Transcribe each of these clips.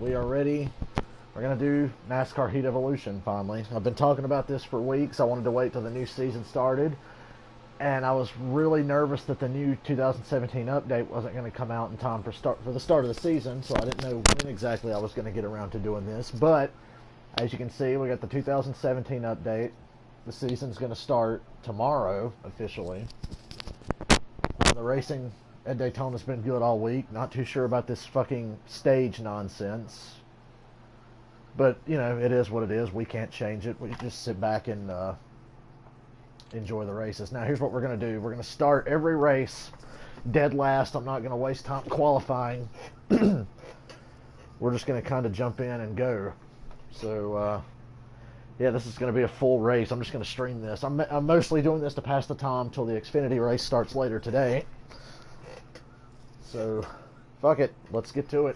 we are ready. We're going to do NASCAR Heat Evolution finally. I've been talking about this for weeks. I wanted to wait till the new season started. And I was really nervous that the new 2017 update wasn't going to come out in time for the start of the season, so I didn't know when exactly I was going to get around to doing this. But as you can see, we got the 2017 update. The season's going to start tomorrow officially. The racing at Daytona's been good all week. Not too sure about this fucking stage nonsense. But, you know, it is what it is. We can't change it. We just sit back and enjoy the races. Now, here's what we're going to do. We're going to start every race dead last. I'm not going to waste time qualifying. We're just going to kind of jump in and go. So, yeah, this is going to be a full race. I'm just going to stream this. I'm mostly doing this to pass the time till the Xfinity race starts later today. So, fuck it. Let's get to it.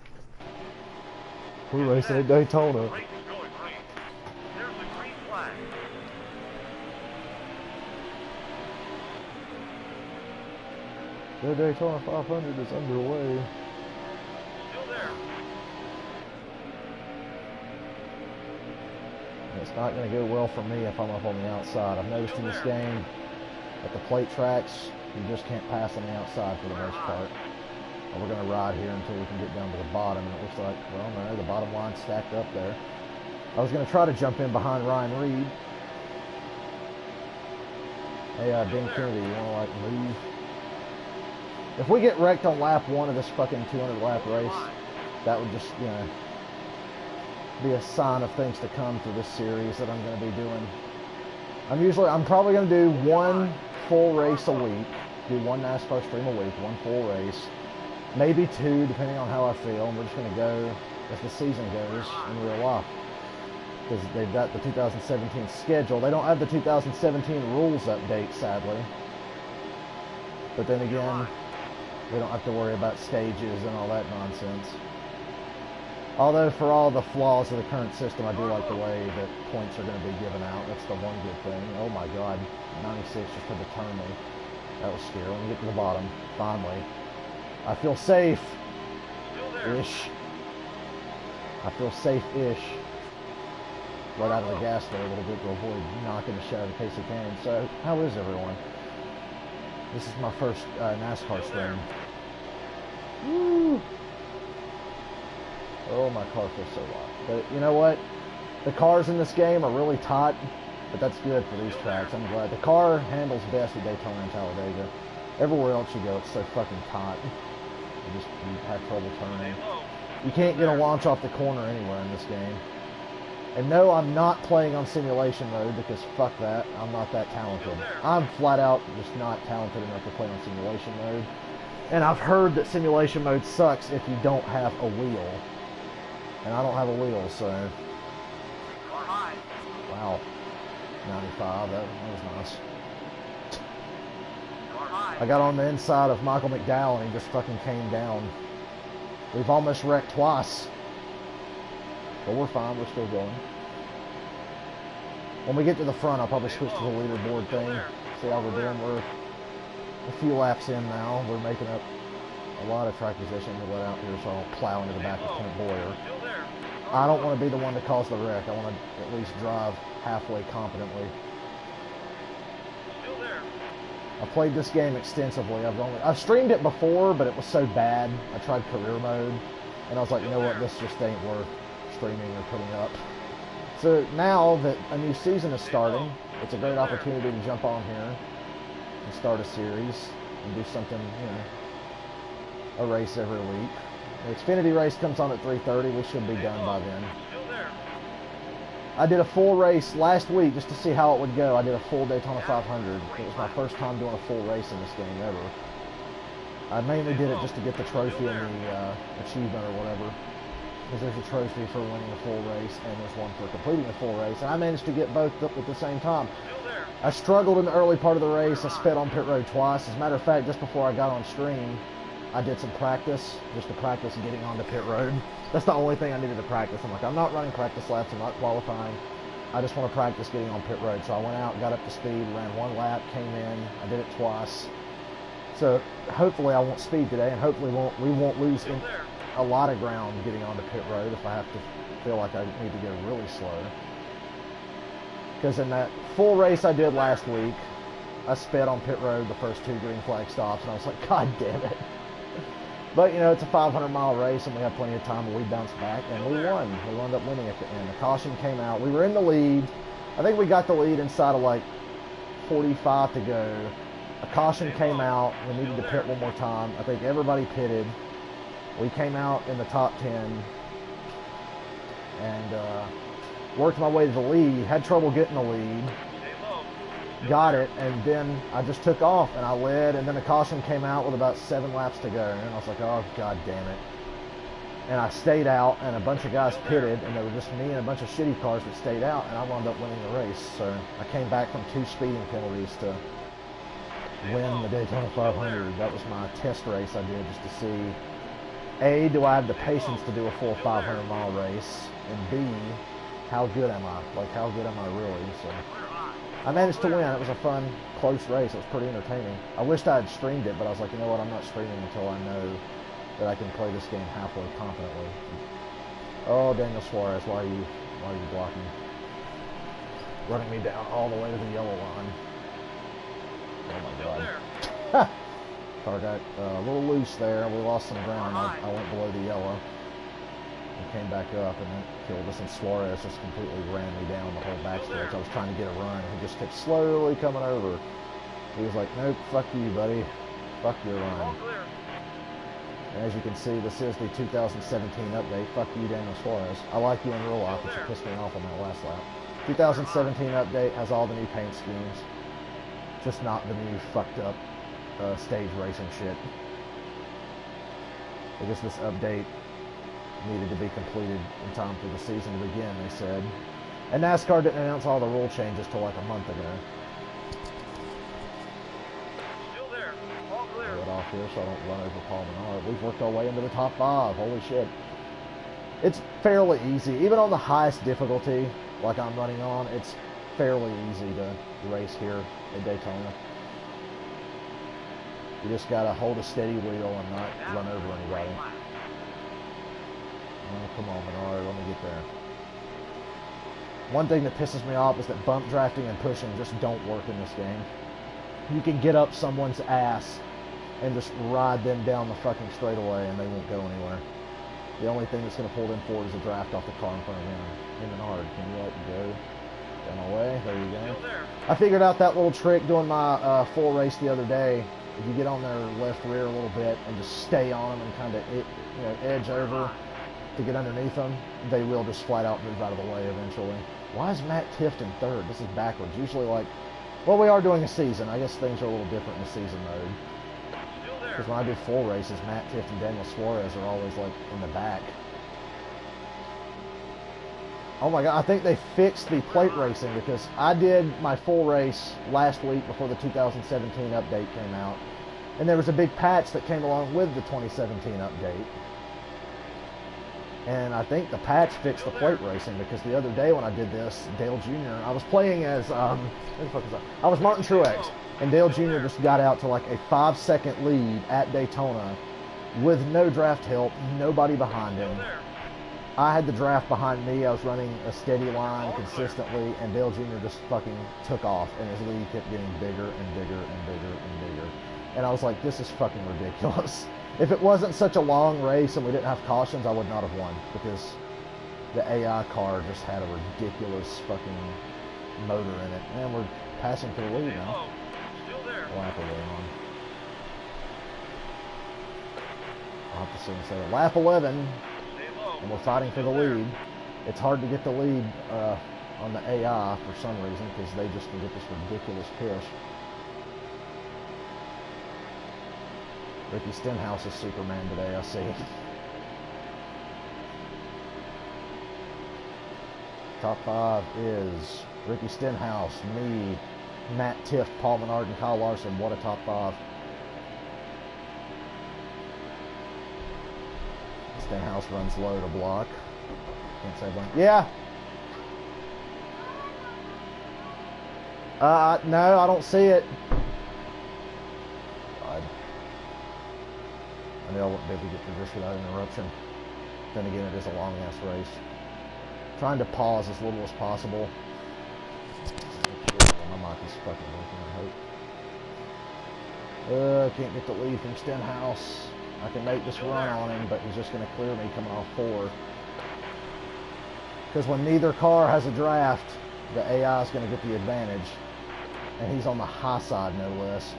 We're racing at Daytona. The Daytona 500 is underway. Still there. It's not going to go well for me if I'm up on the outside. I've noticed in this game, at the plate tracks, you just can't pass on the outside for the most part. And we're going to ride here until we can get down to the bottom, and it looks like, well, no, the bottom line's stacked up there. I was going to try to jump in behind Ryan Reed. Hey, Ben Kennedy, you want to, like, move? If we get wrecked on lap 1 of this fucking 200-lap race, that would just, you know, be a sign of things to come through this series that I'm going to be doing. I'm probably going to do one full race a week, do one NASCAR stream a week, one full race, maybe two, depending on how I feel, and we're just going to go as the season goes in real life. Because they've got the 2017 schedule. They don't have the 2017 rules update, sadly. But then again, we don't have to worry about stages and all that nonsense. Although for all the flaws of the current system, I do like the way that points are going to be given out. That's the one good thing. Oh my god, 96 just had to turn me. That was scary. Let me get to the bottom, finally. I feel safe-ish. I feel safe-ish. Let out of the gas there a little bit to avoid knocking the shit out of Casey Kane. So, how is everyone? This is my first NASCAR stream. Woo! Oh, my car feels so loud. But you know what? The cars in this game are really taut, but that's good for these tracks. I'm glad. The car handles best at Daytona and Talladega. Everywhere else you go, it's so fucking taut. You have trouble turning. You can't get a launch off the corner anywhere in this game. And no, I'm not playing on simulation mode because fuck that. I'm not that talented. I'm flat out just not talented enough to play on simulation mode. And I've heard that simulation mode sucks if you don't have a wheel. And I don't have a wheel, so... Wow. 95, that was nice. I got on the inside of Michael McDowell and he just fucking came down. We've almost wrecked twice. But we're fine, we're still going. When we get to the front, I'll probably switch to the leaderboard thing. See how we're doing. We're a few laps in now. We're making up a lot of track position to let out here so I don't plow into the back of Kent Boyer. I don't want to be the one to cause the wreck. I want to at least drive halfway competently. I played this game extensively. I've streamed it before, but it was so bad. I tried career mode, and I was like, you know what, this just ain't worth streaming or putting up. So now that a new season is starting, it's a great opportunity to jump on here and start a series and do something, you know, a race every week. The Xfinity race comes on at 3:30. We should be done by then. I did a full race last week just to see how it would go. I did a full Daytona 500. It was my first time doing a full race in this game ever. I mainly did it just to get the trophy and the achievement or whatever. Because there's a trophy for winning a full race and there's one for completing a full race. And I managed to get both up at the same time. I struggled in the early part of the race. I sped on pit road twice. As a matter of fact, just before I got on stream, I did some practice, just to practice getting onto pit road. That's the only thing I needed to practice. I'm like, I'm not running practice laps, I'm not qualifying. I just want to practice getting on pit road. So I went out, got up to speed, ran one lap, came in, I did it twice. So hopefully I won't speed today, and hopefully we won't lose a lot of ground getting onto pit road if I have to feel like I need to go really slow. Because in that full race I did last week, I sped on pit road the first 2 green flag stops, and I was like, God damn it. But, you know, it's a 500-mile race, and we had plenty of time, and we bounced back, and we won. We wound up winning at the end. The caution came out. We were in the lead. I think we got the lead inside of, like, 45 to go. A caution came out. We needed to pit one more time. I think everybody pitted. We came out in the top 10 and worked my way to the lead. Had trouble getting the lead. Got it, and then I just took off, and I led, and then the caution came out with about 7 laps to go, and I was like, oh, God damn it. And I stayed out, and a bunch of guys pitted, and there were just me and a bunch of shitty cars that stayed out, and I wound up winning the race. So I came back from 2 speeding penalties to win the Daytona 500. That was my test race I did just to see, A, do I have the patience to do a full 500-mile race, and B, how good am I? Like, how good am I really? So I managed to win. It was a fun, close race. It was pretty entertaining. I wished I had streamed it, but I was like, you know what? I'm not streaming until I know that I can play this game halfway confidently. Oh, Daniel Suarez, why are you blocking? Running me down all the way to the yellow line. Oh my God. Car got a little loose there. We lost some ground. I went below the yellow. And came back up, and then killed us, and Suarez just completely ran me down the whole backstretch. I was trying to get a run, and he just kept slowly coming over. He was like, nope, fuck you, buddy. Fuck your run. And as you can see, this is the 2017 update. Fuck you, Daniel Suarez. I like you in real life, but you pissed me off on that last lap. 2017 update has all the new paint schemes. Just not the new fucked up stage racing shit. I guess this update needed to be completed in time for the season to begin, they said. And NASCAR didn't announce all the rule changes till like a month ago. Still there. All clear. Get off here so I don't run over Paul Menard. We've worked our way into the top 5. Holy shit. It's fairly easy. Even on the highest difficulty, like I'm running on, it's fairly easy to race here at Daytona. You just gotta hold a steady wheel and not run over anybody. Oh, come on, Menard, let me get there. One thing that pisses me off is that bump drafting and pushing just don't work in this game. You can get up someone's ass and just ride them down the fucking straightaway and they won't go anywhere. The only thing that's going to pull them forward is a draft off the car in front of him. Hey, Menard, can you let me go down my way? There you go. I figured out that little trick doing my full race the other day. If you get on their left rear a little bit and just stay on them and kind of edge over to get underneath them, they will just flat out move out of the way eventually. Why is Matt Tifft in 3rd? This is backwards. Usually, like, well, we are doing a season. I guess things are a little different in the season mode. Because when I do full races, Matt Tifft and Daniel Suarez are always, like, in the back. Oh my God, I think they fixed the plate racing because I did my full race last week before the 2017 update came out. And there was a big patch that came along with the 2017 update. And I think the patch fixed the plate racing because the other day when I did this, Dale Jr., I was playing as, who the fuck is that? I was Martin Truex, and Dale Jr. just got out to like a 5-second lead at Daytona with no draft help, nobody behind him. I had the draft behind me, I was running a steady line consistently, and Dale Jr. just fucking took off, and his lead kept getting bigger and bigger and bigger and bigger. And I was like, this is fucking ridiculous. If it wasn't such a long race and we didn't have cautions, I would not have won because the AI car just had a ridiculous fucking motor in it. And we're passing for the lead now. Lap 11 on. I'll have to see and say it. Lap 11, and we're fighting for the lead. It's hard to get the lead on the AI for some reason because they just can get this ridiculous push. Ricky Stenhouse is Superman today, I see. Top 5 is Ricky Stenhouse, me, Matt Tifft, Paul Menard, and Kyle Larson. What a top 5. Stenhouse runs low to block. Can't say blank. Yeah. No, I don't see it. I knew I wouldn't be able to get through this without interruption. Then again, it is a long-ass race. Trying to pause as little as possible. My mic is fucking working, I hope. Can't get the lead from Stenhouse. I can make this run on him, but he's just going to clear me coming off 4. Because when neither car has a draft, the AI is going to get the advantage. And he's on the high side, no less.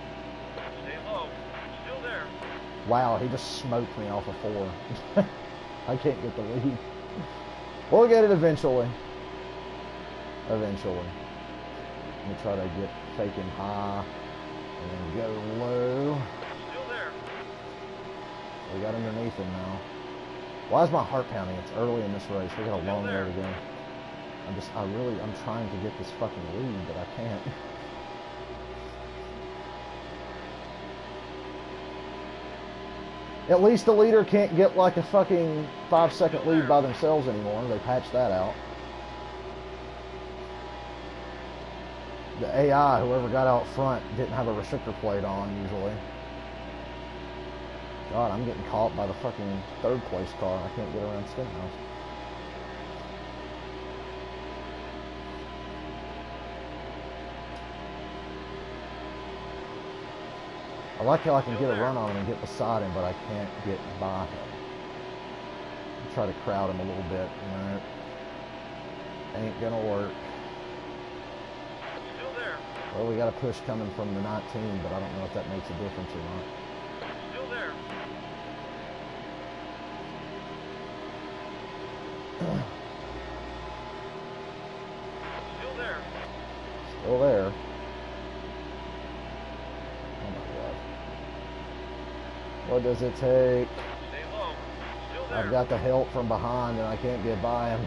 Stay low. Still there. Wow, he just smoked me off of 4. I can't get the lead. We'll get it eventually. Eventually. Let me try to get fake him high. And then go low. Still there. We got underneath him now. Why is my heart pounding? It's early in this race. We got a long way to go. I'm trying to get this fucking lead, but I can't. At least the leader can't get like a fucking 5-second lead by themselves anymore. They patched that out. The AI, whoever got out front, didn't have a restrictor plate on usually. God, I'm getting caught by the fucking 3rd place car. I can't get around Stenhouse. I like how I can get a run on him and get beside him, but I can't get by him. I'll try to crowd him a little bit. No, ain't gonna work. Still there. Well, we got a push coming from the 19, but I don't know if that makes a difference or not. Still there. Still there. Still there. Oh my god. What does it take? Stay low. Still there. I've got the help from behind and I can't get by him.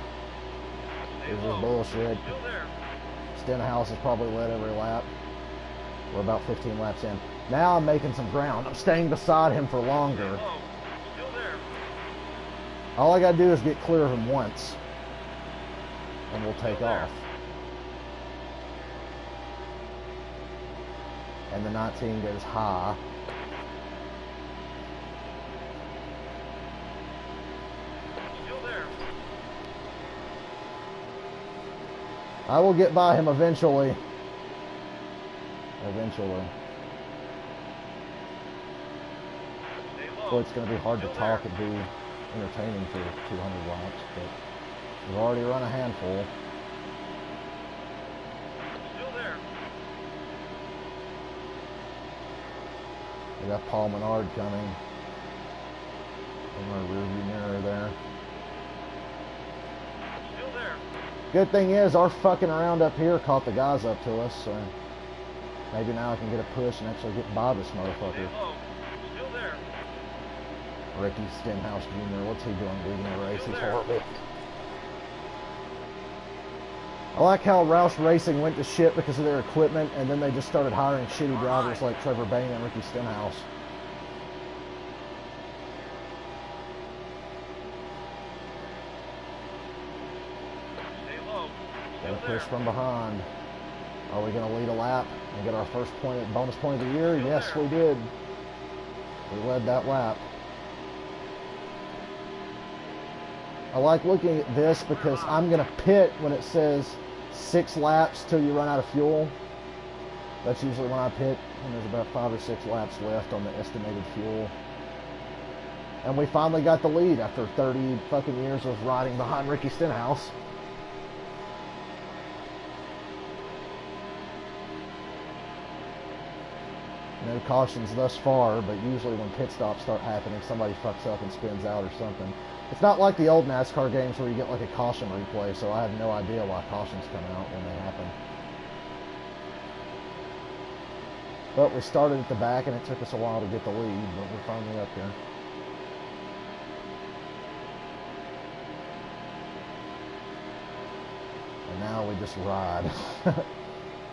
Stay This low. is bullshit. Still there. Stenhouse has probably led every lap. We're about 15 laps in. Now I'm making some ground. I'm staying beside him for longer. Stay low. Still there. All I gotta do is get clear of him once. And we'll take off. And the 19 goes high. Still there. I will get by him eventually. Eventually. Stay low. So it's going to be hard to Still talk there. and be entertaining for 200 laps, but we've already run a handful. Still there. We got Paul Menard coming. In our rearview mirror there. Still there. Good thing is, our fucking around up here caught the guys up to us, so maybe now I can get a push and actually get by this Stay motherfucker. low. Still there. Ricky Stenhouse Jr., what's he doing leading the race? He's horrible. I like how Roush Racing went to shit because of their equipment, and then they just started hiring shitty drivers like Trevor Bain and Ricky Stenhouse. Stay low. Got a Still push there. from behind. Are we going to lead a lap and get our first bonus point of the year? Still Yes, there. we did. We led that lap. I like looking at this because I'm going to pit when it says 6 laps till you run out of fuel. That's usually when I pit, when there's about 5 or 6 laps left on the estimated fuel. And we finally got the lead after 30 fucking years of riding behind Ricky Stenhouse. No cautions thus far, but usually when pit stops start happening, somebody fucks up and spins out or something. It's not like the old NASCAR games where you get like a caution replay, so I have no idea why cautions come out when they happen. But we started at the back and it took us a while to get the lead, but we're finally up here. And now we just ride.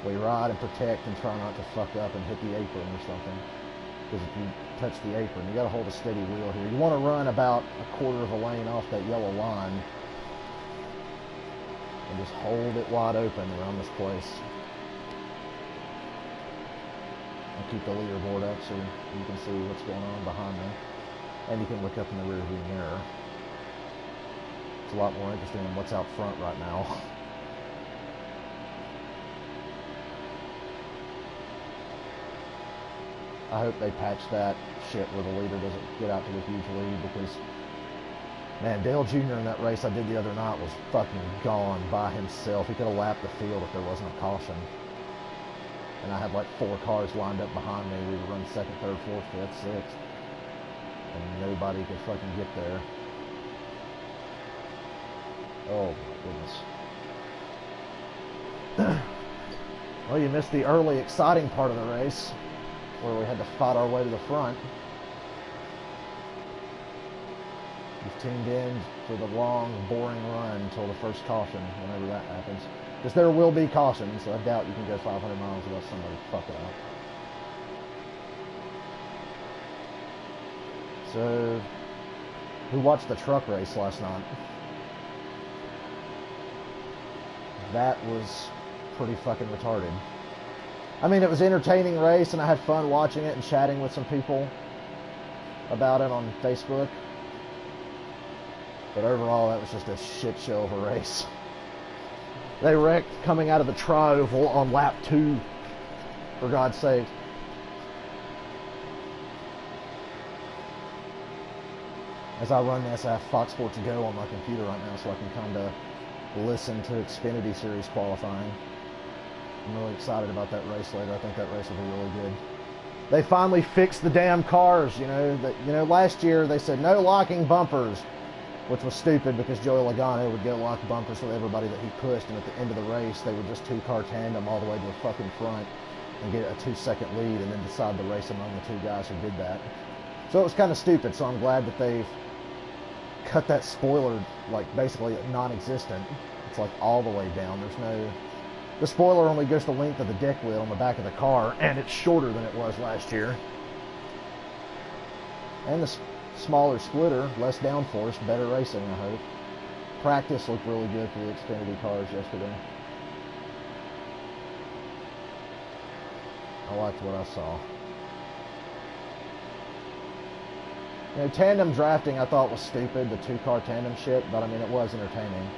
We ride and protect and try not to fuck up and hit the apron or something. Because if you touch the apron, you got to hold a steady wheel here. You want to run about a quarter of a lane off that yellow line. And just hold it wide open around this place. I'll keep the leaderboard up so you can see what's going on behind me. And you can look up in the rearview mirror. It's a lot more interesting than what's out front right now. I hope they patch that shit where the leader doesn't get out to the huge lead, because, man, Dale Jr. in that race I did the other night was fucking gone by himself. He could have lapped the field if there wasn't a caution. And I had like 4 cars lined up behind me. We would run 2nd, 3rd, 4th, 5th, 6th. And nobody could fucking get there. Oh my goodness. Well, you missed the early exciting part of the race, where we had to fight our way to the front. You've tuned in for the long, boring run until the first caution, whenever that happens. Because there will be cautions, so I doubt you can go 500 miles without somebody fucking up. So, who watched the truck race last night? That was pretty fucking retarded. I mean, it was an entertaining race, and I had fun watching it and chatting with some people about it on Facebook. But overall, that was just a shit show of a race. They wrecked coming out of the tri-oval on lap 2, for God's sake. As I run this, I have Fox Sports Go on my computer right now, so I can kind of listen to Xfinity Series qualifying. I'm really excited about that race later. I think that race will be really good. They finally fixed the damn cars, you know. Last year they said no locking bumpers, which was stupid because Joey Logano would go lock bumpers with everybody that he pushed, and at the end of the race they would just 2-car tandem all the way to the fucking front and get a 2-second lead and then decide the race among the 2 guys who did that. So it was kind of stupid, so I'm glad that they've cut that spoiler like basically non-existent. It's like all the way down. The spoiler only goes the length of the deck lid on the back of the car, and it's shorter than it was last year. And the smaller splitter, less downforce, better racing, I hope. Practice looked really good for the Xfinity cars yesterday. I liked what I saw. Tandem drafting I thought was stupid, the 2-car tandem shit, but I mean, it was entertaining.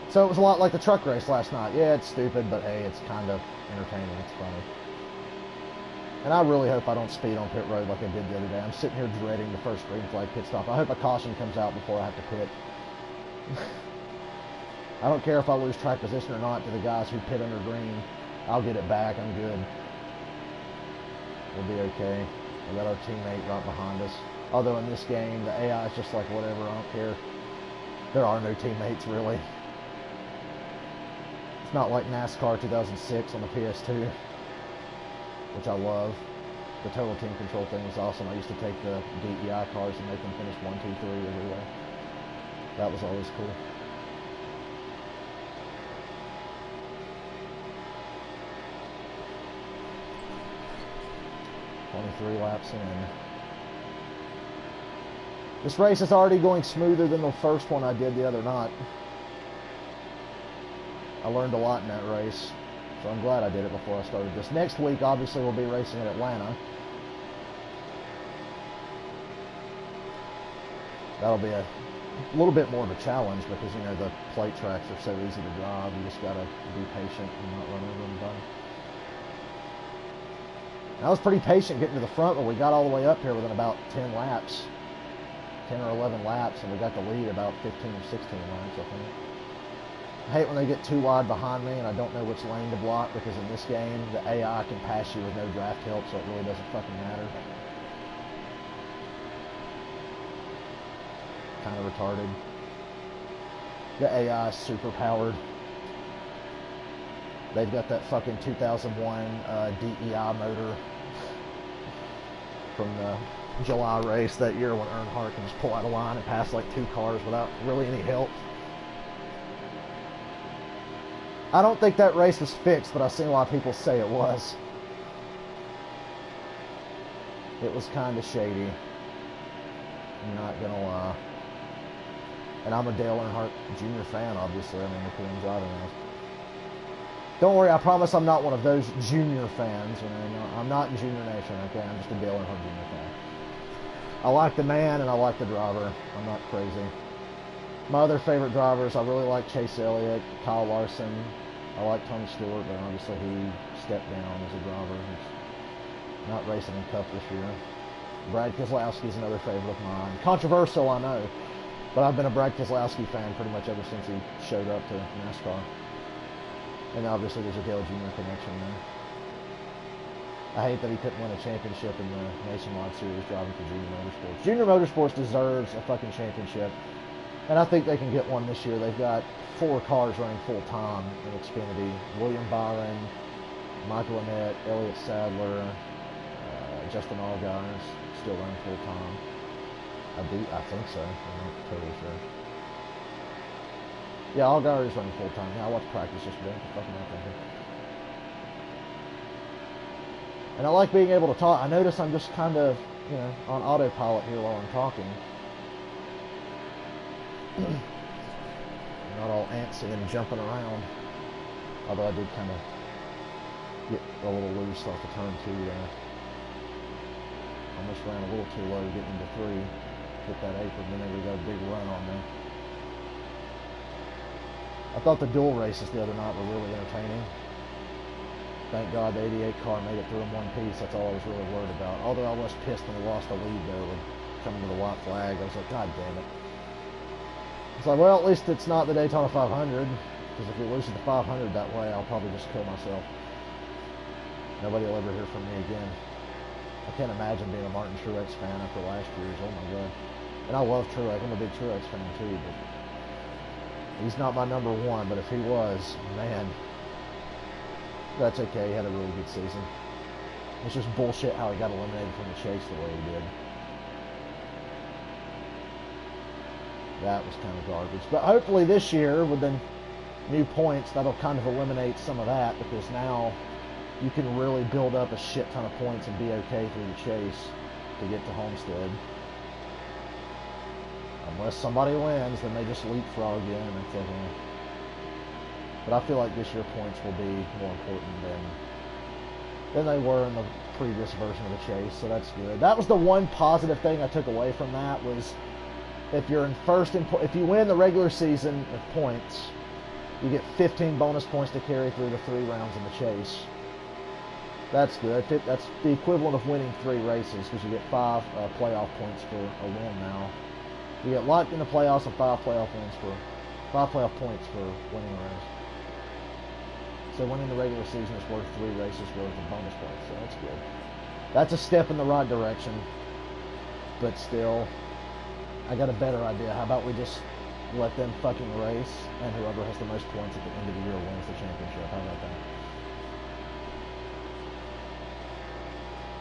So it was a lot like the truck race last night. Yeah, it's stupid, but hey, it's kind of entertaining. It's funny. And I really hope I don't speed on pit road like I did the other day. I'm sitting here dreading the first green flag pit stop. I hope a caution comes out before I have to pit. I don't care if I lose track position or not to the guys who pit under green. I'll get it back. I'm good. We'll be okay. We got our teammate right behind us. Although in this game, the AI is just like, whatever, I don't care. There are no teammates, really. It's not like NASCAR 2006 on the PS2, which I love. The total team control thing is awesome. I used to take the DEI cars and make them finish 1, 2, 3 everywhere. That was always cool. Three laps in. This race is already going smoother than the first one I did the other night. I learned a lot in that race, so I'm glad I did it before I started this. Next week, obviously, we'll be racing in Atlanta. That'll be a little bit more of a challenge because, the plate tracks are so easy to drive. You just got to be patient and not run over anybody. I was pretty patient getting to the front, but we got all the way up here within about 10 laps. 10 or 11 laps, and we got the lead about 15 or 16 laps, I think. I hate when they get too wide behind me and I don't know which lane to block, because in this game, the AI can pass you with no draft help, so it really doesn't fucking matter. Kind of retarded. The AI is super powered. They've got that fucking 2001 DEI motor from the July race that year when Earnhardt can just pull out a line and pass like 2 cars without really any help. I don't think that race was fixed, but I've seen a lot of people say it was. It was kind of shady. I'm not gonna lie. And I'm a Dale Earnhardt Jr. fan, obviously. I mean, look who I'm driving as. Don't worry, I promise I'm not one of those junior fans. I'm not in Junior Nation, okay? I'm just a Dale Earnhardt Jr. fan. I like the man and I like the driver. I'm not crazy. My other favorite drivers, I really like Chase Elliott, Kyle Larson. I like Tony Stewart, but obviously he stepped down as a driver. He's not racing in Cup this year. Brad Keselowski is another favorite of mine. Controversial, I know, but I've been a Brad Keselowski fan pretty much ever since he showed up to NASCAR. And obviously there's a Dale Jr. connection there. I hate that he couldn't win a championship in the Nationwide Series driving for Junior Motorsports. Junior Motorsports deserves a fucking championship, and I think they can get one this year. They've got 4 cars running full-time in Xfinity. William Byron, Michael Annett, Elliott Sadler, Justin Allgaier is still running full-time. I think so. I'm not totally sure. Yeah, Allgaier is running full-time. Yeah, I watched practice yesterday. What the fuck am I thinking? And I like being able to talk. I notice I'm just kind of, you know, on autopilot here while I'm talking. I'm not all antsy and jumping around. Although I did kind of get a little loose off the turn 2 there. Almost ran a little too low getting into 3. Hit that apron, then they got a big run on me. I thought the dual races the other night were really entertaining. Thank God the 88 car made it through in one piece. That's all I was really worried about. Although I was pissed when we lost the lead there with coming to the white flag. I was like, God damn it. It's like, well, at least it's not the Daytona 500. Because if we lose the 500 that way, I'll probably just kill myself. Nobody will ever hear from me again. I can't imagine being a Martin Truex fan after last year's. Oh my God. And I love Truex. I'm a big Truex fan too. But he's not my number 1. But if he was, man, that's okay. He had a really good season. It's just bullshit how he got eliminated from the chase the way he did. That was kind of garbage. But hopefully this year, with the new points, that'll kind of eliminate some of that, because now you can really build up a shit ton of points and be okay through the chase to get to Homestead. Unless somebody wins, then they just leapfrog you, and it's like, But I feel like this year points will be more important than they were in the previous version of the chase, so that's good. That was the one positive thing I took away from that, was if you're in first, if you win the regular season with points, you get 15 bonus points to carry through the 3 rounds in the chase. That's good. That's the equivalent of winning 3 races, because you get 5 playoff points for a win now. You get locked in the playoffs and 5 playoff points for winning a race. So winning the regular season is worth 3 races worth of bonus points, so that's good. That's a step in the right direction, but still, I got a better idea. How about we just let them fucking race, and whoever has the most points at the end of the year wins the championship? How about that?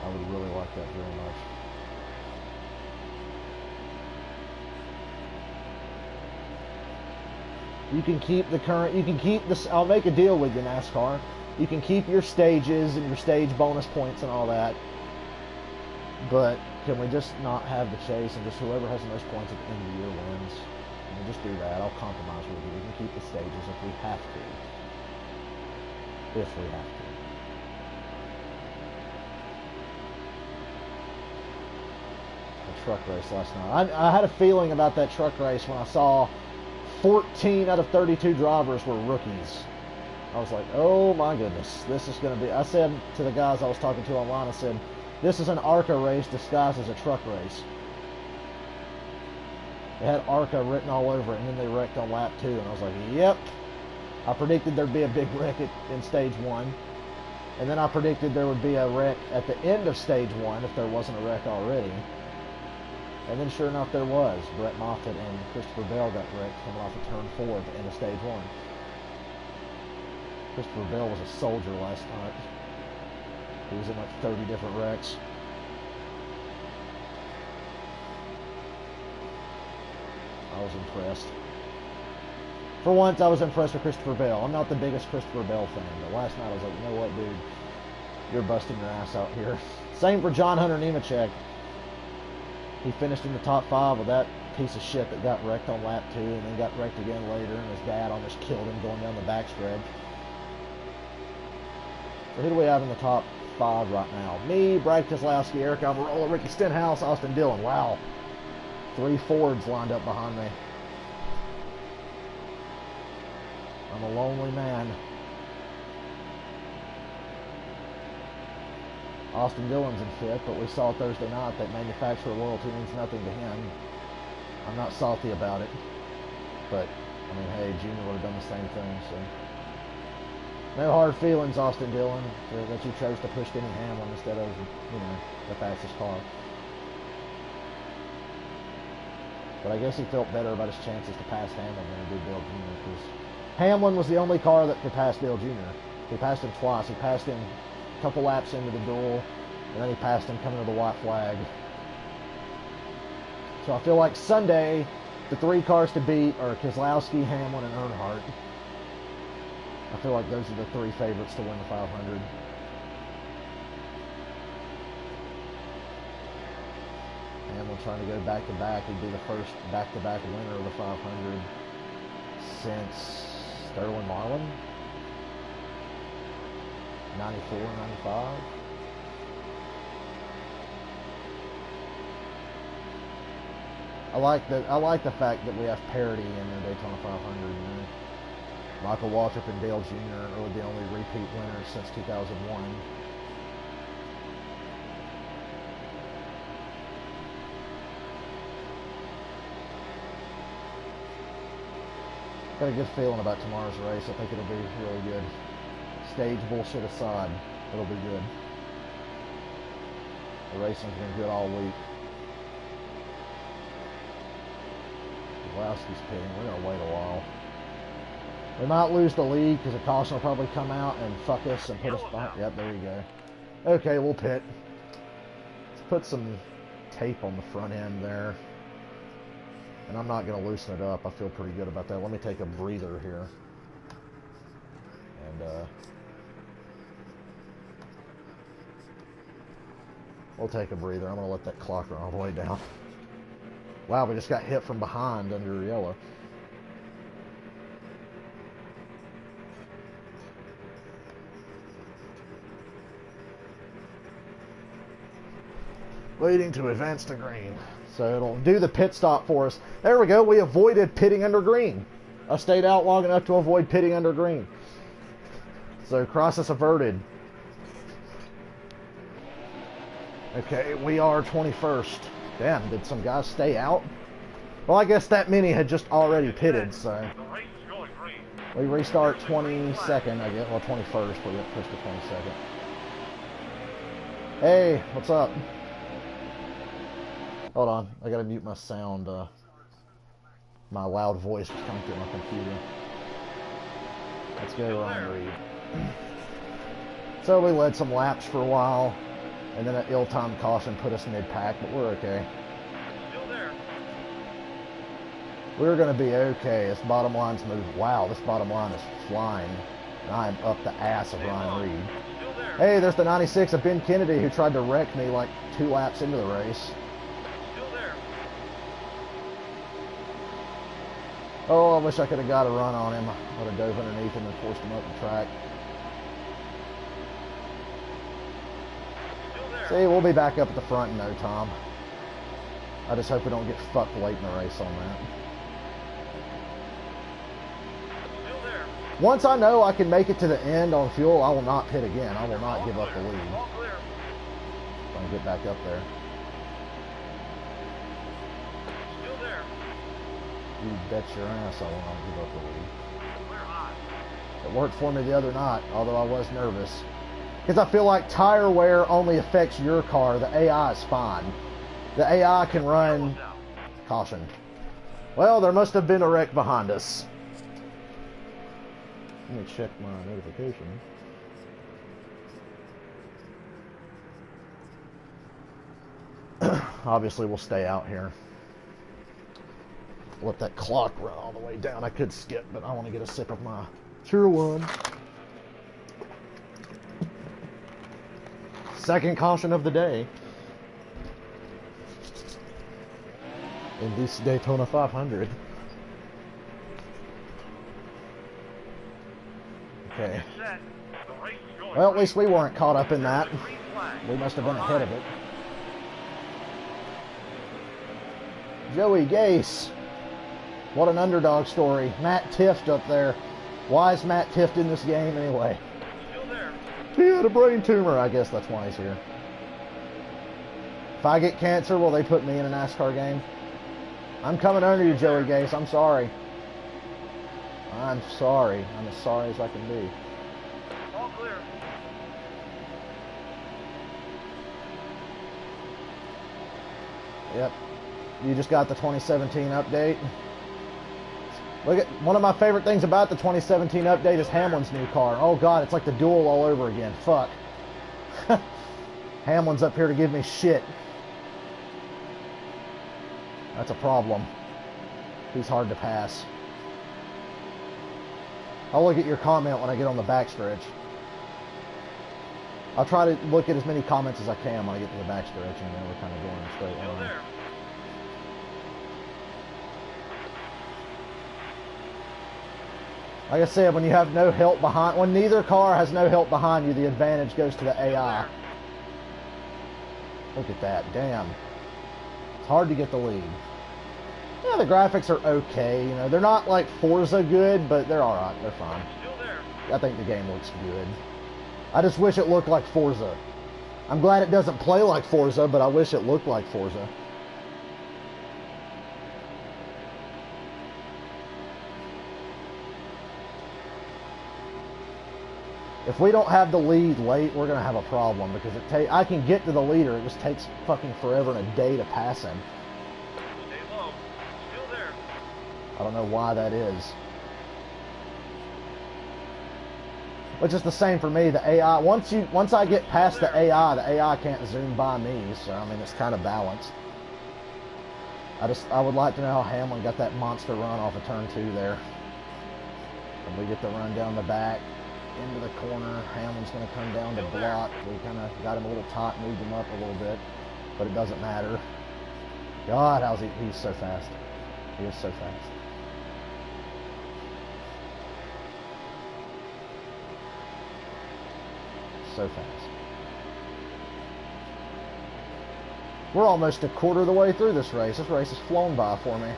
I would really like that very much. You can keep the current, you can keep this, I'll make a deal with you, NASCAR. You can keep your stages and your stage bonus points and all that, but can we just not have the chase, and just whoever has the most points at the end of the year wins? And we'll just do that. I'll compromise with you. We can keep the stages if we have to. If we have to. The truck race last night. I had a feeling about that truck race when I saw 14 out of 32 drivers were rookies. I was like, oh my goodness, this is going to be... I said to the guys I was talking to online, I said, this is an ARCA race disguised as a truck race. They had ARCA written all over it, and then they wrecked on lap 2, and I was like, yep. I predicted there'd be a big wreck in stage 1, and then I predicted there would be a wreck at the end of stage 1 if there wasn't a wreck already. And then sure enough there was. Brett Moffitt and Christopher Bell got wrecked coming off of turn 4 at the end of stage 1. Christopher Bell was a soldier last night. He was in like 30 different wrecks. I was impressed. For once, I was impressed with Christopher Bell. I'm not the biggest Christopher Bell fan, but last night I was like, you know what, dude? You're busting your ass out here. Same for John Hunter Nemechek. He finished in the top 5 with that piece of shit that got wrecked on lap 2 and then got wrecked again later, and his dad almost killed him going down the backstretch. So who do we have in the top 5 right now? Me, Brad Keselowski, Eric Almirola, Ricky Stenhouse, Austin Dillon. Wow. 3 Fords lined up behind me. I'm a lonely man. Austin Dillon's in fifth, but we saw Thursday night that manufacturer loyalty means nothing to him. I'm not salty about it, but I mean, hey, Junior would have done the same thing. So, no hard feelings, Austin Dillon, that you chose to push Denny Hamlin instead of, you know, the fastest car. But I guess he felt better about his chances to pass Hamlin than he did Dale Jr. because Hamlin was the only car that could pass Dale Jr. He passed him twice. He passed him a couple laps into the duel, and then he passed him coming to the white flag. So I feel like Sunday, the three cars to beat are Keselowski, Hamlin, and Earnhardt. I feel like those are the three favorites to win the 500. Hamlin trying to go back-to-back. He'd be the first back-to-back winner of the 500 since Sterling Marlin. 94, 95. I like the fact that we have parity in the Daytona 500. You know? Michael Waltrip and Dale Jr. are the only repeat winners since 2001. Got a good feeling about tomorrow's race. I think it'll be really good. Stage bullshit aside, it'll be good. The racing's been good all week. Keselowski's pitting. We're going to wait a while. We might lose the lead because the caution will probably come out and fuck us and put us behind. Yep, there you go. Okay, we'll pit. Let's put some tape on the front end there. And I'm not going to loosen it up. I feel pretty good about that. Let me take a breather here. And, we'll take a breather. I'm going to let that clock run all the way down. Wow, we just got hit from behind under yellow. Waiting to advance to green. So it'll do the pit stop for us. There we go. We avoided pitting under green. I stayed out long enough to avoid pitting under green. So crisis averted. Okay, we are 21st. Damn, did some guys stay out? Well, I guess that many had just already pitted, so we restart 22nd, I guess. Well, 21st. We get pushed to 22nd. Hey, what's up? Hold on, I gotta mute my sound. My loud voice coming through my computer. Let's go Ryan Reed. So we led some laps for a while, and then an ill-timed caution put us mid-pack, but we're okay. Still there. We're gonna be okay. This bottom line's moving. Wow, this bottom line is flying. And I am up the ass of Ryan Reed. Still there. Hey, there's the 96 of Ben Kennedy who tried to wreck me like 2 laps into the race. Oh, I wish I could have got a run on him. I would have dove underneath him and forced him up the track. See, we'll be back up at the front in no time. I just hope we don't get fucked late in the race on that. Once I know I can make it to the end on fuel, I will not pit again. I will not give up the lead. If I can get back up there. You bet your ass I will not give up the lead. It worked for me the other night, although I was nervous. Because I feel like tire wear only affects your car. The AI is fine. The AI can run... Caution. Well, there must have been a wreck behind us. Let me check my notification. Obviously, we'll stay out here. Let that clock run all the way down. I could skip, but I want to get a sip of my True One. Second caution of the day in this Daytona 500. Okay. Well, at least we weren't caught up in that. We must have been ahead of it. Joey Gase. What an underdog story. Matt Tifft up there. Why is Matt Tifft in this game anyway? Still there. He had a brain tumor. I guess that's why he's here. If I get cancer, will they put me in a NASCAR game? I'm coming under you, Joey Gase. I'm sorry. I'm sorry. I'm as sorry as I can be. All clear. Yep. You just got the 2017 update. Look at one of my favorite things about the 2017 update is Hamlin's new car. Oh God, it's like the duel all over again. Fuck. Hamlin's up here to give me shit. That's a problem. He's hard to pass. I'll look at your comment when I get on the backstretch. I'll try to look at as many comments as I can when I get to the backstretch, and then we're kind of going in a straight Still line. there. Like I said, when you have no help behind, when neither car has no help behind you, the advantage goes to the AI. Look at that, damn. It's hard to get the lead. Yeah, the graphics are okay, you know, they're not like Forza good, but they're alright, they're fine. Still there. I think the game looks good. I just wish it looked like Forza. I'm glad it doesn't play like Forza, but I wish it looked like Forza. If we don't have the lead late, we're going to have a problem, because I can get to the leader, it just takes fucking forever and a day to pass him. Stay low. Still there. I don't know why that is. Which is the same for me. The AI, once I get past the AI can't zoom by me. So I mean, it's kind of balanced. I would like to know how Hamlin got that monster run off of turn 2 there. And we get the run down the back into the corner. Hamlin's going to come down to block. We kind of got him a little tight, moved him up a little bit, but it doesn't matter. God, he's so fast. He is so fast. So fast. We're almost a quarter of the way through this race. This race has flown by for me.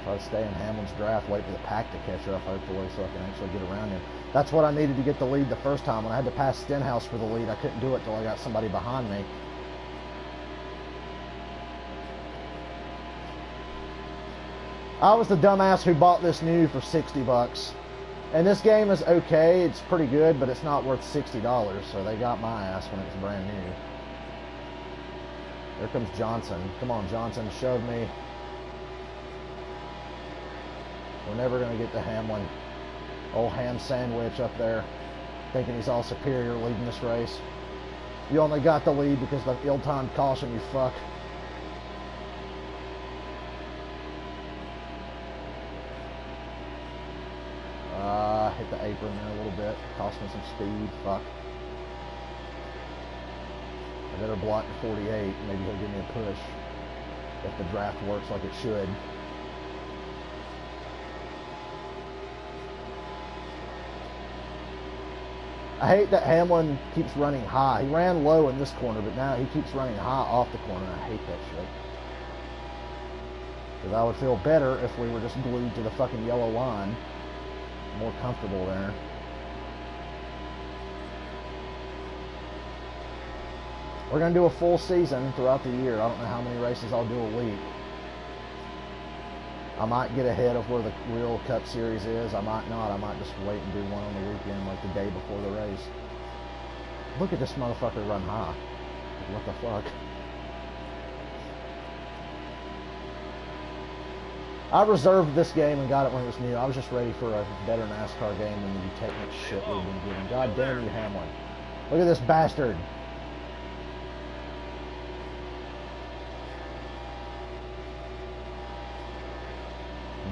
Try to stay in Hamlin's draft, wait for the pack to catch up, hopefully, so I can actually get around him. That's what I needed to get the lead the first time. When I had to pass Stenhouse for the lead, I couldn't do it till I got somebody behind me. I was the dumbass who bought this new for $60. And this game is okay, it's pretty good, but it's not worth $60, so they got my ass when it was brand new. Here comes Johnson. Come on, Johnson, shove me. We're never going to get to Hamlin. Old ham sandwich up there, thinking he's all superior leading this race. You only got the lead because of the ill-timed caution, you fuck. Hit the apron there a little bit. Cost me some speed. Fuck. I better block the 48. Maybe he'll give me a push if the draft works like it should. I hate that Hamlin keeps running high. He ran low in this corner, but now he keeps running high off the corner. I hate that shit. Because I would feel better if we were just glued to the fucking yellow line. More comfortable there. We're going to do a full season throughout the year. I don't know how many races I'll do a week. I might get ahead of where the real Cup Series is. I might not. I might just wait and do one on the weekend, like the day before the race. Look at this motherfucker run high. What the fuck? I reserved this game and got it when it was new. I was just ready for a better NASCAR game than the technical shit we've been getting. God damn you, Hamlin. Look at this bastard.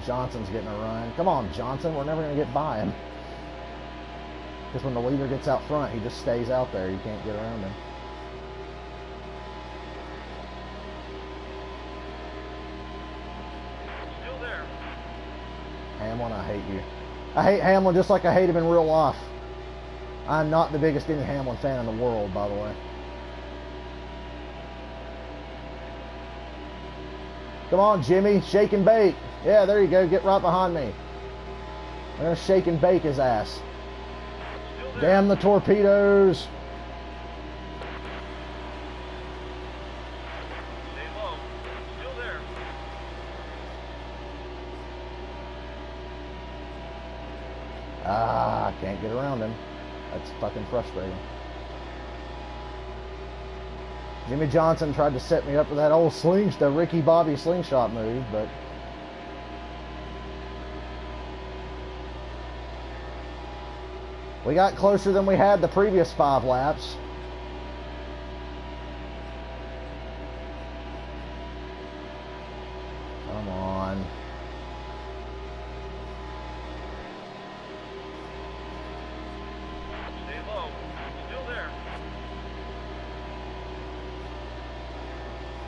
Johnson's getting a run. Come on, Johnson. We're never going to get by him. Because when the leader gets out front, he just stays out there. You can't get around him. Still there. Hamlin, I hate you. I hate Hamlin just like I hate him in real life. I'm not the biggest Denny Hamlin fan in the world, by the way. Come on, Jimmy. Shake and bake. Yeah, there you go. Get right behind me. I'm going to shake and bake his ass. Damn the torpedoes. Stay low. Still there. Ah, I can't get around him. That's fucking frustrating. Jimmy Johnson tried to set me up for that old the Ricky Bobby slingshot move, but we got closer than we had the previous 5 laps. Come on. Stay low. Still there.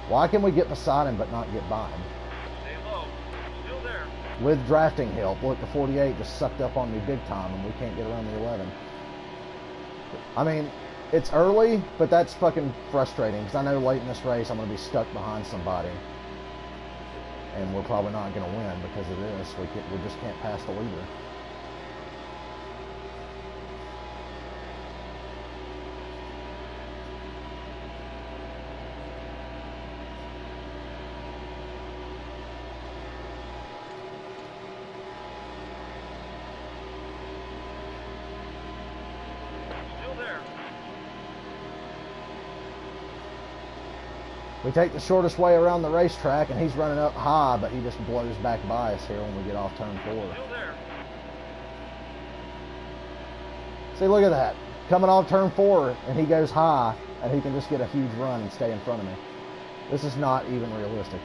Why can we get beside him but not get by him? Stay low. Still there. With drafting help. Look, the 48 just sucked up on me big time and we can't get around the 11. I mean, it's early, but that's fucking frustrating because I know late in this race I'm going to be stuck behind somebody. And we're probably not going to win because of this. We just can't pass the leader. We take the shortest way around the racetrack, and he's running up high, but he just blows back by us here when we get off turn 4. Still there. See, look at that. Coming off turn 4, and he goes high, and he can just get a huge run and stay in front of me. This is not even realistic.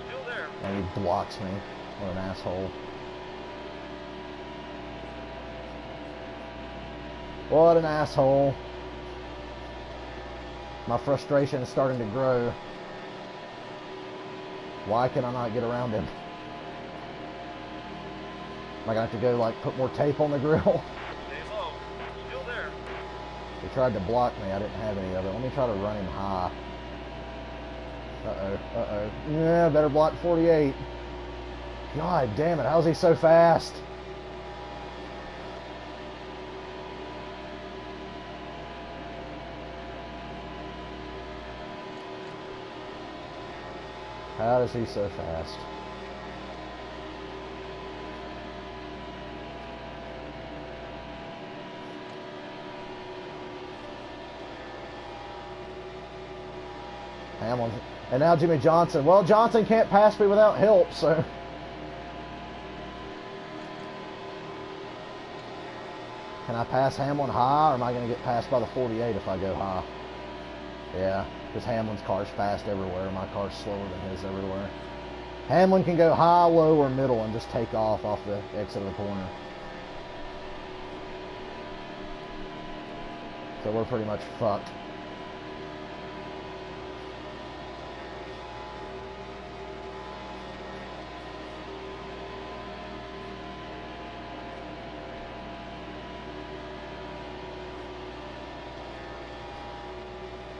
Still there. And he blocks me. What an asshole. What an asshole. My frustration is starting to grow. Why can I not get around him? Am I going to have to go, like, put more tape on the grill? Stay low. Still there. He tried to block me. I didn't have any of it. Let me try to run him high. Uh-oh. Uh-oh. Yeah, better block 48. God damn it. How's he so fast? How is he so fast? Hamlin. And now Jimmy Johnson. Well, Johnson can't pass me without help, so. Can I pass Hamlin high, or am I going to get passed by the 48 if I go high? Yeah, because Hamlin's car's fast everywhere. My car's slower than his everywhere. Hamlin can go high, low, or middle and just take off the exit of the corner. So we're pretty much fucked.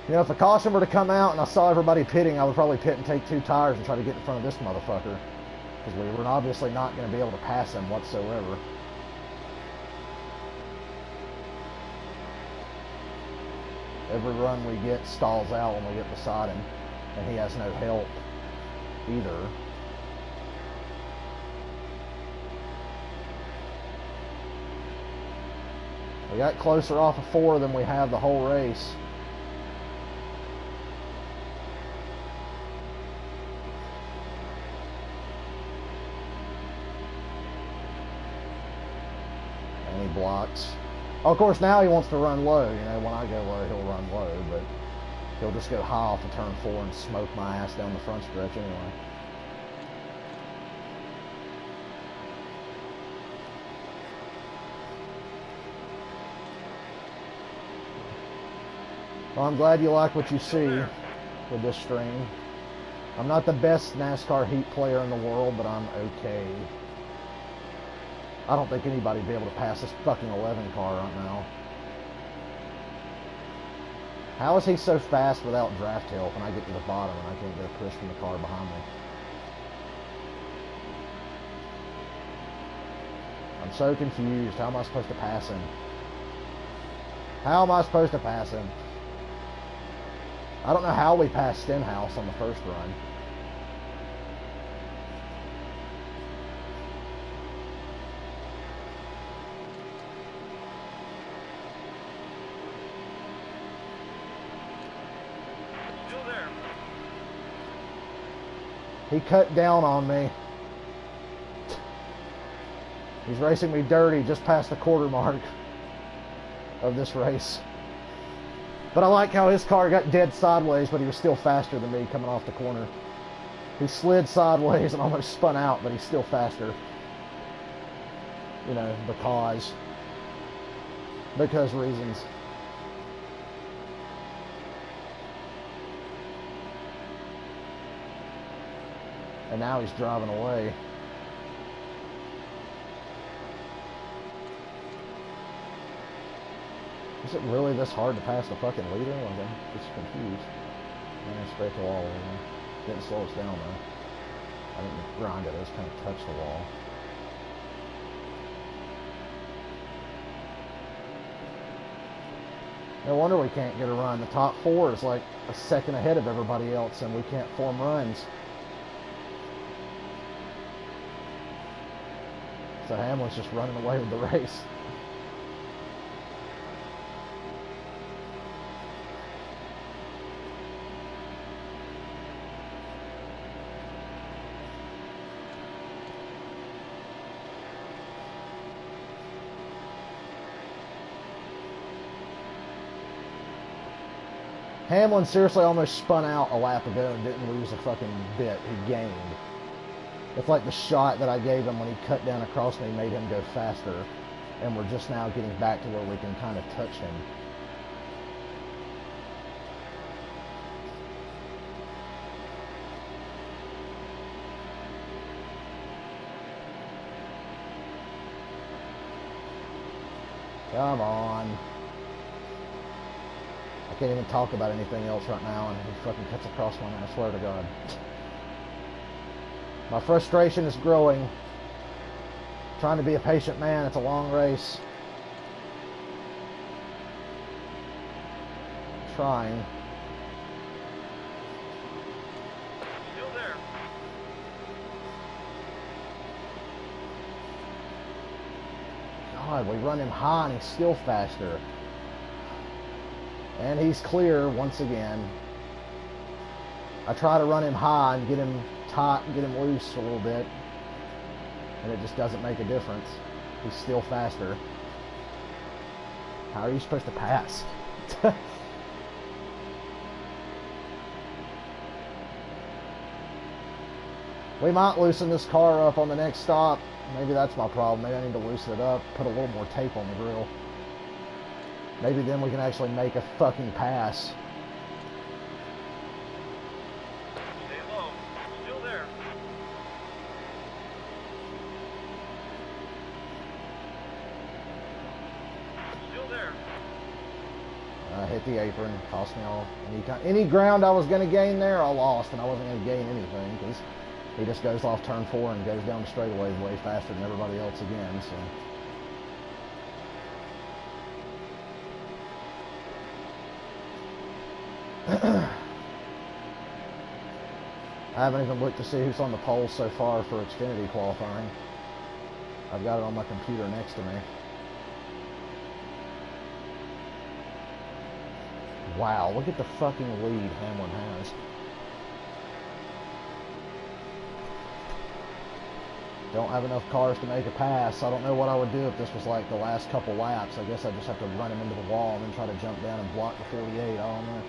You know, if a caution were to come out and I saw everybody pitting, I would probably pit and take 2 tires and try to get in front of this motherfucker. Because we were obviously not going to be able to pass him whatsoever. Every run we get stalls out when we get beside him. And he has no help either. We got closer off of 4 than we have the whole race. Blocks. Oh, of course, now he wants to run low. You know, when I go low, he'll run low, but he'll just go high off of turn 4 and smoke my ass down the front stretch anyway. Well, I'm glad you like what you see with this stream. I'm not the best NASCAR heat player in the world, but I'm okay. I don't think anybody would be able to pass this fucking 11 car right now. How is he so fast without draft help when I get to the bottom and I can't get a push from the car behind me? I'm so confused. How am I supposed to pass him? How am I supposed to pass him? I don't know how we passed Stenhouse on the first run. Still there. He cut down on me. He's racing me dirty just past the quarter mark of this race. But I like how his car got dead sideways, but he was still faster than me coming off the corner. He slid sideways and almost spun out, but he's still faster. You know, because reasons. And now he's driving away. Is it really this hard to pass the fucking leader? Like, I'm just confused. Man, straight to the wall. Didn't slow us down though. I didn't grind it. I just kind of touched the wall. No wonder we can't get a run. The top four is like a second ahead of everybody else, and we can't form runs. So Hamlin's just running away with the race. Hamlin seriously almost spun out a lap ago and didn't lose a fucking bit. He gained. It's like the shot that I gave him when he cut down across me made him go faster. And we're just now getting back to where we can kind of touch him. Come on. I can't even talk about anything else right now, and he fucking cuts across my man, I swear to God. My frustration is growing. Trying to be a patient man, it's a long race. Trying. Still there. God, we run him high and he's still faster. And he's clear once again. I try to run him high and get him tight and get him loose a little bit. And it just doesn't make a difference. He's still faster. How are you supposed to pass? We might loosen this car up on the next stop. Maybe that's my problem. Maybe I need to loosen it up, put a little more tape on the grill. Maybe then we can actually make a fucking pass. Stay low. Still there. Still there. I hit the apron, cost me all. Any ground I was going to gain there, I lost, and I wasn't going to gain anything because he just goes off turn 4 and goes down the straightaway way faster than everybody else again. So. I haven't even looked to see who's on the pole so far for Xfinity qualifying. I've got it on my computer next to me. Wow, look at the fucking lead Hamlin has. Don't have enough cars to make a pass. I don't know what I would do if this was like the last couple laps. I guess I just have to run him into the wall and then try to jump down and block the 48. I don't know.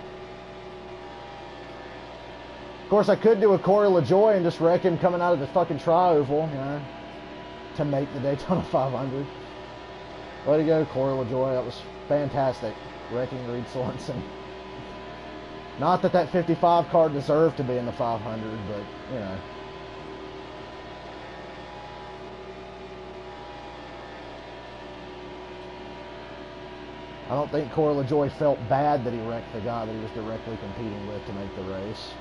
Of course, I could do a Corey LaJoie and just wreck him coming out of the fucking tri-oval, you know, to make the Daytona 500. Way to go, Corey LaJoie. That was fantastic. Wrecking Reed Sorensen. Not that that 55 car deserved to be in the 500, but, you know. I don't think Corey LaJoie felt bad that he wrecked the guy that he was directly competing with to make the race.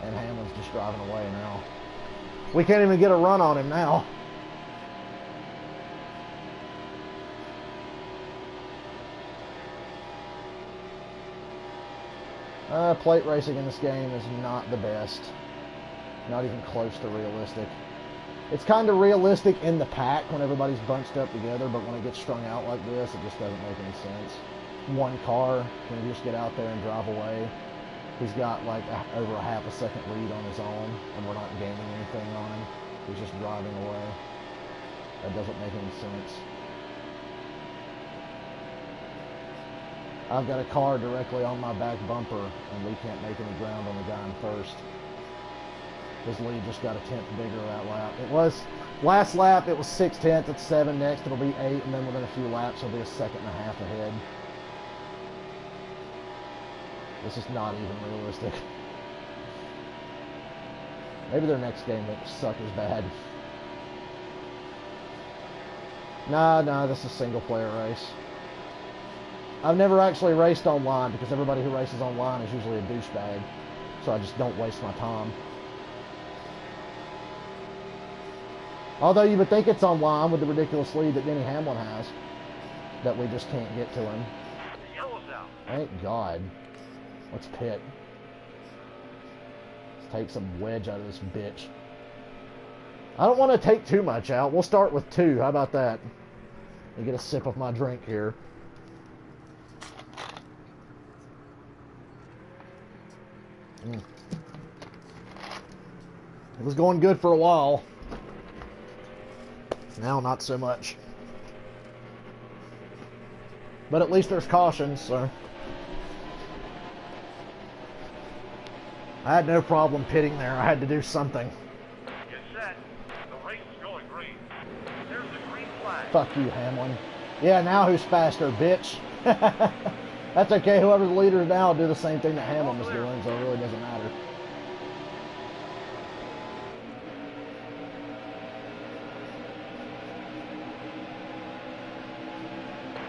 And Hamlin's just driving away now. We can't even get a run on him now. Plate racing in this game is not the best. Not even close to realistic. It's kind of realistic in the pack when everybody's bunched up together, but when it gets strung out like this, it just doesn't make any sense. One car, can he just get out there and drive away? He's got like over a half a second lead on his own, and we're not gaining anything on him. He's just driving away. That doesn't make any sense. I've got a car directly on my back bumper, and we can't make any ground on the guy in first. His lead just got a tenth bigger that lap. It was, last lap it was 6/10, it's 7 next, it'll be 8, and then within a few laps it'll be a second and a half ahead. This is not even realistic. Maybe their next game won't suck as bad. Nah, this is a single player race. I've never actually raced online because everybody who races online is usually a douchebag. So I just don't waste my time. Although you would think it's online with the ridiculous lead that Denny Hamlin has. That we just can't get to him. The yellow's out. Thank God. Let's pit. Let's take some wedge out of this bitch. I don't want to take too much out. We'll start with 2. How about that? Let me get a sip of my drink here. It was going good for a while. Now, not so much. But at least there's cautions, so. I had no problem pitting there. I had to do something. Get set. The race is going green. There's the green flag. Fuck you, Hamlin. Yeah, now who's faster, bitch? That's okay. Whoever's the leader now will do the same thing that Hamlin was doing, so it really doesn't matter.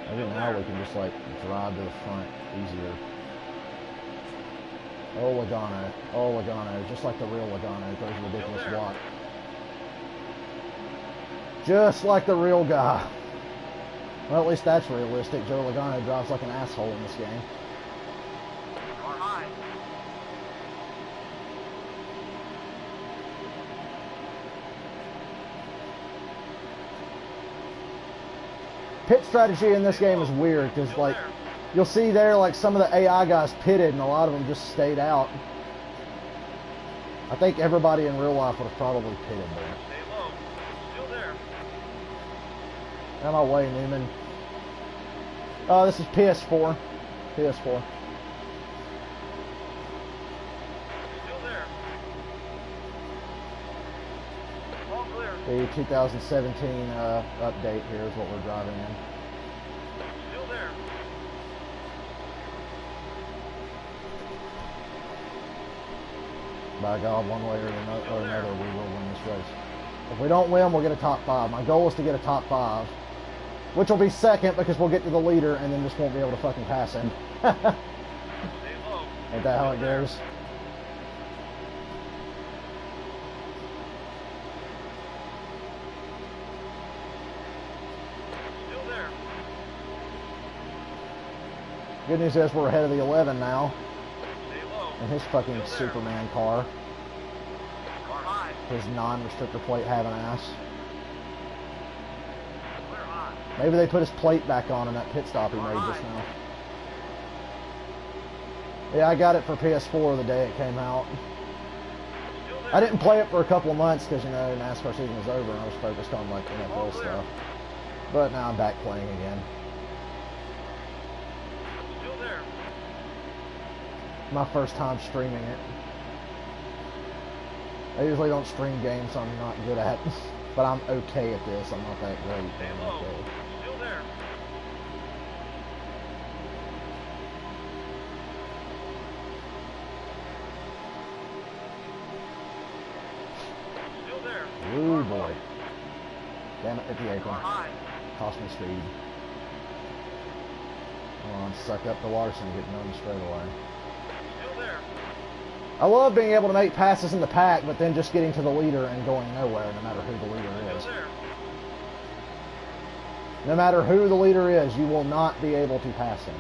Maybe now we can just like drive to the front easier. Oh, Logano. Oh, Logano. Just like the real Logano. Throws a ridiculous block. Just like the real guy. Well, at least that's realistic. Joe Logano drives like an asshole in this game. Car high. Pit strategy in this game is weird because, like, you'll see there, like, some of the AI guys pitted and a lot of them just stayed out. I think everybody in real life would have probably pitted there. Stay low. Still there. Out of my way, Newman. Oh, this is PS4. PS4. Still there. All clear. The 2017 update here is what we're driving in. Still there. By God, one way or another, we will win this race. If we don't win, we'll get a top 5. My goal is to get a top 5. Which will be second because we'll get to the leader and then just won't be able to fucking pass him. Stay low. Ain't that how it goes? Still there. Good news is we're ahead of the 11 now. Stay low. And his fucking Still there. Superman car. Car high. His non-restrictor plate having ass. Clear high. Maybe they put his plate back on in that pit stop he made just now. Yeah, I got it for PS4 the day it came out. Still there. I didn't play it for a couple of months because, you know, NASCAR season was over and I was focused on, like, NFL stuff. But now I'm back playing again. Still there. My first time streaming it. I usually don't stream games I'm not good at. But I'm okay at this. I'm not that great. Stay I'm low. okay. Still there. Still there. Ooh, boy. Damn it, hit the apron. Car high. Cost me speed. on, suck up to Larson getting on the straightaway. Still there. I love being able to make passes in the pack, but then just getting to the leader and going nowhere, no matter who the leader is. Still there. No matter who the leader is, you will not be able to pass him.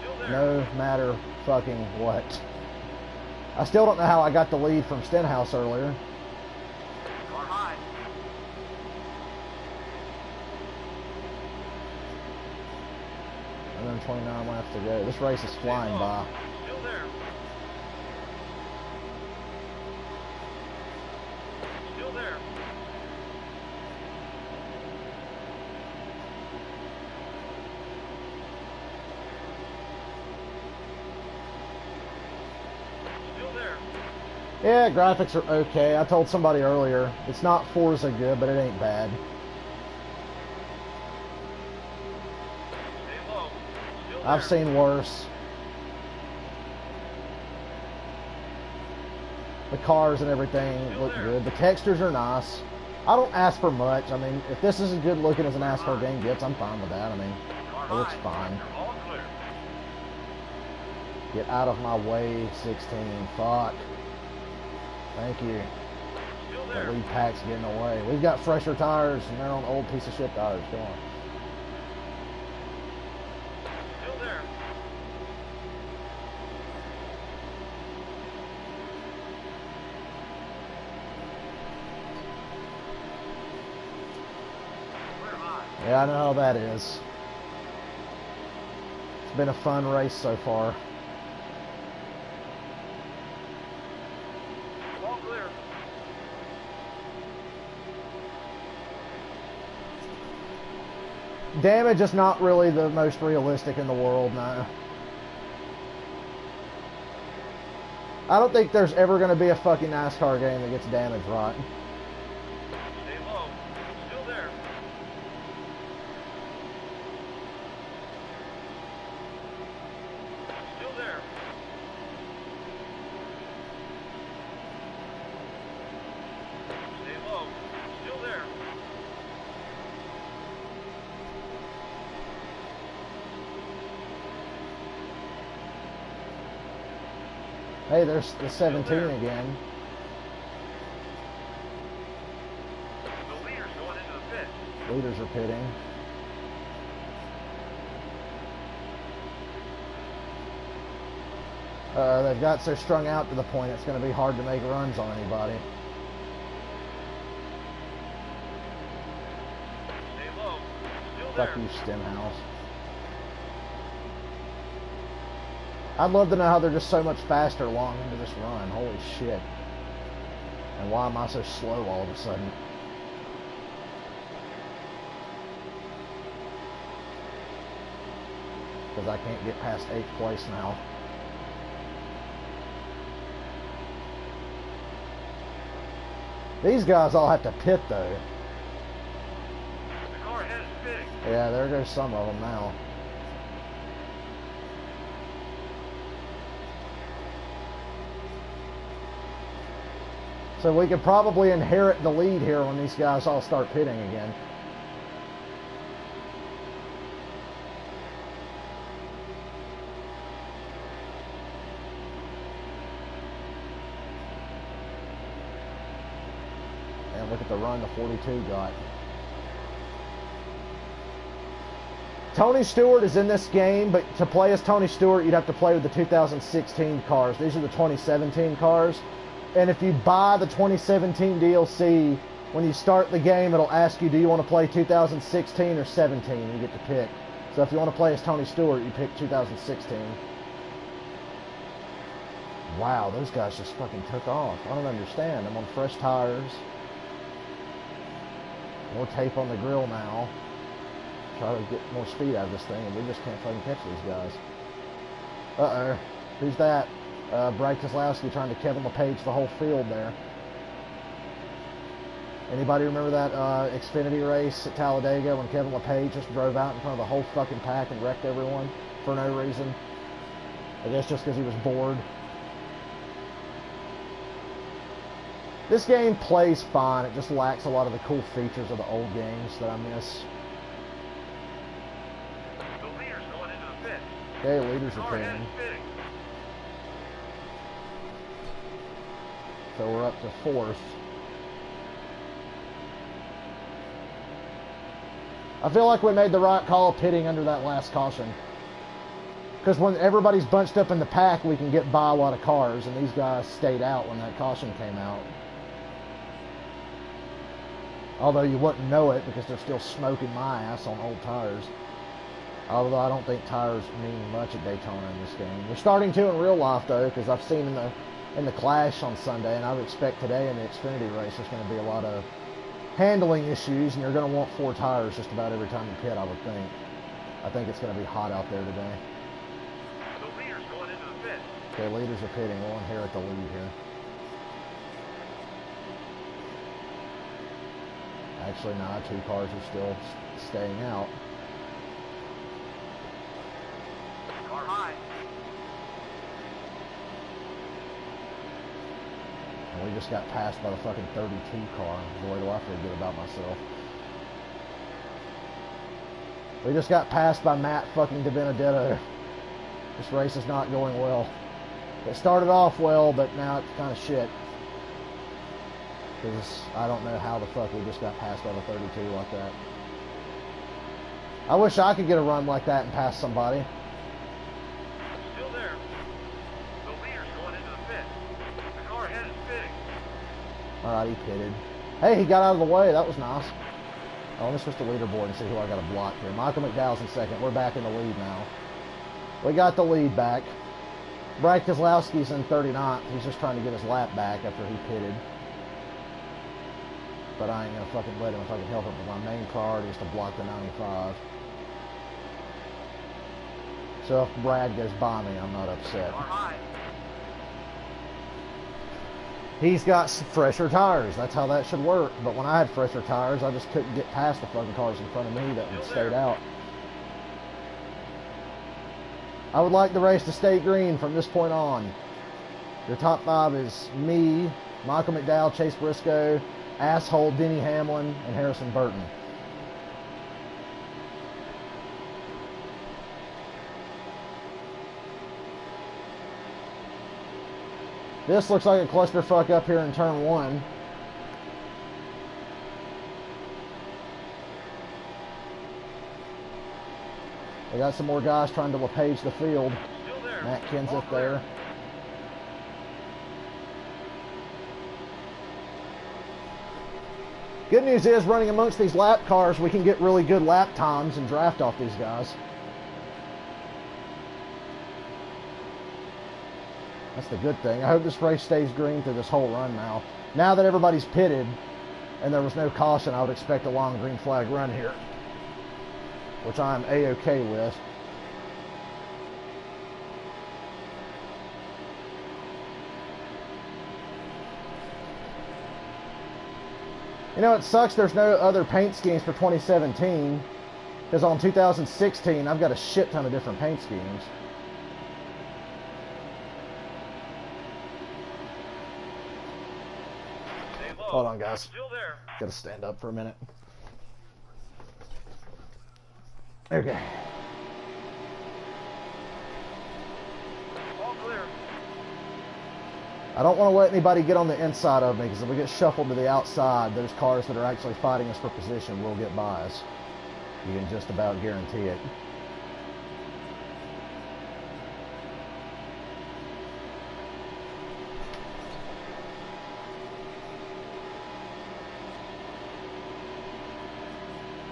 Still there. No matter fucking what. I still don't know how I got the lead from Stenhouse earlier. Car high. 129 laps to go. This race is flying by. Still there. Still there. Still there. Yeah, graphics are okay. I told somebody earlier, it's not Forza good, but it ain't bad. Stay low. Still there. I've seen worse. The cars and everything look good. The textures are nice. I don't ask for much. I mean, if this is as good looking as a NASCAR game gets, I'm fine with that. I mean, it looks fine. You're all clear. Get out of my way, 16. Fuck. Thank you. Still That there. lead pack's getting away. We've got fresher tires, and they're on old piece of shit tires. Go on. Still there. We're high. Yeah, I know how that is. It's been a fun race so far. All clear. Damage is not really the most realistic in the world, no. I don't think there's ever going to be a fucking NASCAR game that gets damage right. Stay low. Still there. Still there. Stay low. Still there. Hey, there's the 17 again. The leader's going into the pit. Leaders are pitting. They've got so strung out to the point it's going to be hard to make runs on anybody. Stay low. Still Fuck there. you, Stenhouse. I'd love to know how they're just so much faster long into this run. Holy shit. And why am I so slow all of a sudden? Because I can't get past 8th place now. These guys all have to pit though. The car ahead is pitting. Yeah, there goes some of them now. So we could probably inherit the lead here when these guys all start pitting again. And look at the run the 42 got. Tony Stewart is in this game, but to play as Tony Stewart, you'd have to play with the 2016 cars. These are the 2017 cars. And if you buy the 2017 DLC, when you start the game, it'll ask you, do you want to play 2016 or 17? You get to pick. So if you want to play as Tony Stewart, you pick 2016. Wow, those guys just fucking took off. I don't understand. I'm on fresh tires. More tape on the grill now. Try to get more speed out of this thing, and we just can't fucking catch these guys. Uh-oh. Who's that? Brad Keselowski trying to Kevin LePage the whole field there. Anybody remember that Xfinity race at Talladega when Kevin LePage just drove out in front of the whole fucking pack and wrecked everyone for no reason? I guess just because he was bored. This game plays fine. It just lacks a lot of the cool features of the old games that I miss. The leader's going into the pit. Okay, leaders are Car ahead pitting. is pitting. So we're up to 4th. I feel like we made the right call pitting under that last caution. Because when everybody's bunched up in the pack, we can get by a lot of cars, and these guys stayed out when that caution came out. Although you wouldn't know it because they're still smoking my ass on old tires. Although I don't think tires mean much at Daytona in this game. They're starting to in real life though, because I've seen in the Clash on Sunday, and I would expect today in the Xfinity race there's going to be a lot of handling issues, and you're going to want 4 tires just about every time you pit, I would think. I think it's going to be hot out there today. The leader's going into the pit. Okay, leaders are pitting. We'll inherit the lead here. Actually, nah, 2 cars are still staying out. Car high. And we just got passed by the fucking 32 car. Boy, do I feel good about myself. We just got passed by Matt fucking DiBenedetto. This race is not going well. It started off well, but now it's kind of shit. Because I don't know how the fuck we just got passed by the 32 like that. I wish I could get a run like that and pass somebody. Still there. The leader's going into the pit. The car ahead is pitting. Alright, he pitted. Hey, he got out of the way. That was nice. Oh, let me switch the leaderboard and see who I got to block here. Michael McDowell's in 2nd. We're back in the lead now. We got the lead back. Brad Keselowski's in 39th. He's just trying to get his lap back after he pitted. But I ain't going to fucking let him if I can help it. But my main priority is to block the 95. So if Brad goes by me, I'm not upset. Car high. He's got fresher tires. That's how that should work. But when I had fresher tires, I just couldn't get past the fucking cars in front of me that stayed out. I would like the race to stay green from this point on. Your top 5 is me, Michael McDowell, Chase Briscoe, asshole Denny Hamlin, and Harrison Burton. This looks like a clusterfuck up here in turn 1. We got some more guys trying to LePage the field. Still there. Matt Kenseth there. Good news is, running amongst these lap cars, we can get really good lap times and draft off these guys. That's the good thing. I hope this race stays green through this whole run now. Now that everybody's pitted and there was no caution, I would expect a long green flag run here, which I'm A-okay with. You know, it sucks there's no other paint schemes for 2017, because on 2016, I've got a shit ton of different paint schemes. Hold on, guys. Still there. Gotta stand up for a minute. Okay. All clear. I don't want to let anybody get on the inside of me, because if we get shuffled to the outside, those cars that are actually fighting us for position will get by us. You can just about guarantee it.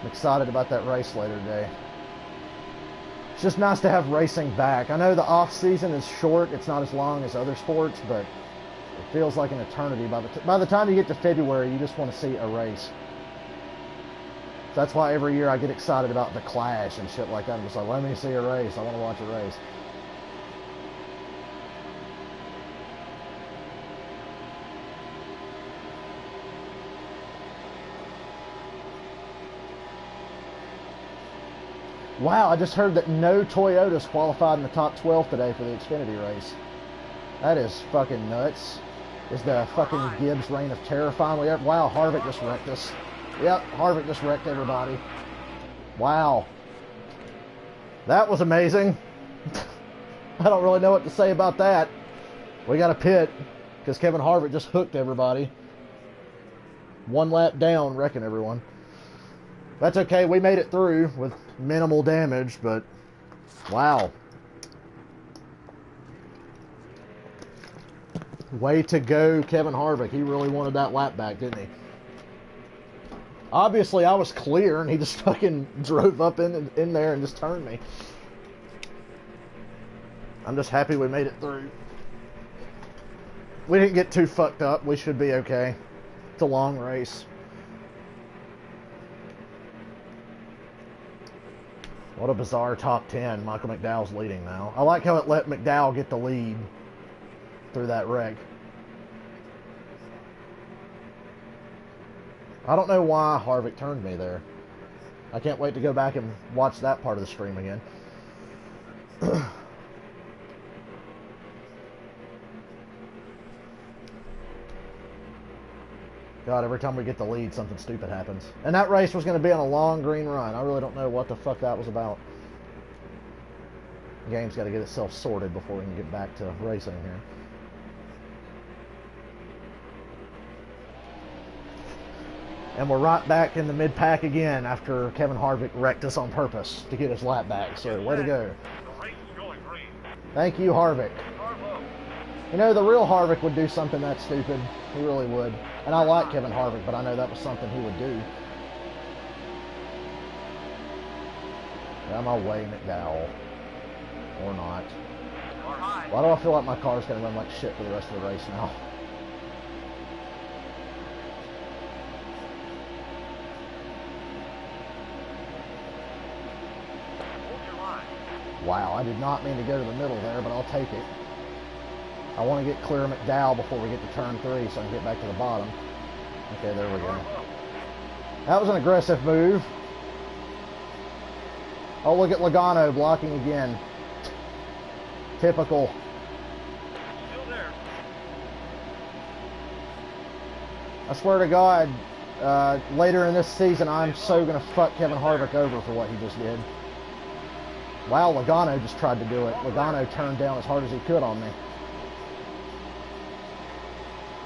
I'm excited about that race later today. It's just nice to have racing back. I know the off season is short, it's not as long as other sports, but it feels like an eternity. By the time you get to February, you just want to see a race. So that's why every year I get excited about the Clash and shit like that. I'm just like, let me see a race. I want to watch a race. Wow, I just heard that no Toyotas qualified in the top 12 today for the Xfinity race. That is fucking nuts. Is the fucking Gibbs reign of terror finally up? Wow, Harvick just wrecked us. Yep, Harvick just wrecked everybody. Wow. That was amazing. I don't really know what to say about that. We got a pit because Kevin Harvick just hooked everybody. 1 lap down, wrecking everyone. That's okay. We made it through with minimal damage, but wow. Way to go, Kevin Harvick. He really wanted that lap back, didn't he? Obviously, I was clear, and he just fucking drove up in there and just turned me. I'm just happy we made it through. We didn't get too fucked up. We should be okay. It's a long race. What a bizarre top 10. Michael McDowell's leading now. I like how it let McDowell get the lead through that wreck. I don't know why Harvick turned me there. I can't wait to go back and watch that part of the stream again. God, every time we get the lead, something stupid happens. And that race was going to be on a long green run. I really don't know what the fuck that was about. The game's got to get itself sorted before we can get back to racing here. And we're right back in the mid-pack again after Kevin Harvick wrecked us on purpose to get his lap back. So, way to go. The race is going green. Thank you, Harvick. Carlo. You know, the real Harvick would do something that stupid. He really would. And I like Kevin Harvick, but I know that was something he would do. Get out of my way, McDowell. Or not. Why do I feel like my car's going to run like shit for the rest of the race now? Wow, I did not mean to go to the middle there, but I'll take it. I want to get clear of McDowell before we get to turn 3 so I can get back to the bottom. Okay, there we go. That was an aggressive move. Oh, look at Logano blocking again. Typical. Still there. I swear to God, later in this season, I'm so going to fuck Kevin Harvick over for what he just did. Wow, Logano just tried to do it. Logano turned down as hard as he could on me.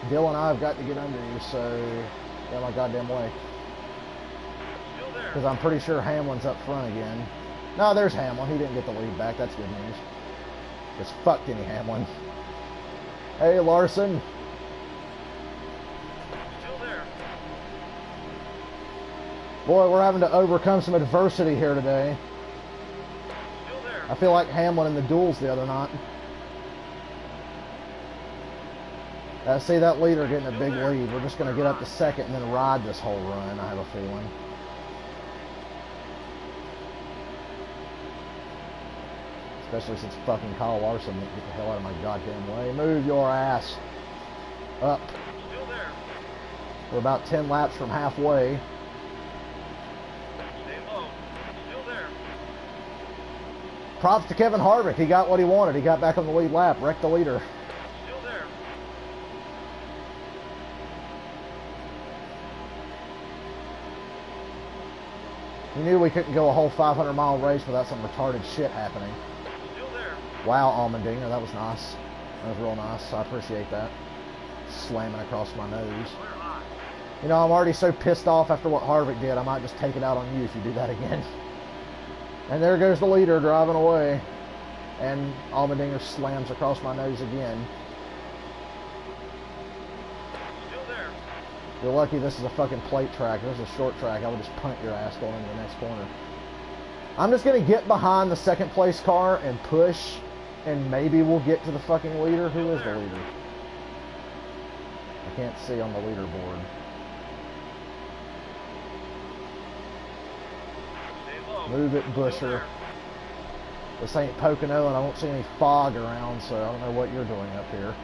Dylan and I have got to get under you, so get out of my goddamn way. Because I'm pretty sure Hamlin's up front again. No, there's Hamlin. He didn't get the lead back. That's good news. Just fuck Denny Hamlin. Hey, Larson. Still there. Boy, we're having to overcome some adversity here today. Still there. I feel like Hamlin in the duels the other night. See that leader getting a big lead. We're just going to get up to second and then ride this whole run, I have a feeling. Especially since fucking Kyle Larson won't get the hell out of my goddamn way. Move your ass. Up. Still there. We're about 10 laps from halfway. Stay low. Still there. Props to Kevin Harvick. He got what he wanted. He got back on the lead lap. Wrecked the leader. Still there. He knew we couldn't go a whole 500-mile race without some retarded shit happening. Still there. Wow, Allmendinger, that was nice. That was real nice. I appreciate that. Slamming across my nose. Clear high. You know, I'm already so pissed off after what Harvick did, I might just take it out on you if you do that again. And there goes the leader driving away. And Allmendinger slams across my nose again. Still there. You're lucky this is a fucking plate track. If this is a short track, I would just punt your ass going into the next corner. I'm just going to get behind the second place car and push, and maybe we'll get to the fucking leader. Who is the leader? I can't see on the leaderboard. Stay low. Move it, Busher. This ain't Pocono, and I won't see any fog around, so I don't know what you're doing up here.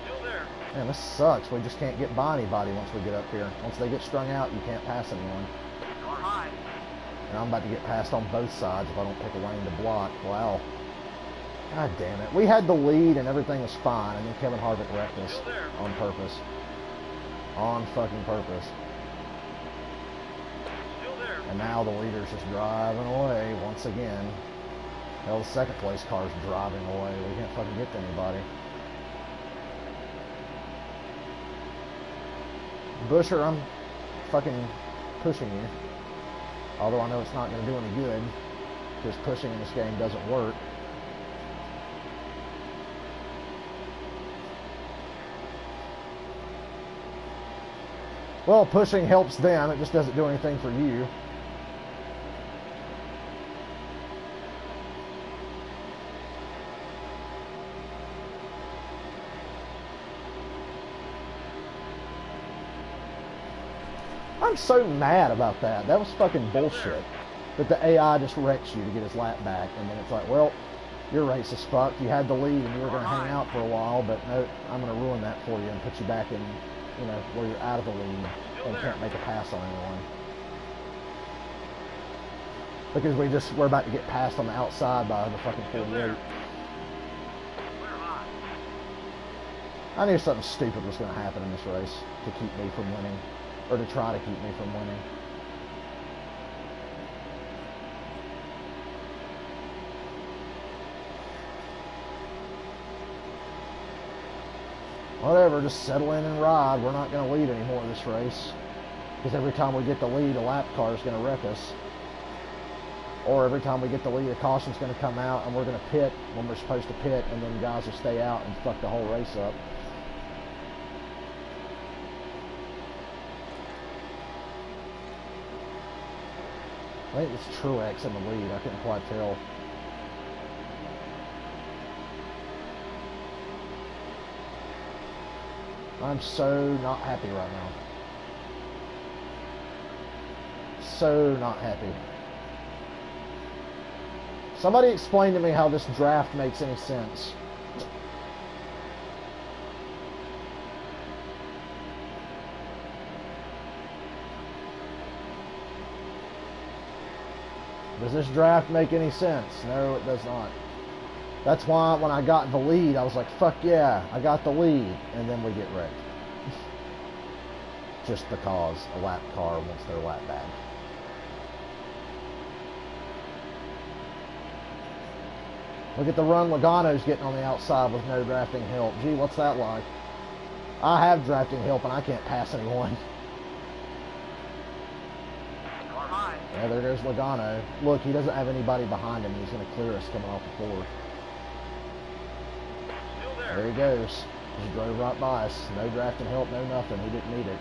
Still there. Man, this sucks. We just can't get by anybody once we get up here. Once they get strung out, you can't pass anyone. Car high. And I'm about to get passed on both sides if I don't pick a lane to block. Wow. God damn it. We had the lead and everything was fine, and then Kevin Harvick wrecked us on purpose. On fucking purpose. Still there. And And now the leader's just driving away once again. Hell, the second place car's driving away. We can't fucking get to anybody. Busher, I'm fucking pushing you. Although I know it's not going to do any good, because pushing in this game doesn't work. Well, pushing helps them, it just doesn't do anything for you. I'm so mad about that. That was fucking bullshit. That the AI just wrecks you to get his lap back, and then it's like, well, your race is fucked. You had the lead and you were going to hang out for a while, but no, I'm going to ruin that for you and put you back in, you know, where you're out of the lead and can't make a pass on anyone. Because we're about to get passed on the outside by the fucking 48. I knew something stupid was going to happen in this race to keep me from winning. Or to try to keep me from winning. Whatever, just settle in and ride. We're not going to lead anymore this race. Because every time we get the lead, a lap car is going to wreck us. Or every time we get the lead, a caution's going to come out and we're going to pit when we're supposed to pit, and then guys will stay out and fuck the whole race up. I think it's Truex in the lead. I couldn't quite tell. I'm so not happy right now. So not happy. Somebody explain to me how this draft makes any sense. Does this draft make any sense? No, it does not. That's why when I got the lead, I was like, fuck yeah, I got the lead. And then we get wrecked. Just because a lap car wants their lap back. Look at the run Logano's getting on the outside with no drafting help. Gee, what's that like? I have drafting help and I can't pass anyone. Yeah, there goes Logano. Look, he doesn't have anybody behind him. He's going to clear us coming off the floor. There he goes. Just drove right by us. No drafting help, no nothing. He didn't need it.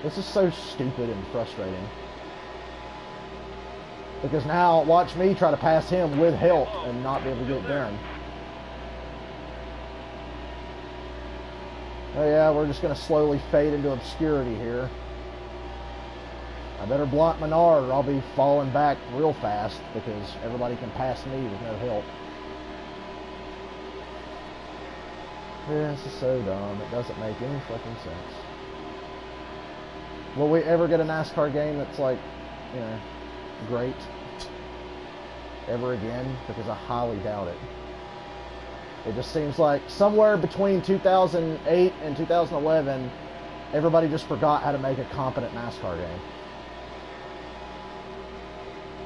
This is so stupid and frustrating. Because now, watch me try to pass him with help and not be able to get it done. Oh yeah, we're just going to slowly fade into obscurity here. I better block Menard or I'll be falling back real fast because everybody can pass me with no help. Yeah, this is so dumb. It doesn't make any fucking sense. Will we ever get a NASCAR game that's like, you know, great ever again? Because I highly doubt it. It just seems like somewhere between 2008 and 2011, everybody just forgot how to make a competent NASCAR game.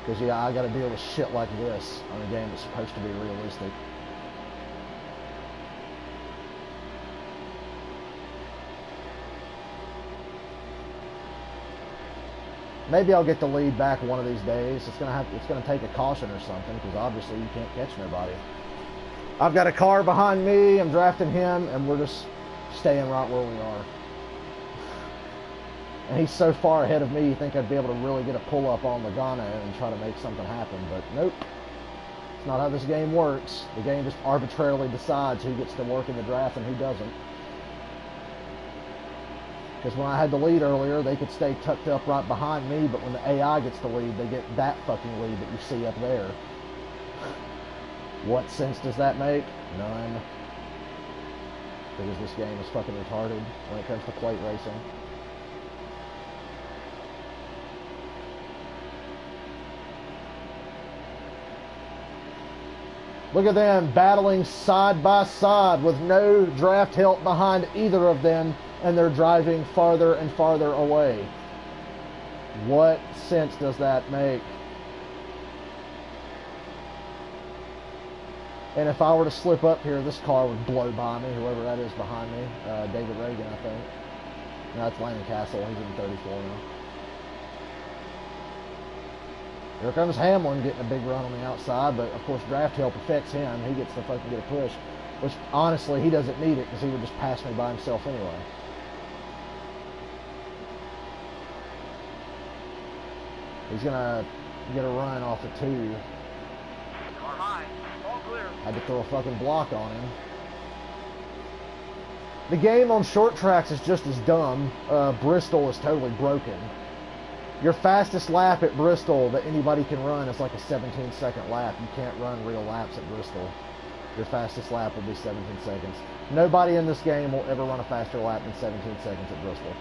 Because, yeah, I got to deal with shit like this on a game that's supposed to be realistic. Maybe I'll get the lead back one of these days. It's gonna take a caution or something, because obviously you can't catch nobody. I've got a car behind me. I'm drafting him, and we're just staying right where we are. And he's so far ahead of me, you think I'd be able to really get a pull-up on Logano and try to make something happen, but nope. It's not how this game works. The game just arbitrarily decides who gets to work in the draft and who doesn't. Because when I had the lead earlier, they could stay tucked up right behind me, but when the AI gets the lead, they get that fucking lead that you see up there. What sense does that make? None. Because this game is fucking retarded when it comes to plate racing. Look at them battling side by side with no draft help behind either of them, and they're driving farther and farther away. What sense does that make? And if I were to slip up here, this car would blow by me, whoever that is behind me. David Reagan, I think. No, it's Landon Castle. He's in 34 now. Here comes Hamlin getting a big run on the outside, but of course draft help affects him. He gets to fucking get a push, which honestly he doesn't need it because he would just pass me by himself anyway. He's gonna get a run off the 2. Car high. All clear. Had to throw a fucking block on him. The game on short tracks is just as dumb. Bristol is totally broken. Your fastest lap at Bristol that anybody can run is like a 17-second lap. You can't run real laps at Bristol. Your fastest lap will be 17 seconds. Nobody in this game will ever run a faster lap than 17 seconds at Bristol.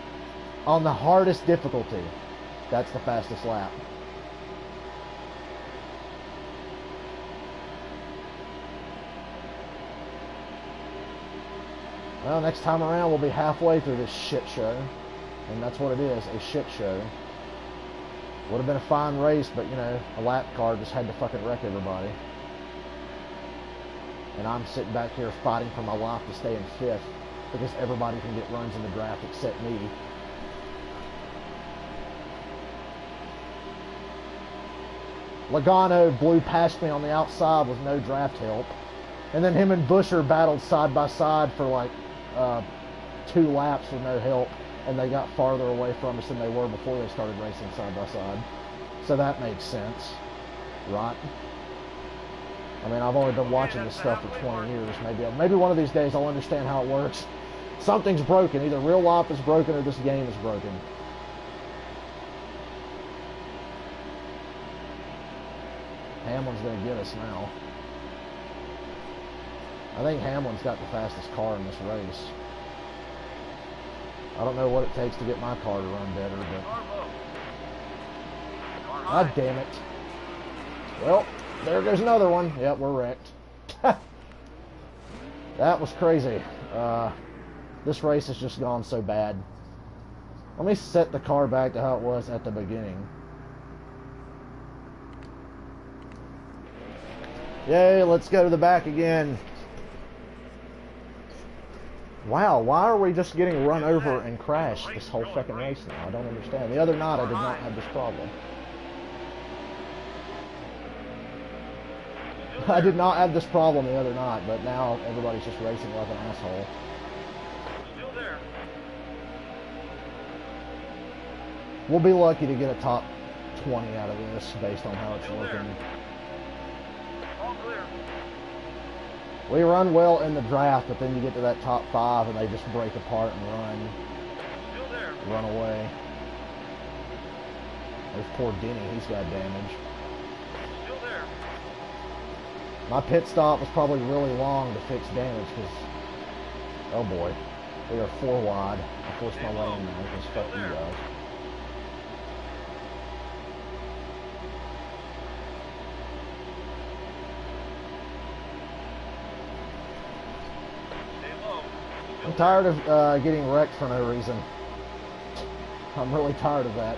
On the hardest difficulty, that's the fastest lap. Well, next time around we'll be halfway through this shit show. And that's what it is, a shit show. Would have been a fine race, but you know, a lap car just had to fucking wreck everybody. And I'm sitting back here fighting for my life to stay in 5th because everybody can get runs in the draft except me. Logano blew past me on the outside with no draft help. And then him and Buescher battled side by side for like 2 laps with no help. And they got farther away from us than they were before they started racing side by side. So that makes sense, right? I mean, I've only been watching this stuff for 20 years. Maybe one of these days I'll understand how it works. Something's broken. Either real life is broken or this game is broken. Hamlin's going to get us now. I think Hamlin's got the fastest car in this race. I don't know what it takes to get my car to run better, but... God damn it. Well, there goes another one. Yep, we're wrecked. That was crazy. This race has just gone so bad. Let me set the car back to how it was at the beginning. Yay, let's go to the back again. Wow, why are we just getting run over and crashed this whole fucking race now? I don't understand. The other night I did not have this problem. I did not have this problem the other night, but now everybody's just racing like an asshole. Still there. We'll be lucky to get a top 20 out of this based on how it's looking. All clear. We run well in the draft, but then you get to that top 5 and they just break apart and Still there. run away. There's poor Denny, he's got damage. Still there. My pit stop was probably really long to fix damage because, oh boy, we are 4 wide. I forced my lane now because fuck you guys. I'm tired of getting wrecked for no reason. I'm really tired of that.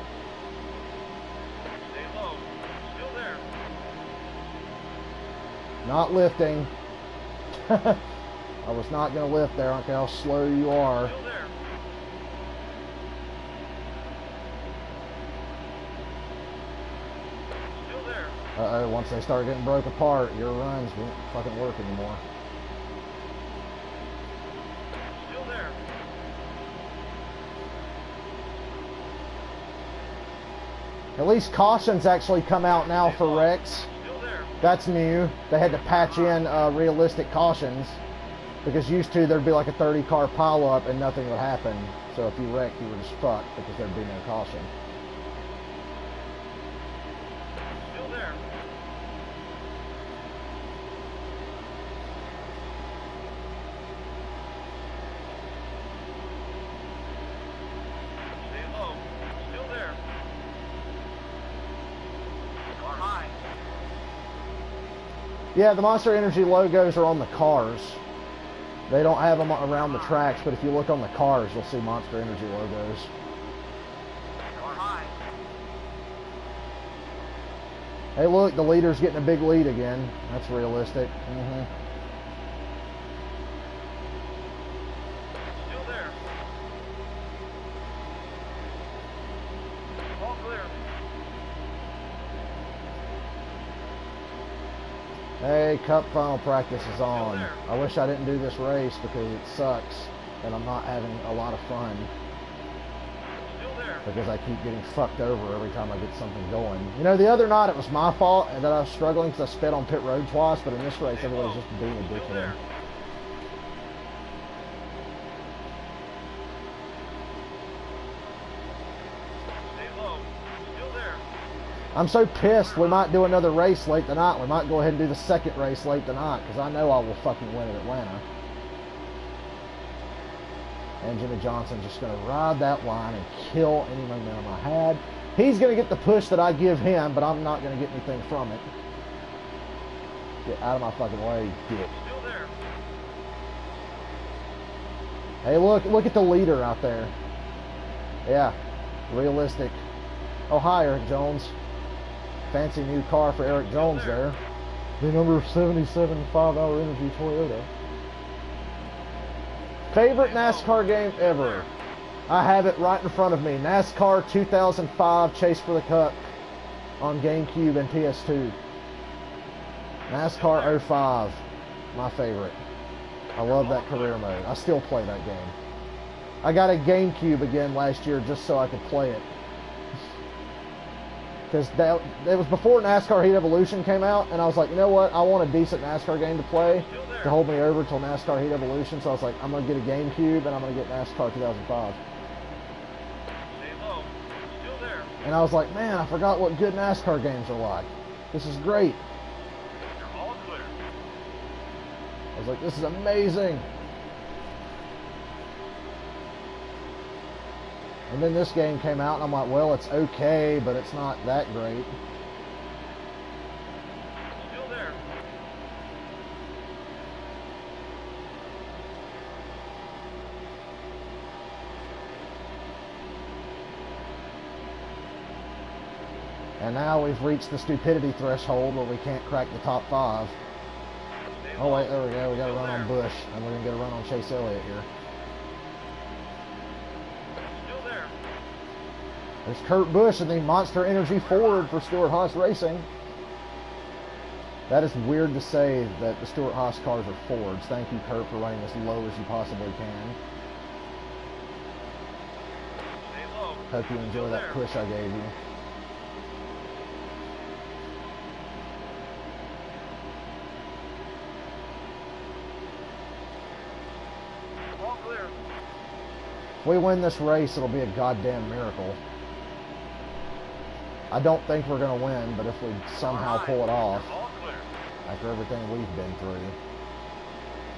Stay low. Still there. Not lifting. I was not going to lift there. I don't care how slow you are. Still there. Still there. Uh-oh, once they start getting broke apart, your runs won't fucking work anymore. Still there. At least cautions actually come out now for wrecks. Still there. That's new. They had to patch in realistic cautions because used to there'd be like a 30 car pileup and nothing would happen. So if you wrecked, you were just fucked because there'd be no caution. Still there. Stay low. Still there. Car high. Yeah, the Monster Energy logos are on the cars. They don't have them around the tracks, but if you look on the cars, you'll see Monster Energy logos. Car high. Hey, look, the leader's getting a big lead again. That's realistic. Still there. All clear. Hey, Cup final practice is on. I wish I didn't do this race because it sucks and I'm not having a lot of fun. Still there. Because I keep getting fucked over every time I get something going. You know, the other night it was my fault and that I was struggling because I sped on pit road twice, but in this race everybody's just being a dickhead. Stay low. Still there. I'm so pissed we might do another race late tonight. We might go ahead and do the second race late tonight because I know I will fucking win at Atlanta. And Jimmy Johnson's just going to ride that line and kill any momentum I had. He's going to get the push that I give him, but I'm not going to get anything from it. Get out of my fucking way, you dick. Still there. Hey, look at the leader out there. Yeah, realistic. Oh, hi, Eric Jones. Fancy new car for Eric Jones there. The number 77 5-hour energy Toyota. Favorite NASCAR game ever? I have it right in front of me. NASCAR 2005 Chase for the Cup on GameCube and PS2. NASCAR 05, my favorite. I love that career mode. I still play that game. I got a GameCube again last year just so I could play it. Because it was before NASCAR Heat Evolution came out, and I was like, you know what? I want a decent NASCAR game to play to hold me over till NASCAR Heat Evolution. So I was like, I'm going to get a GameCube, and I'm going to get NASCAR 2005. Stay low. Still there. And I was like, man, I forgot what good NASCAR games are like. This is great. You're all clear. I was like, this is amazing. And then this game came out, and I'm like, well, it's okay, but it's not that great. Still there. And now we've reached the stupidity threshold where we can't crack the top 5. Oh, wait, there we go. We got to run on Bush, and we're going to get a run on Chase Elliott here. There's Kurt Busch and the Monster Energy Ford for Stewart-Haas Racing. That is weird to say that the Stewart-Haas cars are Fords. Thank you, Kurt, for running as low as you possibly can. Hope you enjoy that push I gave you. All clear. If we win this race, it'll be a goddamn miracle. I don't think we're going to win, but if we somehow pull it off, after everything we've been through,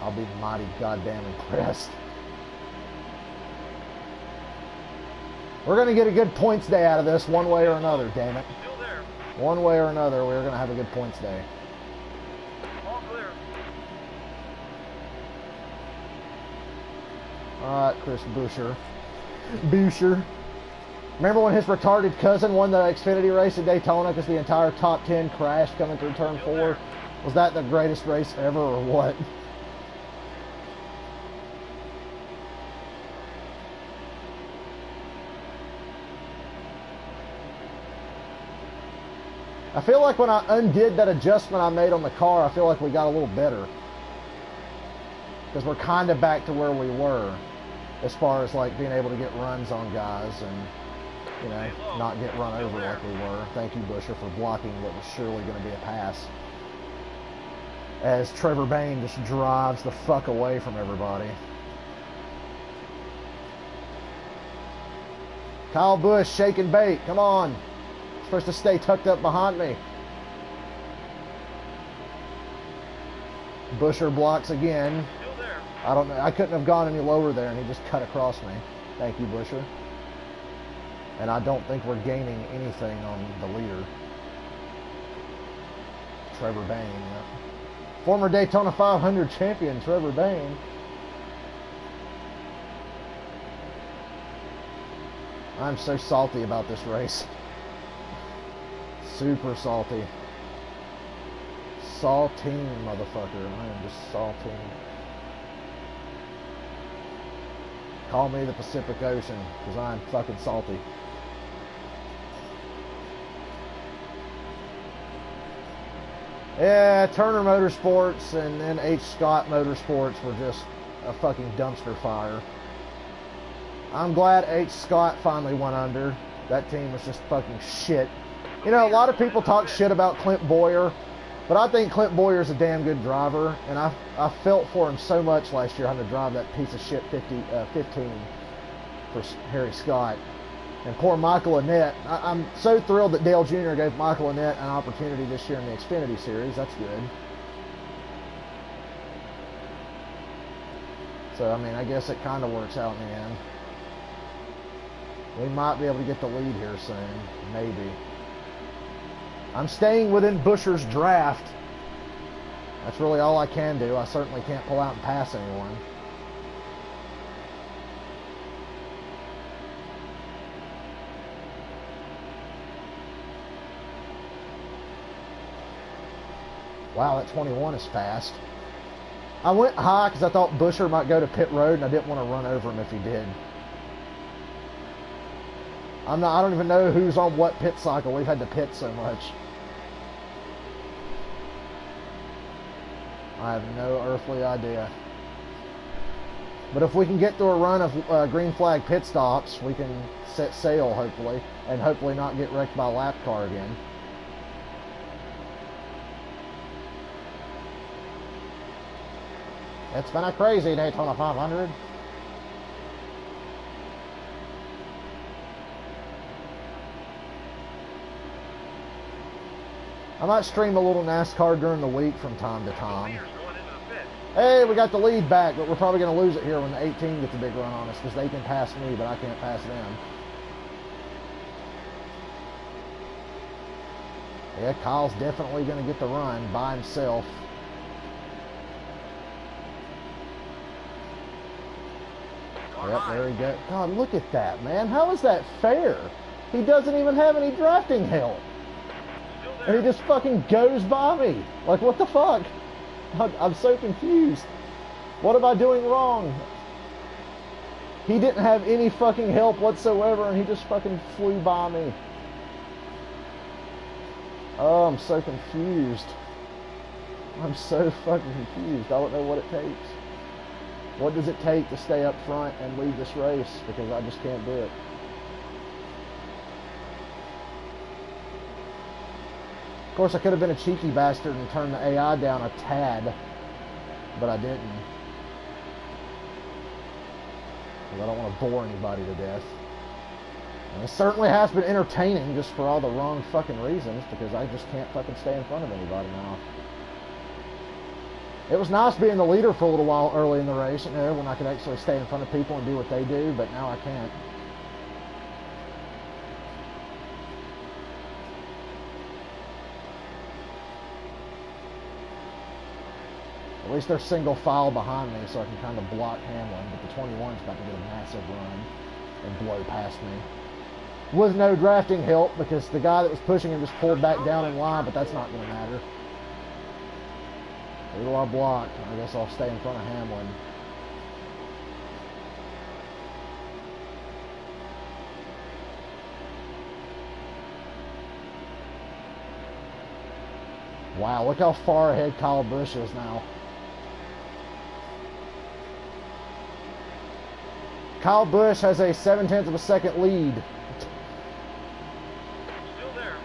I'll be mighty goddamn impressed. We're going to get a good points day out of this one way or another, damn it. One way or another, we're going to have a good points day. All clear. Alright, Chris Buescher. Remember when his retarded cousin won the Xfinity race at Daytona because the entire top 10 crashed coming through turn 4? Was that the greatest race ever or what? I feel like when I undid that adjustment I made on the car, I feel like we got a little better. Because we're kind of back to where we were as far as like being able to get runs on guys and, you know, not get run over like we were. Thank you, Buescher, for blocking what was surely going to be a pass. As Trevor Bayne just drives the fuck away from everybody. Kyle Busch shaking bait. Come on. You're supposed to stay tucked up behind me. Buescher blocks again. I don't know. I couldn't have gone any lower there, and he just cut across me. Thank you, Buescher. And I don't think we're gaining anything on the leader. Trevor Bayne. Yep. Former Daytona 500 champion, Trevor Bayne. I'm so salty about this race. Super salty. saltine, motherfucker. I am just saltine. Call me the Pacific Ocean, because I'm fucking salty. Yeah, Turner Motorsports and then H. Scott Motorsports were just a fucking dumpster fire. I'm glad H. Scott finally went under. That team was just fucking shit. You know, a lot of people talk shit about Clint Boyer, but I think Clint Boyer's a damn good driver, and I felt for him so much last year having to drive that piece of shit 15 for Harry Scott. And poor Michael Annett. I'm so thrilled that Dale Jr. gave Michael Annett an opportunity this year in the Xfinity Series. That's good. So, I mean, I guess it kind of works out in the end. We might be able to get the lead here soon. Maybe. I'm staying within Buescher's draft. That's really all I can do. I certainly can't pull out and pass anyone. Wow, that 21 is fast. I went high because I thought Buescher might go to pit road, and I didn't want to run over him if he did. I don't even know who's on what pit cycle. We've had to pit so much. I have no earthly idea. But if we can get through a run of green flag pit stops, we can set sail, hopefully, and hopefully not get wrecked by a lap car again. It's been a crazy Daytona 500. I might stream a little NASCAR during the week from time to time. Hey, we got the lead back, but we're probably going to lose it here when the 18 gets a big run on us, because they can pass me, but I can't pass them. Yeah, Kyle's definitely going to get the run by himself. Yep, there we go. God, look at that, man. How is that fair? He doesn't even have any drafting help. And he just fucking goes by me. Like, what the fuck? I'm so confused. What am I doing wrong? He didn't have any fucking help whatsoever, and he just fucking flew by me. Oh, I'm so confused. I'm so fucking confused. I don't know what it takes. What does it take to stay up front and lead this race? Because I just can't do it. Of course, I could have been a cheeky bastard and turned the AI down a tad, but I didn't. Because I don't want to bore anybody to death. And it certainly has been entertaining, just for all the wrong fucking reasons, because I just can't fucking stay in front of anybody now. It was nice being the leader for a little while early in the race, you know, when I could actually stay in front of people and do what they do, but now I can't. At least they're single file behind me, so I can kind of block Hamlin, but the 21's about to get a massive run and blow past me. With no drafting help, because the guy that was pushing him just pulled back down in line, but that's not going to matter. Who do I block? I guess I'll stay in front of Hamlin. Wow, look how far ahead Kyle Busch is now. Kyle Busch has a 0.7 of a second lead. Still there.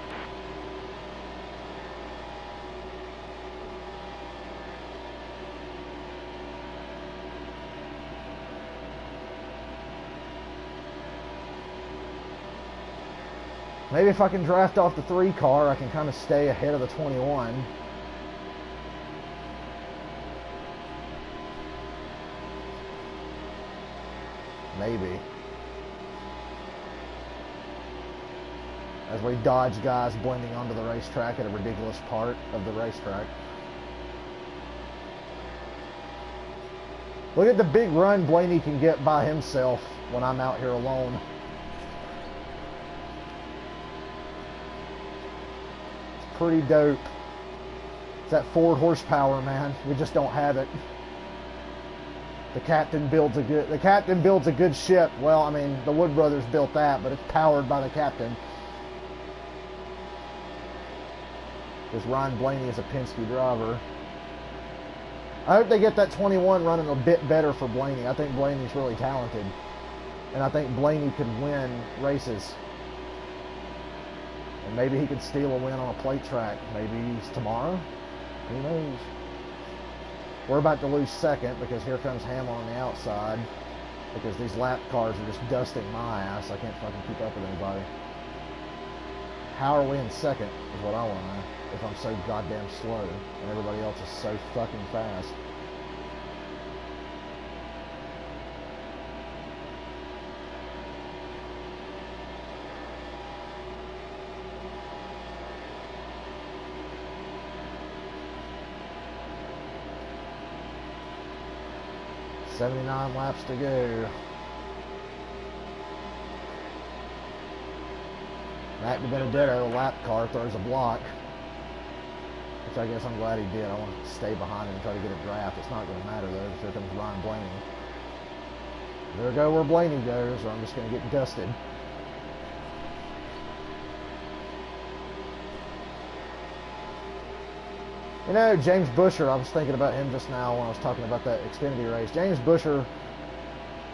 Maybe if I can draft off the 3 car, I can kind of stay ahead of the 21. Maybe. As we dodge guys blending onto the racetrack at a ridiculous part of the racetrack. Look at the big run Blaney can get by himself when I'm out here alone. It's pretty dope. It's that Ford horsepower, man. We just don't have it. The captain builds a good ship. Well, I mean, the Wood brothers built that, but it's powered by the captain. Because Ryan Blaney is a Penske driver. I hope they get that 21 running a bit better for Blaney. I think Blaney's really talented. And I think Blaney could win races. And maybe he could steal a win on a plate track. Maybe it's tomorrow. Who knows? We're about to lose second because here comes Hamlin on the outside. Because these lap cars are just dusting my ass. I can't fucking keep up with anybody. How are we in second is what I want to know. If I'm so goddamn slow and everybody else is so fucking fast. "79 laps to go." Matt Benedetto, lap car, throws a block. Which I guess I'm glad he did. I want to stay behind him and try to get a draft. It's not going to matter, though, because here comes Ryan Blaney. There go where Blaney goes, or I'm just going to get dusted. You know, James Buescher, I was thinking about him just now when I was talking about that Xfinity race. James Buescher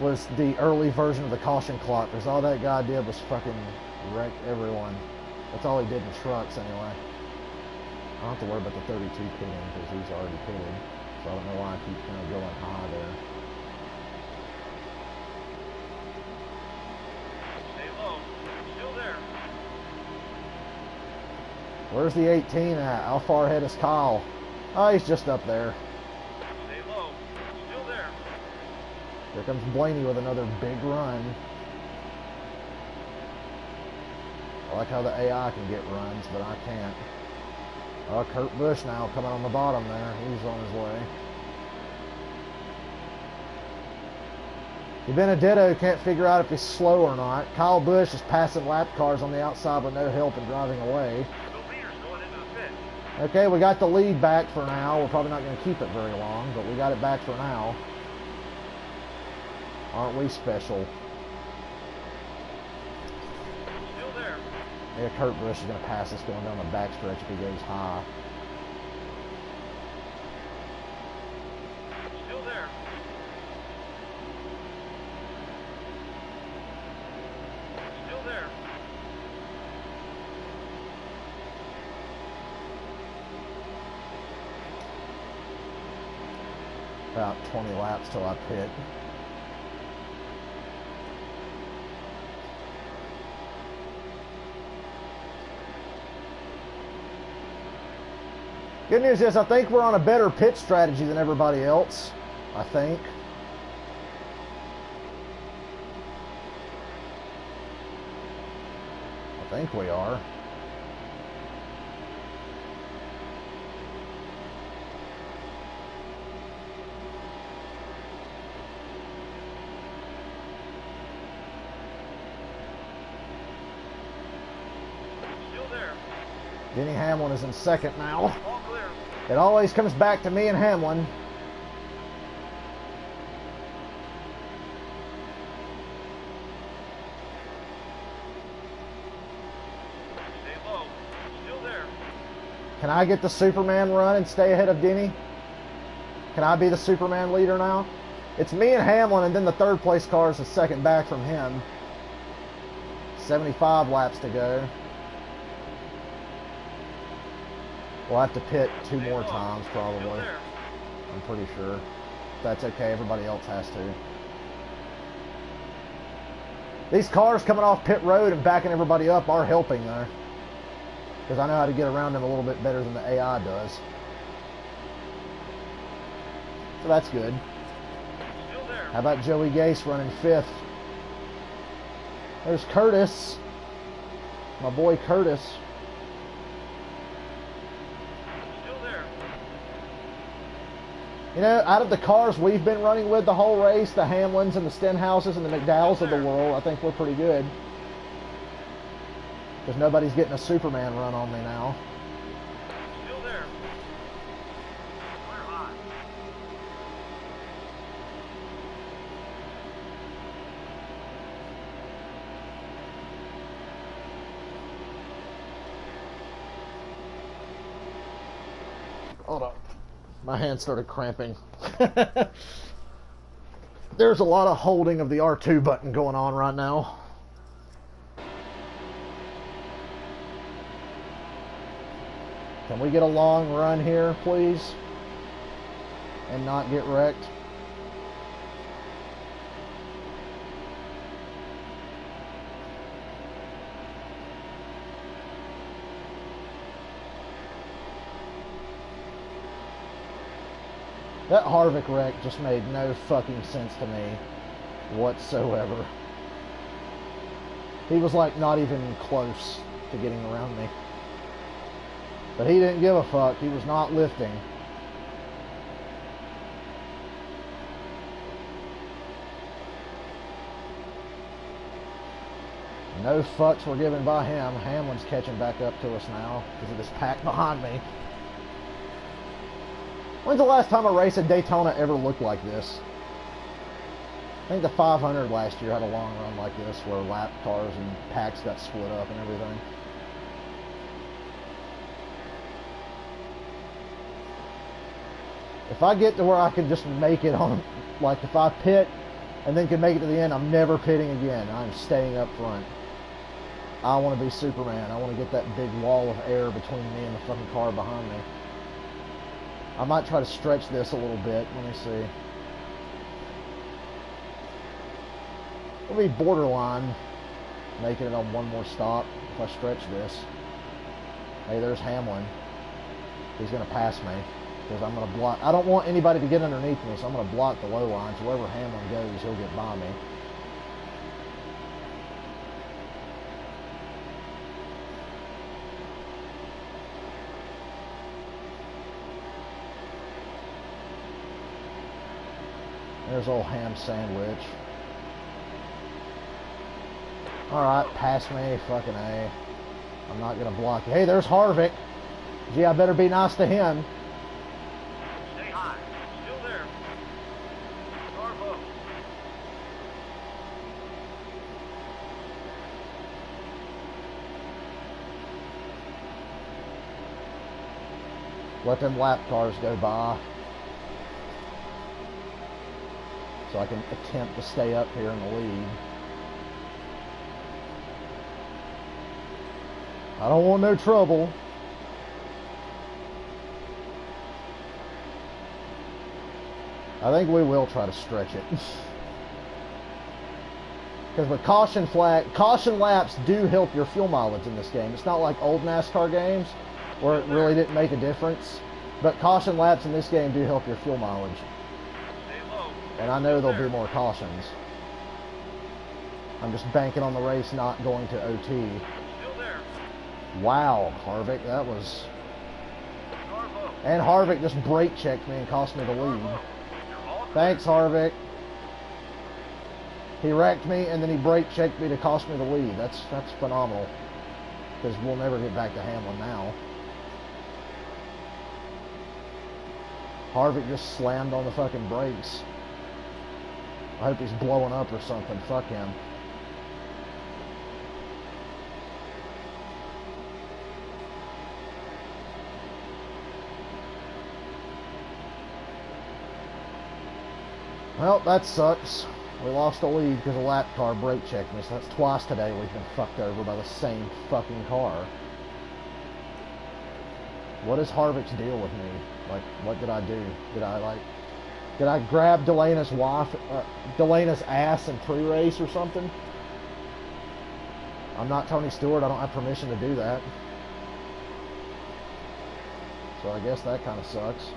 was the early version of the caution clock, because all that guy did was fucking wreck everyone. That's all he did in trucks, anyway. I don't have to worry about the 32 pitting, because he's already pitted. So I don't know why I keep kind of going high there. Stay low. Still there. Where's the 18 at? How far ahead is Kyle? Oh, he's just up there. Stay low. Still there. Here comes Blaney with another big run. I like how the AI can get runs, but I can't. Oh, Kurt Busch now coming on the bottom there. He's on his way. Benedetto can't figure out if he's slow or not. Kyle Busch is passing lap cars on the outside with no help and driving away. The leader's going into the pit. Okay, we got the lead back for now. We're probably not going to keep it very long, but we got it back for now. Aren't we special? Still there. Yeah, Kurt Busch is going to pass us going down the backstretch if he goes high. Still there. Still there. About 20 laps till I pit. Good news is I think we're on a better pit strategy than everybody else. I think. I think we are. Still there. Denny Hamlin is in second now. All clear. It always comes back to me and Hamlin. Stay low. Still there. Can I get the Superman run and stay ahead of Denny? Can I be the Superman leader now? It's me and Hamlin, and then the third place car is a second back from him. 75 laps to go. We'll have to pit 2 more times, probably. I'm pretty sure. That's okay. Everybody else has to. These cars coming off pit road and backing everybody up are helping, though. Because I know how to get around them a little bit better than the AI does. So that's good. Still there. How about Joey Gase running 5th? There's Curtis. My boy Curtis. Still there. You know, out of the cars we've been running with the whole race, the Hamlins and the Stenhouses and the McDowells of the world, I think we're pretty good. Because nobody's getting a Superman run on me now. Still there. Hold on. My hand started cramping. There's a lot of holding of the R2 button going on right now. Can we get a long run here, please? And not get wrecked? That Harvick wreck just made no fucking sense to me whatsoever. He was like not even close to getting around me. But he didn't give a fuck. He was not lifting. No fucks were given by him. Hamlin's catching back up to us now because of this pack behind me. When's the last time a race at Daytona ever looked like this? I think the 500 last year had a long run like this where lap cars and packs got split up and everything. If I get to where I can just make it on, like if I pit and then can make it to the end, I'm never pitting again. I'm staying up front. I want to be Superman. I want to get that big wall of air between me and the fucking car behind me. I might try to stretch this a little bit. Let me see. It'll be borderline making it on one more stop if I stretch this. Hey, there's Hamlin. He's going to pass me because I'm going to block. I don't want anybody to get underneath me, so I'm going to block the low lines. Wherever Hamlin goes, he'll get by me. There's old ham sandwich. Alright, pass me, fucking A. I'm not gonna block you. Hey, there's Harvick. Gee, I better be nice to him. Stay high. Still there. Car low. Let them lap cars go by. So I can attempt to stay up here in the lead. I don't want no trouble. I think we will try to stretch it. Because with caution laps do help your fuel mileage in this game. It's not like old NASCAR games where it really didn't make a difference. But caution laps in this game do help your fuel mileage. And I know there'll be more cautions. I'm just banking on the race not going to OT. Still there. Wow, Harvick, that was... And Harvick just brake checked me and cost me the lead. Thanks, Harvick. He wrecked me and then he brake checked me to cost me the lead. That's phenomenal. Because we'll never get back to Hamlin now. Harvick just slammed on the fucking brakes. I hope he's blowing up or something. Fuck him. Well, that sucks. We lost the lead because a lap car brake checked me. So that's twice today we've been fucked over by the same fucking car. What is Harvick's deal with me? Like, what did I do? Did I grab Delena's ass in pre-race or something? I'm not Tony Stewart. I don't have permission to do that. So I guess that kind of sucks.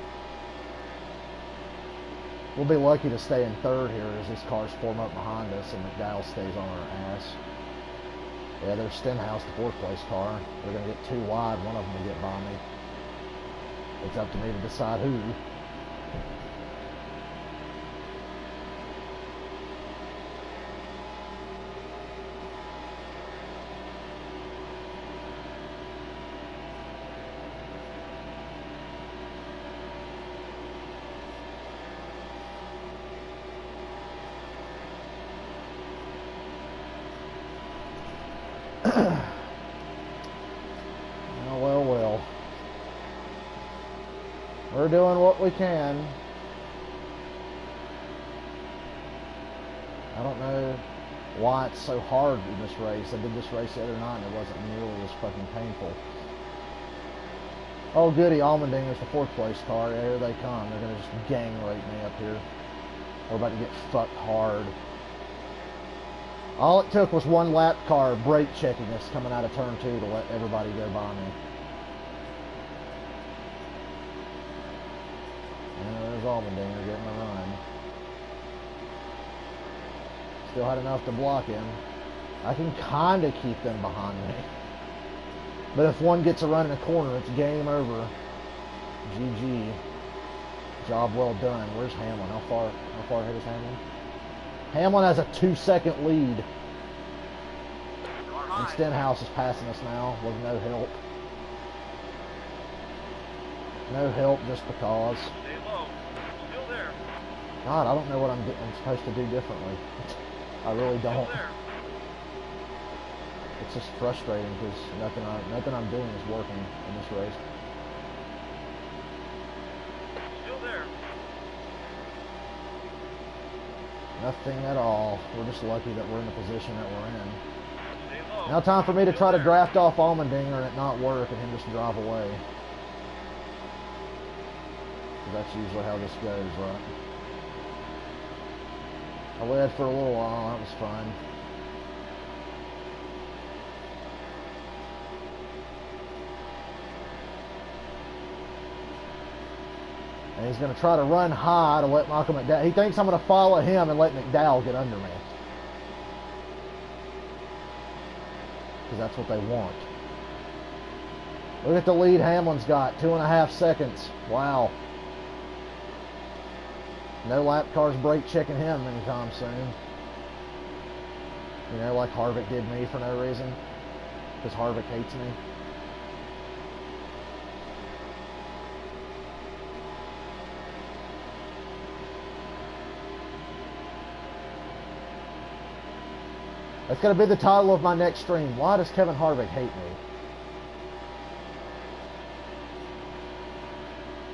We'll be lucky to stay in third here as these cars form up behind us and McDowell stays on our ass. Yeah, there's Stenhouse, the fourth place car. They're going to get too wide. One of them will get by me. It's up to me to decide who. We're doing what we can. I don't know why it's so hard in this race. I did this race the other night and it wasn't nearly as fucking painful. Oh goody, Allmendinger's the 4th place car. Yeah, here they come. They're going to just gang rape me up here. We're about to get fucked hard. All it took was one lap car brake checking us coming out of turn 2 to let everybody go by me. And there's Allmendinger getting a run. Still had enough to block him. I can kind of keep them behind me. But if one gets a run in a corner, it's game over. GG. Job well done. Where's Hamlin? How far ahead is Hamlin? Hamlin has a 2-second lead. And Stenhouse is passing us now with no help. No help just because. Stay low. Still there. God, I don't know what I'm supposed to do differently. I really don't. It's just frustrating because nothing I'm doing is working in this race. Still there. Nothing at all. We're just lucky that we're in the position that we're in. Stay low. Now time for me to try to draft off Allmendinger and it not work and him just drive away. That's usually how this goes, right? I led for a little while. That was fun. And he's going to try to run high to let Michael McDowell. He thinks I'm going to follow him and let McDowell get under me. Because that's what they want. Look at the lead Hamlin's got. 2.5 seconds. Wow. No lap cars brake checking him anytime soon. You know, like Harvick did me for no reason. Because Harvick hates me. That's going to be the title of my next stream. Why does Kevin Harvick hate me?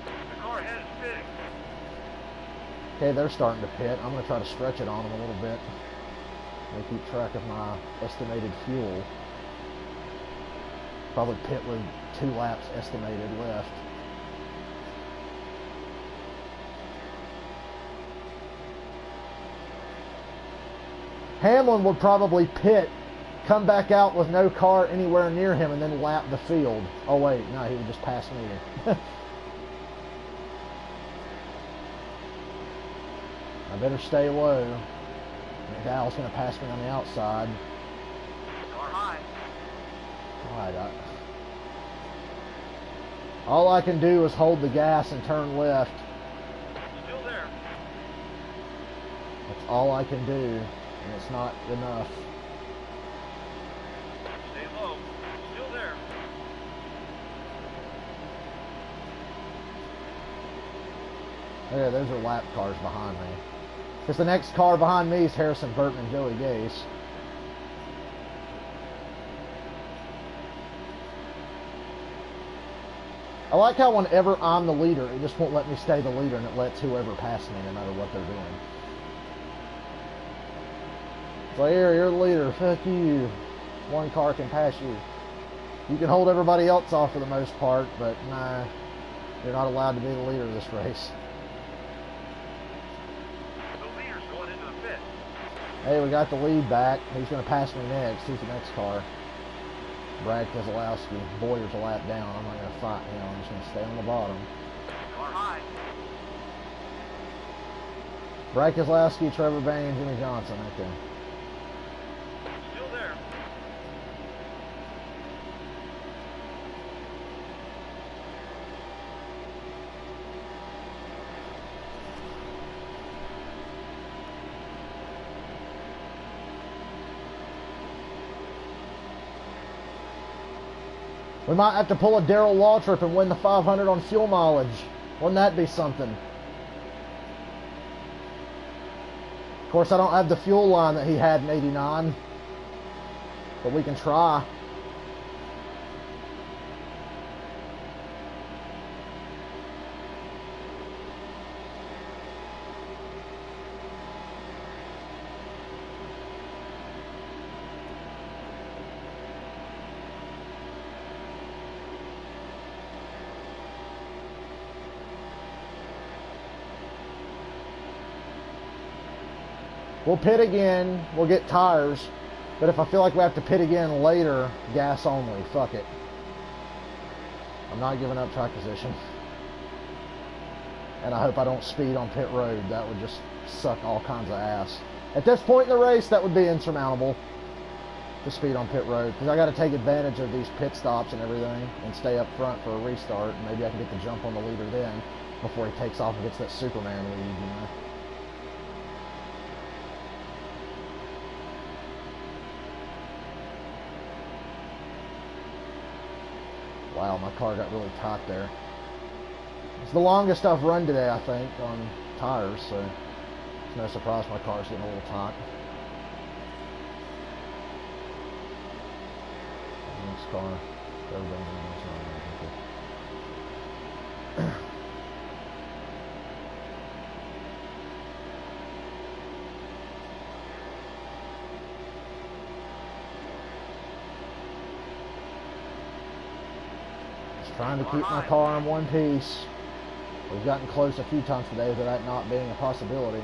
The car ahead is pitting. Okay, they're starting to pit. I'm going to try to stretch it on them a little bit. I'm going to keep track of my estimated fuel. Probably pit with 2 laps estimated left. Hamlin would probably pit, come back out with no car anywhere near him, and then lap the field. Oh wait, no, he would just pass me. I better stay low. McDowell's going to pass me on the outside. Car high. God, all I can do is hold the gas and turn left. Still there. That's all I can do. And it's not enough. Stay low. Still there. Yeah, those are lap cars behind me. Because the next car behind me is Harrison Burton and Joey Gase. I like how whenever I'm the leader, it just won't let me stay the leader and it lets whoever pass me no matter what they're doing. So here, you're the leader. Fuck you. One car can pass you. You can hold everybody else off for the most part, but nah, you're not allowed to be the leader of this race. The leader's going into the pit. Hey, we got the lead back. He's going to pass me next. Who's the next car? Brad Keselowski. Boyer's a lap down. I'm not going to fight him. I'm just going to stay on the bottom. Car high. Brad Keselowski, Trevor Bayne, Jimmy Johnson. Okay. Still there. We might have to pull a Darrell Waltrip and win the 500 on fuel mileage. Wouldn't that be something? Of course, I don't have the fuel line that he had in '89, but we can try. We'll pit again. We'll get tires. But if I feel like we have to pit again later, gas only. Fuck it. I'm not giving up track position. And I hope I don't speed on pit road. That would just suck all kinds of ass. At this point in the race, that would be insurmountable to speed on pit road. Because I got to take advantage of these pit stops and everything and stay up front for a restart. Maybe I can get the jump on the leader then before he takes off and gets that Superman lead, you know. Wow, my car got really tight there. It's the longest I've run today, I think, on tires, so it's no surprise my car's getting a little tight. Next car, trying to keep my car in one piece. We've gotten close a few times today to that not being a possibility.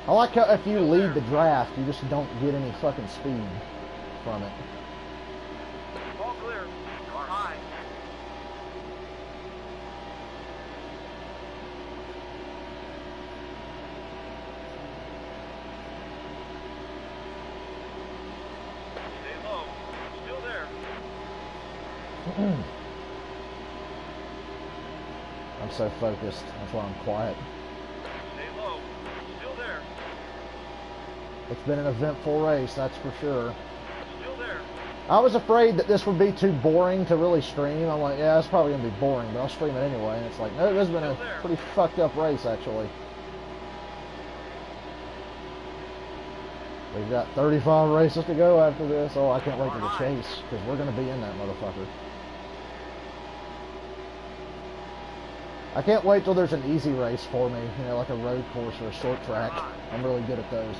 I like how if you lead the draft, you just don't get any fucking speed from it. All clear. Car high. Stay low. Still there. I'm so focused. That's why I'm quiet. Stay low. Still there. It's been an eventful race, that's for sure. Still there. I was afraid that this would be too boring to really stream. I'm like, yeah, it's probably going to be boring, but I'll stream it anyway. And it's like, no, this has been a pretty fucked up race, actually. We've got 35 races to go after this. Oh, I can't wait for the chase, because we're going to be in that motherfucker. I can't wait till there's an easy race for me, you know, like a road course or a short track. I'm really good at those.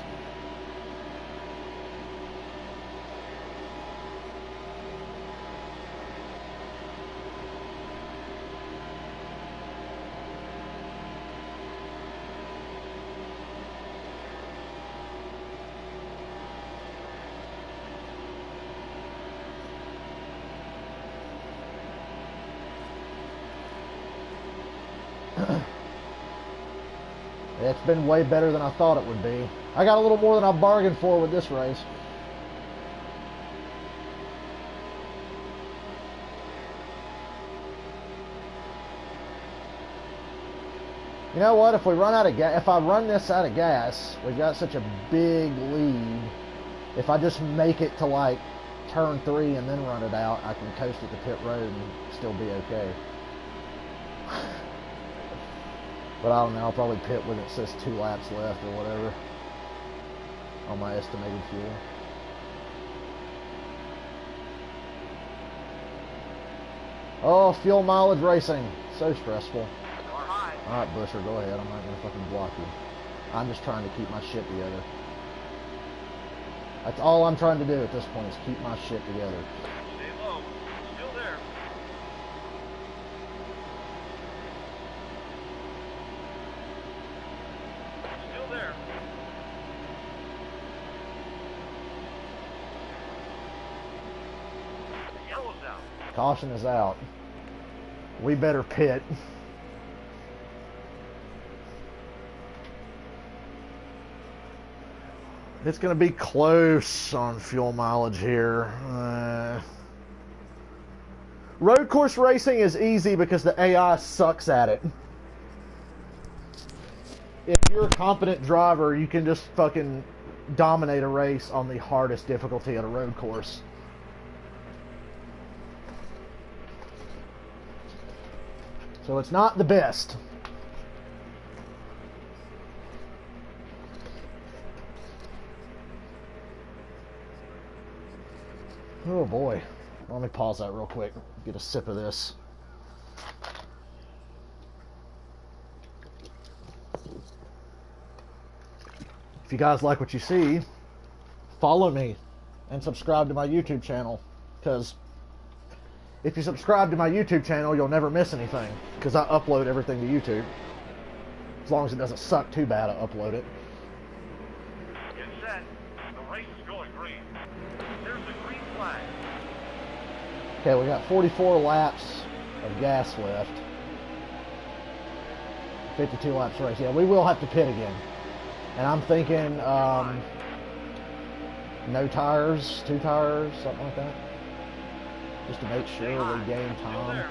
It's been way better than I thought it would be. I got a little more than I bargained for with this race. You know what? If we run out of gas, if I run this out of gas, we've got such a big lead. If I just make it to like turn 3 and then run it out, I can coast it to pit road and still be okay. But I don't know, I'll probably pit when it says 2 laps left or whatever on my estimated fuel. Oh, fuel mileage racing. So stressful. Alright, Busher, go ahead. I'm not going to fucking block you. I'm just trying to keep my shit together. That's all I'm trying to do at this point is keep my shit together. Stay low. Still there. Still there. Yellow's out. Caution is out. We better pit. It's going to be close on fuel mileage here. Road course racing is easy because the AI sucks at it. If you're a competent driver, you can just fucking dominate a race on the hardest difficulty at a road course. So it's not the best. Oh boy. Let me pause that real quick. Get a sip of this. If you guys like what you see, follow me and subscribe to my YouTube channel. Because if you subscribe to my YouTube channel, you'll never miss anything. Because I upload everything to YouTube. As long as it doesn't suck too bad, I upload it. Okay, we got 44 laps of gas left. 52 laps race. Yeah, we will have to pit again. And I'm thinking no tires, 2 tires, something like that. Just to make sure we gain time.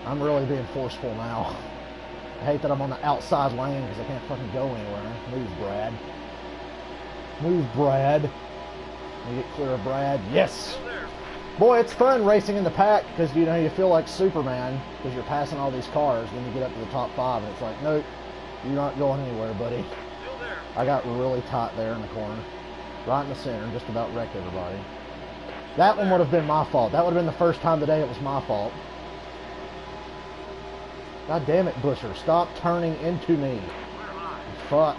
I'm really being forceful now. I hate that I'm on the outside lane because I can't fucking go anywhere. Move, Brad. Move, Brad. Let me get clear of Brad. Yes! Boy, it's fun racing in the pack because, you know, you feel like Superman because you're passing all these cars. Then you get up to the top 5 and it's like, nope, you're not going anywhere, buddy. I got really tight there in the corner. Right in the center. Just about wrecked everybody. That one would have been my fault. That would have been the first time today it was my fault. God damn it, Busher. Stop turning into me. Fuck.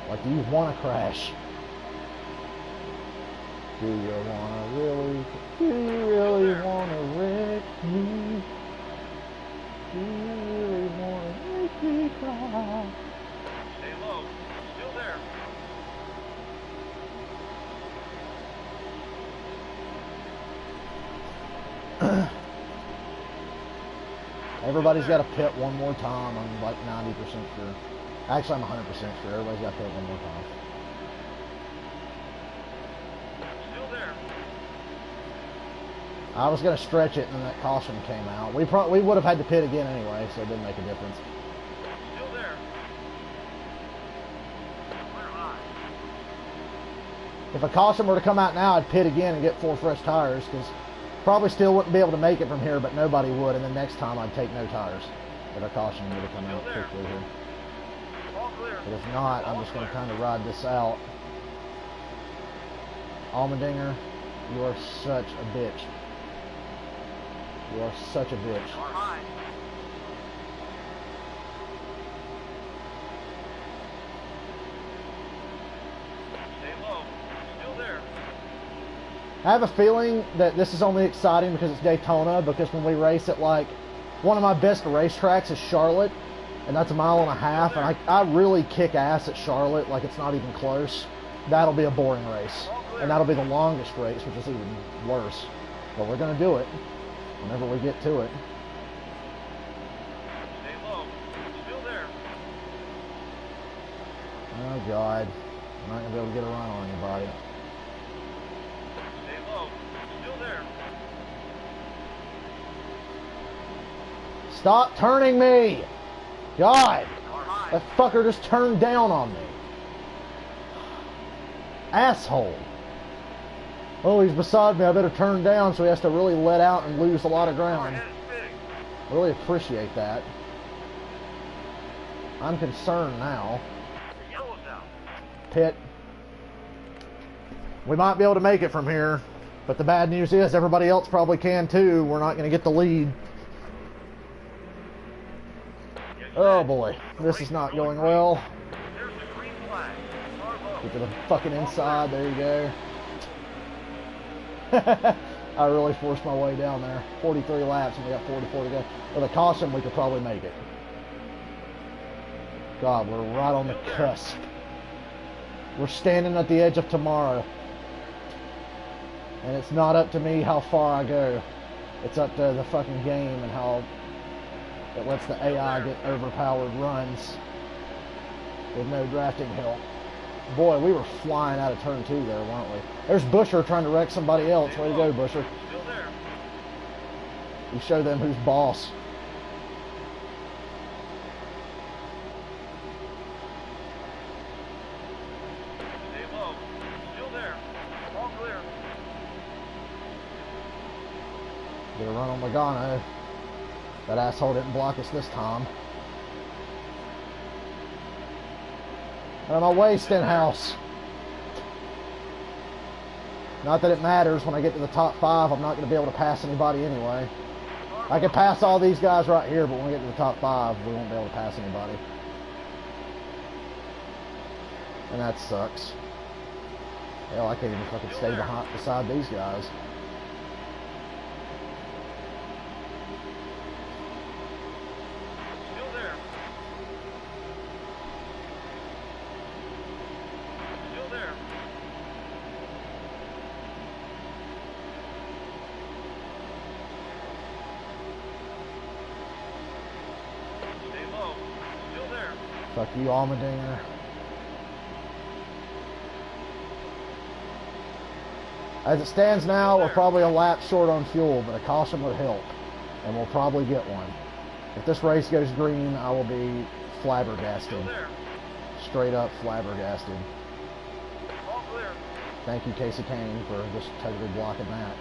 Like, do you want to crash? Do you really want to wreck me? Do you really want to make me cry? Stay low. Still there. Everybody's got to pit one more time. I'm like 90% sure. Actually, I'm 100% sure. Everybody's got to pit one more time. Still there. I was going to stretch it, and then that caution came out. We would have had to pit again anyway, so it didn't make a difference. Still there. Clear high. If a caution were to come out now, I'd pit again and get 4 fresh tires, because probably still wouldn't be able to make it from here, but nobody would, and then next time I'd take no tires if a caution were to come out quickly here. All clear. But if not, I'm just going to kind of ride this out. Allmendinger, you are such a bitch. You are such a bitch. Car high. Stay low. Still there. I have a feeling that this is only exciting because it's Daytona, because when we race at, like, one of my best racetracks is Charlotte, and that's 1.5 miles, and I really kick ass at Charlotte, like it's not even close. That'll be a boring race, and that'll be the longest race, which is even worse. But we're going to do it whenever we get to it. Stay low. Still there. Oh, God. I'm not going to be able to get a run on anybody. Stay low. Still there. Stop turning me! God! Car high. That fucker just turned down on me. Asshole. Oh, he's beside me. I better turn down, so he has to really let out and lose a lot of Car ground. ahead is spinning. Really appreciate that. I'm concerned now. Yellow's out. Pit. We might be able to make it from here, but the bad news is everybody else probably can too. We're not going to get the lead. Oh boy, this is not going well. There's the green flag. Car low. Get to the fucking inside. There you go. I really forced my way down there. 43 laps and we got 44 to go. With a caution, we could probably make it. God, we're right on the cusp. We're standing at the edge of tomorrow. And it's not up to me how far I go. It's up to the fucking game and how it lets the AI get overpowered runs with no drafting help. Boy, we were flying out of turn 2 there, weren't we? There's Busher trying to wreck somebody else. Way to go, Busher. Still there. You show them who's boss. Stay low. Still there. All clear. Get a run on Logano. That asshole didn't block us this time. Out of my way, Stenhouse. Not that it matters. When I get to the top 5, I'm not going to be able to pass anybody anyway. I can pass all these guys right here, but when we get to the top 5, we won't be able to pass anybody. And that sucks. Hell, I can't even fucking stay beside these guys. Still there. Still Fuck you, Allmendinger. As it stands now, we're probably a lap short on fuel, but a caution would help, and we'll probably get one. If this race goes green, I will be flabbergasted. Straight up flabbergasted. All clear. Thank you, Casey Kane, for just totally blocking that.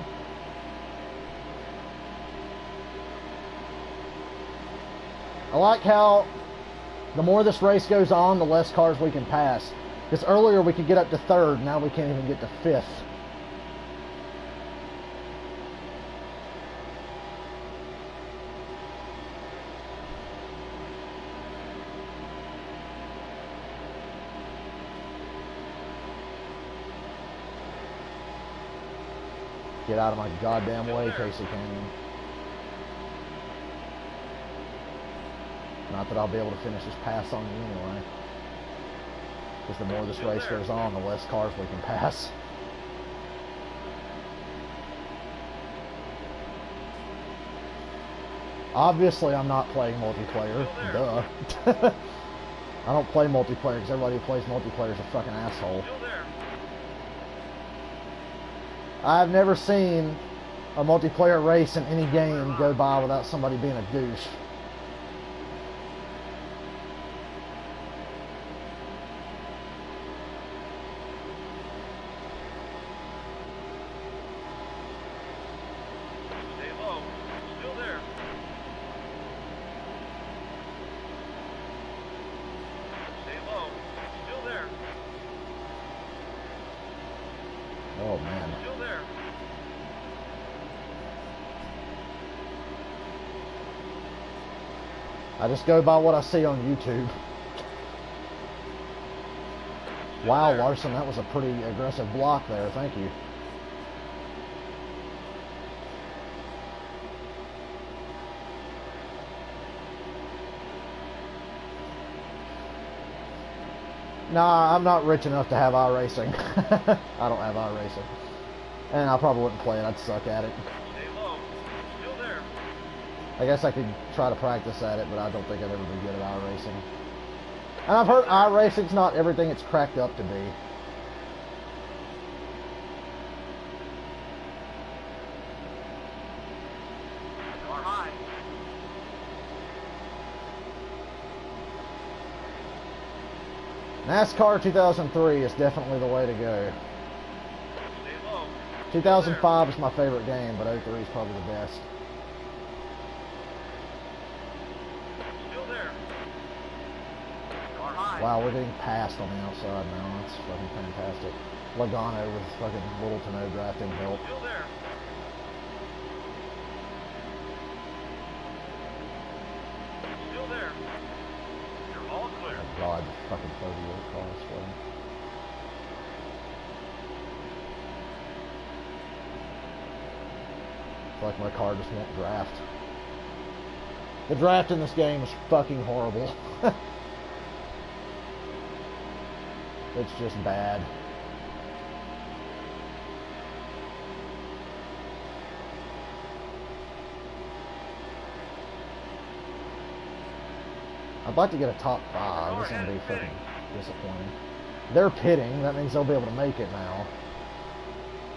I like how the more this race goes on, the less cars we can pass. Because earlier we could get up to third, now we can't even get to fifth. Get out of my goddamn way, Casey Kane. Not that I'll be able to finish this pass on you anyway. Because the more this race goes on, the less cars we can pass. Obviously, I'm not playing multiplayer. Duh. I don't play multiplayer because everybody who plays multiplayer is a fucking asshole. I've never seen a multiplayer race in any game go by without somebody being a douche. Stay low. Still there. Stay low. Still there. Oh man. Still there. I just go by what I see on YouTube. Wow, Larson, that was a pretty aggressive block there. Thank you. Nah, I'm not rich enough to have iRacing. I don't have iRacing. And I probably wouldn't play it. I'd suck at it. Stay low. Still there. I guess I could try to practice at it, but I don't think I'd ever be good at iRacing. And I've heard iRacing's not everything it's cracked up to be. Car high. NASCAR 2003 is definitely the way to go. Stay low. 2005 is my favorite game, but 03 is probably the best. Still there. Car high. Wow, we're getting passed on the outside now. That's fucking fantastic. Logano with fucking little to no drafting help. Still there. Still there. You're all clear. Oh God, the fucking 38 car is flooding. I feel like my car just won't draft. The draft in this game is fucking horrible. It's just bad. I'd like to get a top 5. This is going to be fucking disappointing. They're pitting. That means they'll be able to make it now.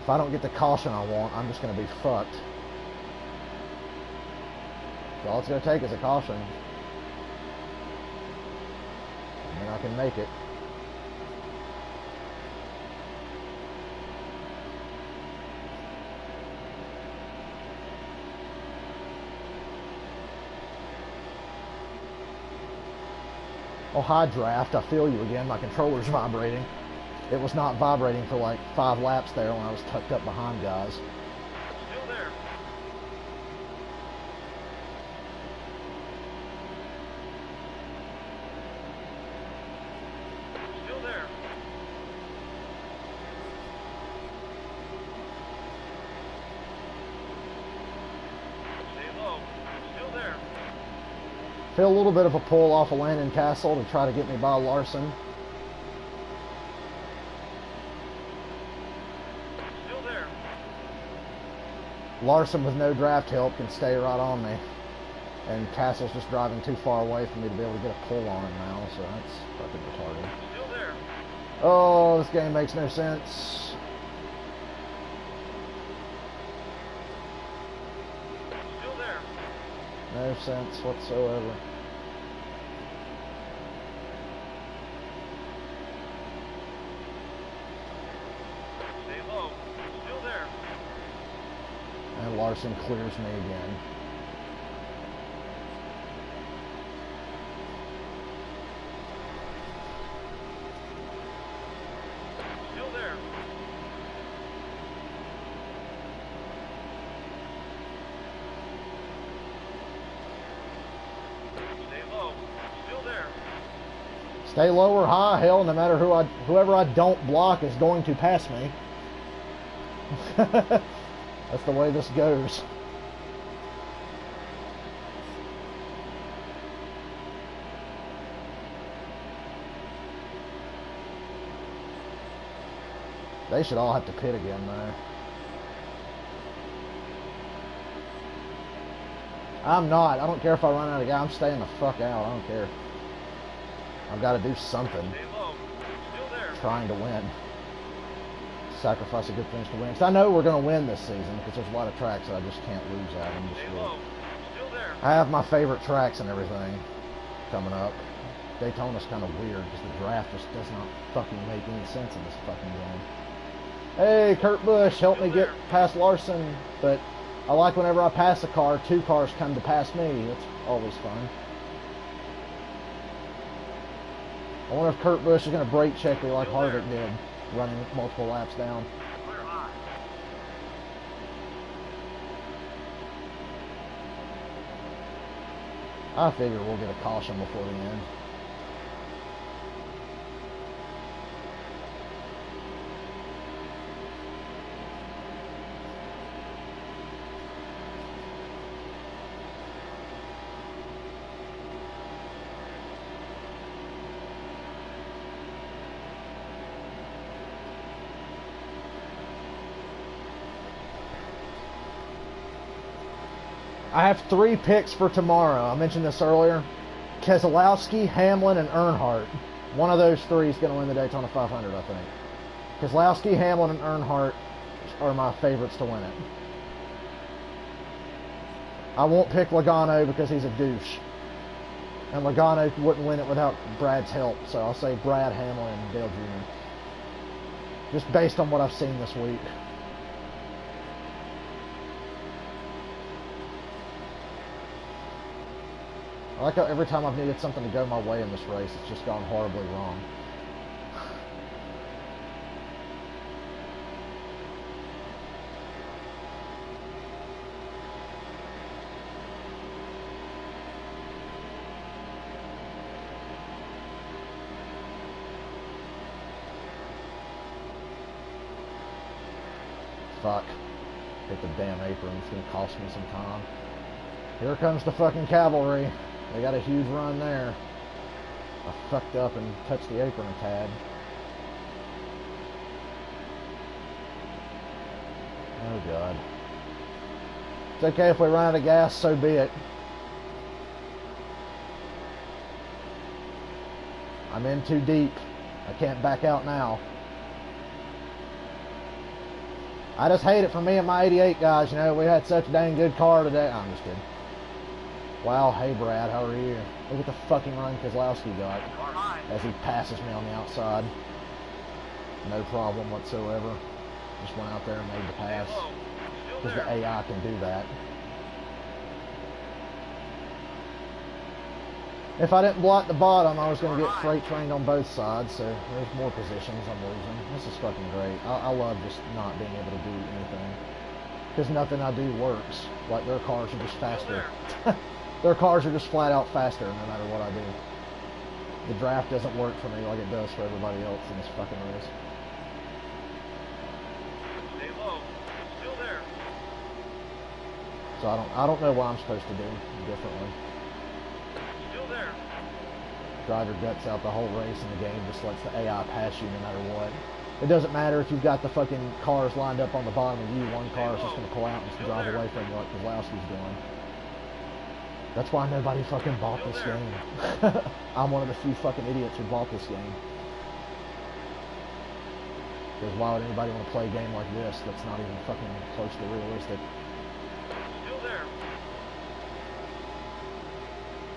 If I don't get the caution I want, I'm just going to be fucked. So all it's going to take is a caution. And then I can make it. Oh, hi, draft. I feel you again. My controller's vibrating. It was not vibrating for like 5 laps there when I was tucked up behind guys. Still there. Still there. Stay low. Still there. Feel a little bit of a pull off of Landon Castle to try to get me by Larson. Still there. Larson with no draft help can stay right on me. And Castle's just driving too far away for me to be able to get a pull on him now, so that's fucking retarded. Still there. Oh, this game makes no sense. Still there. No sense whatsoever. Stay low. Still there. And Larson clears me again. Still there. Stay low. Still there. Stay low or high, hell, no matter whoever I don't block is going to pass me. That's the way this goes. They should all have to pit again, though. I'm not. I don't care if I run out of gas. I'm staying the fuck out. I don't care. I've got to do something. Stay low. Still there. Trying to win. Sacrifice a good finish to win. Because I know we're going to win this season because there's a lot of tracks that I just can't lose at. I'm just Stay really... low. Still there. I have my favorite tracks and everything coming up. Daytona's kind of weird because the draft just does not fucking make any sense in this fucking game. Hey, Kurt Busch, help me get past Larson. But I like whenever I pass a car, two cars come to pass me. It's always fun. I wonder if Kurt Busch is going to brake check me like Harvick did, running multiple laps down. Clear high. I figure we'll get a caution before the end. I have 3 picks for tomorrow. I mentioned this earlier. Keselowski, Hamlin, and Earnhardt. One of those 3 is going to win the Daytona 500, I think. Keselowski, Hamlin, and Earnhardt are my favorites to win it. I won't pick Logano because he's a douche. And Logano wouldn't win it without Brad's help. So I'll say Brad, Hamlin, and Dale Jr. Just based on what I've seen this week. I like how every time I've needed something to go my way in this race, it's just gone horribly wrong. Fuck. Hit the damn apron. It's going to cost me some time. Here comes the fucking cavalry. They got a huge run there. I fucked up and touched the apron a tad. Oh God. It's okay if we run out of gas, so be it. I'm in too deep. I can't back out now. I just hate it for me and my 88 guys. You know, we had such a dang good car today. I'm just kidding. Wow, hey Brad, how are you? Look at the fucking run Keselowski got as he passes me on the outside. No problem whatsoever. Just went out there and made the pass. Because the AI can do that. If I didn't block the bottom, I was going to get freight trained on both sides, so there's more positions I'm losing. This is fucking great. I love just not being able to do anything. Because nothing I do works. Like, their cars are just faster. Their cars are just flat out faster no matter what I do. The draft doesn't work for me like it does for everybody else in this fucking race. Stay low. Still there. So I don't know what I'm supposed to do differently. Still there. Drive your guts out the whole race and the game just lets the AI pass you no matter what. It doesn't matter if you've got the fucking cars lined up on the bottom of you. One car is just going to pull out and just drive away from what Keselowski's doing. That's why nobody fucking bought this game. I'm one of the few fucking idiots who bought this game. Because why would anybody want to play a game like this that's not even fucking close to realistic? Still there.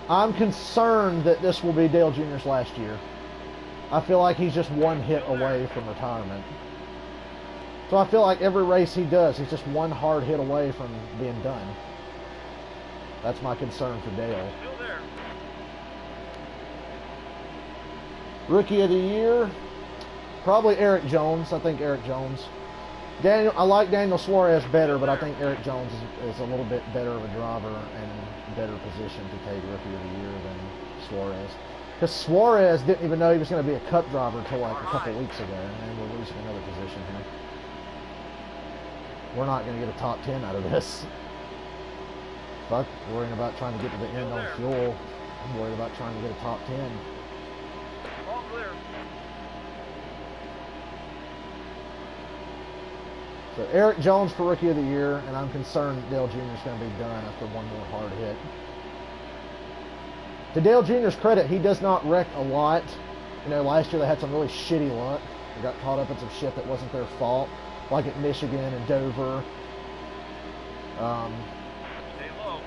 I'm concerned that this will be Dale Jr.'s last year. I feel like he's just one hit away from retirement. So I feel like every race he does, he's just one hard hit away from being done. That's my concern for Dale. Still there. Rookie of the Year, probably Eric Jones. I think Eric Jones. I like Daniel Suarez better, but I think Eric Jones is a little bit better of a driver and better positioned to take Rookie of the Year than Suarez. Because Suarez didn't even know he was going to be a Cup driver until like a couple weeks ago, and we're losing another position here. We're not going to get a top 10 out of this. Fuck, worrying about trying to get to the end on fuel. I'm worried about trying to get a top 10. All clear. So Eric Jones for Rookie of the Year, and I'm concerned Dale Jr. is going to be done after one more hard hit. To Dale Jr.'s credit, he does not wreck a lot. You know, last year they had some really shitty luck. They got caught up in some shit that wasn't their fault, like at Michigan and Dover.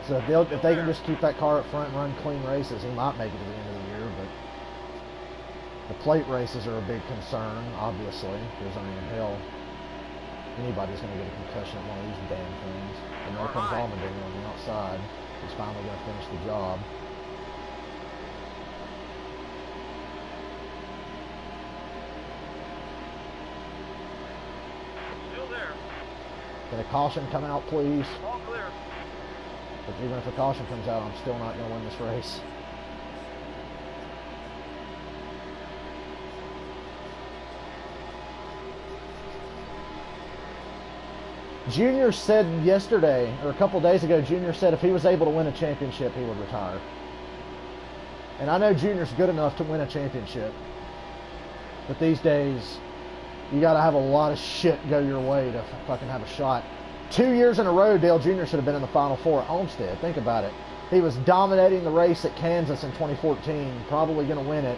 So if they can just keep that car up front and run clean races, he might make it to the end of the year. But the plate races are a big concern, obviously, because I mean, hell, anybody's going to get a concussion at one of these damn things. And there comes Allmendinger on the outside. He's finally going to finish the job. Still there. Can a caution come out, please? All clear. But even if a caution comes out, I'm still not going to win this race. Junior said yesterday, or a couple days ago, Junior said if he was able to win a championship, he would retire. And I know Junior's good enough to win a championship. But these days, you got to have a lot of shit go your way to fucking have a shot. 2 years in a row, Dale Jr. should have been in the Final Four at Homestead. Think about it. He was dominating the race at Kansas in 2014, probably going to win it,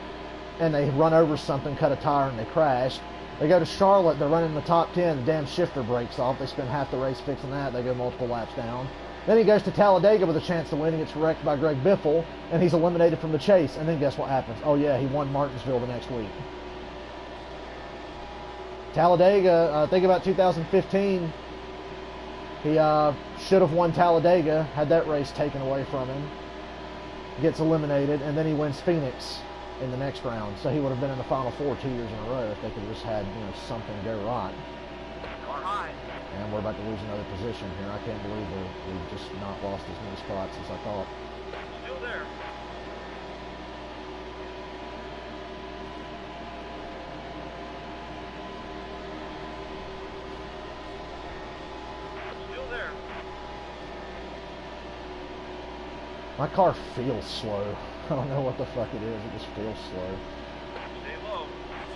and they run over something, cut a tire, and they crash. They go to Charlotte, they're running in the top 10, the damn shifter breaks off. They spend half the race fixing that, they go multiple laps down. Then he goes to Talladega with a chance to win, he gets wrecked by Greg Biffle, and he's eliminated from the chase. And then guess what happens? Oh yeah, he won Martinsville the next week. Talladega, think about 2015. He should have won Talladega, had that race taken away from him. Gets eliminated, and then he wins Phoenix in the next round. So he would have been in the Final Four 2 years in a row if they could have just had, you know, something go right. Car high. And we're about to lose another position here. I can't believe we've just not lost as many spots as I thought. Still there. Still there. My car feels slow. I don't know what the fuck it is. It just feels slow. Stay low.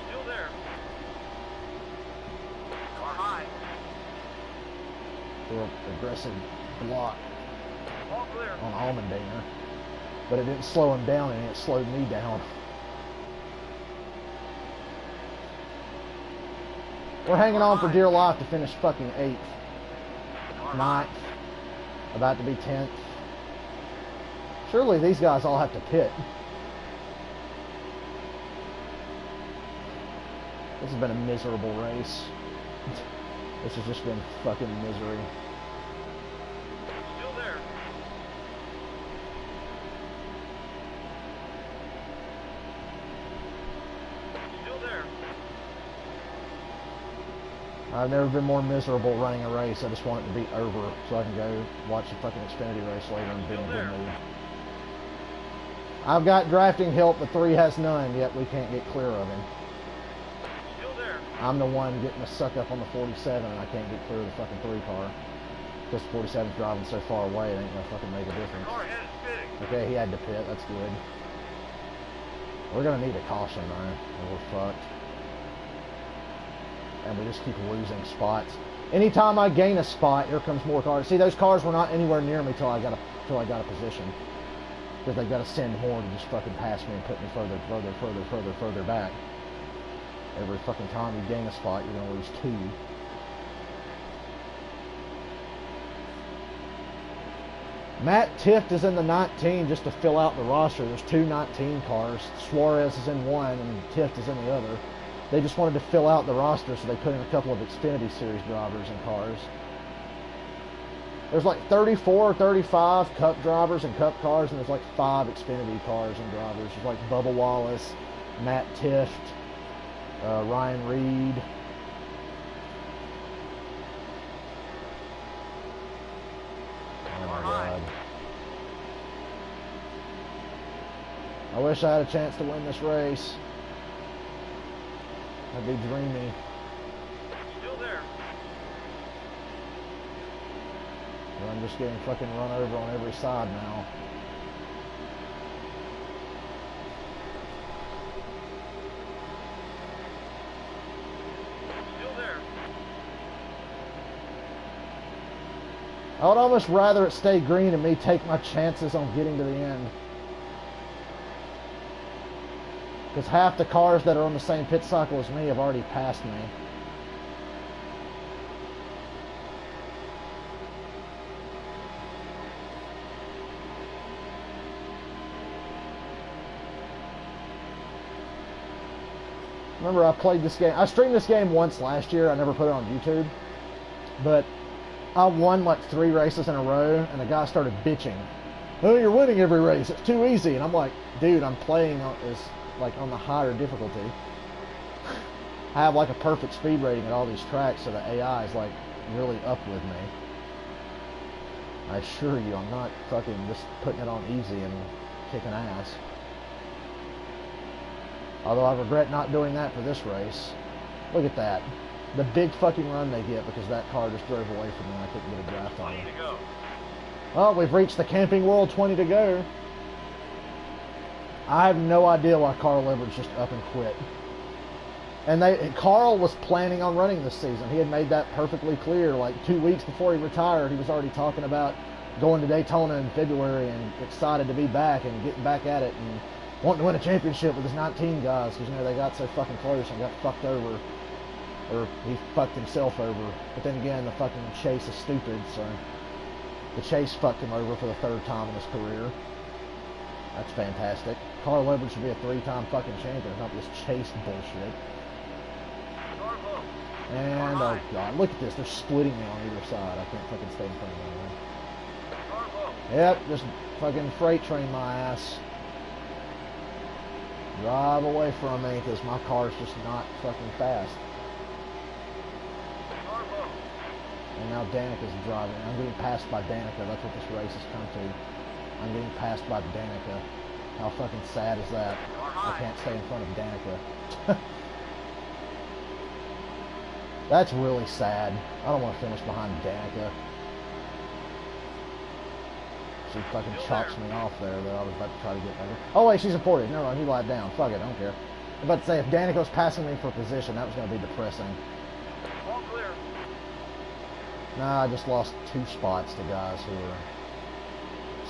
Still there. Car high. Real aggressive block All clear. on Allmendinger. But it didn't slow him down, and it slowed me down. We're hanging on for dear life to finish fucking 8th. 9th. About to be 10th. Surely these guys all have to pit. This has been a miserable race. This has just been fucking misery. Still there. Still there. I've never been more miserable running a race. I just want it to be over so I can go watch the fucking Xfinity race later and be in a good mood. I've got drafting help, but 3 has none, yet we can't get clear of him. Still there. I'm the one getting the suck up on the 47, and I can't get clear of the fucking 3 car. Because the 47's driving so far away, it ain't gonna fucking make a difference. Car head is spinning. Okay, he had to pit, that's good. We're gonna need a caution, though, or we're fucked. And we just keep losing spots. Anytime I gain a spot, here comes more cars. See, those cars were not anywhere near me till I got a position. Because they've got to send more to just fucking pass me and put me further back. Every fucking time you gain a spot, you're going to lose 2. Matt Tifft is in the 19 just to fill out the roster. There's 2 19 cars. Suarez is in one and Tifft is in the other. They just wanted to fill out the roster, so they put in a couple of Xfinity Series drivers and cars. There's like 34 or 35 Cup drivers and Cup cars, and there's like 5 Xfinity cars and drivers. There's like Bubba Wallace, Matt Tifft, Ryan Reed. Oh my God. I wish I had a chance to win this race. That'd be dreamy. Still there. But I'm just getting fucking run over on every side now. Still there. I would almost rather it stay green and me take my chances on getting to the end. Because half the cars that are on the same pit cycle as me have already passed me. Remember, I played this game. I streamed this game once last year. I never put it on YouTube. But I won like 3 races in a row, and the guy started bitching. Oh, you're winning every race. It's too easy. And I'm like, dude, I'm playing on the higher difficulty. I have like a perfect speed rating at all these tracks, so the AI is like really up with me. I assure you, I'm not fucking just putting it on easy and kicking ass. Although I regret not doing that for this race. Look at that. The big fucking run they get because that car just drove away from me and I couldn't get a draft on it. Well, we've reached the Camping World 20 to go. I have no idea why Carl Edwards just up and quit. And Carl was planning on running this season. He had made that perfectly clear. Like 2 weeks before he retired, he was already talking about going to Daytona in February and excited to be back and getting back at it and wanting to win a championship with his 19 guys because, you know, they got so fucking close and got fucked over. Or he fucked himself over. But then again, the fucking chase is stupid, so the chase fucked him over for the 3rd time in his career. That's fantastic. Carl Edwards should be a 3-time fucking champion, not this chase bullshit. And, oh God, look at this. They're splitting me on either side. I can't fucking stay in front of them. Yep, just fucking freight train my ass. Drive away from me, because my car's just not fucking fast. And now Danica's driving. I'm getting passed by Danica. That's what this race has come to. I'm getting passed by Danica. How fucking sad is that? I can't stay in front of Danica. That's really sad. I don't want to finish behind Danica. She fucking chops me off there, though. I was about to try to get better. Oh, wait, she's imported. Never mind, he lied down. Fuck it, I don't care. I'm about to say, if Danica was passing me for position, that was going to be depressing. All clear. Nah, I just lost 2 spots to guys who are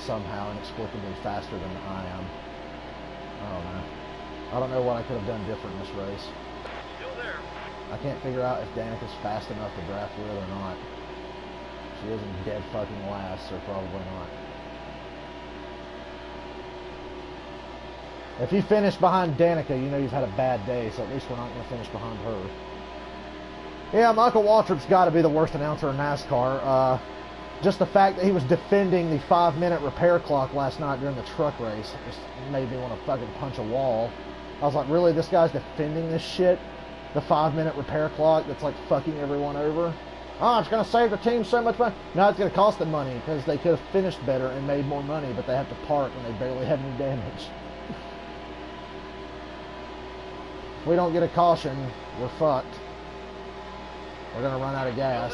somehow inexplicably faster than I am. I don't know. I don't know what I could have done different in this race. Still there. I can't figure out if Danica's fast enough to draft with or not. She isn't dead fucking last, so probably not. If you finish behind Danica, you know you've had a bad day, so at least we're not going to finish behind her. Yeah, Michael Waltrip's got to be the worst announcer in NASCAR. Just the fact that he was defending the 5-minute repair clock last night during the truck race just made me want to fucking punch a wall. I was like, really, this guy's defending this shit? The 5-minute repair clock that's like fucking everyone over? Oh, it's going to save the team so much money. No, it's going to cost them money because they could have finished better and made more money, but they have to park when they barely have any damage. If we don't get a caution, we're fucked. We're going to run out of gas.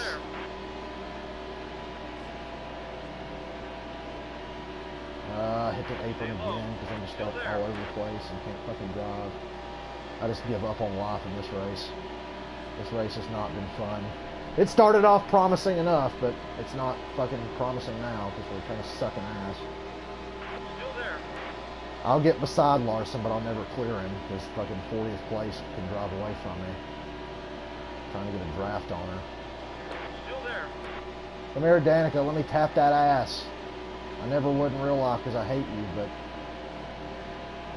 Hit the apron again because I'm just like all over the place and can't fucking drive. I just give up on life in this race. This race has not been fun. It started off promising enough, but it's not fucking promising now because we're kind of sucking ass. Still there. I'll get beside Larson, but I'll never clear him because fucking 40th place can drive away from me. Trying to get a draft on her. Still there. Come here, Danica. Let me tap that ass. I never would in real life because I hate you, but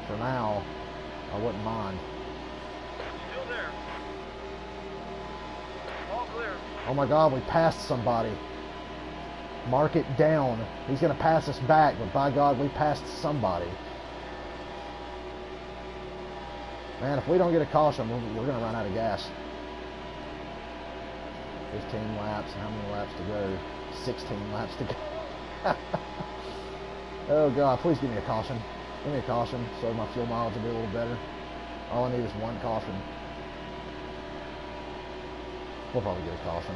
for now, I wouldn't mind. Still there. All clear. Oh my God, we passed somebody. Mark it down. He's going to pass us back, but by God, we passed somebody. Man, if we don't get a caution, we're going to run out of gas. 15 laps. How many laps to go? 16 laps to go. Oh God, please give me a caution. Give me a caution so my fuel mileage will be a little better. All I need is one caution. We'll probably get a caution,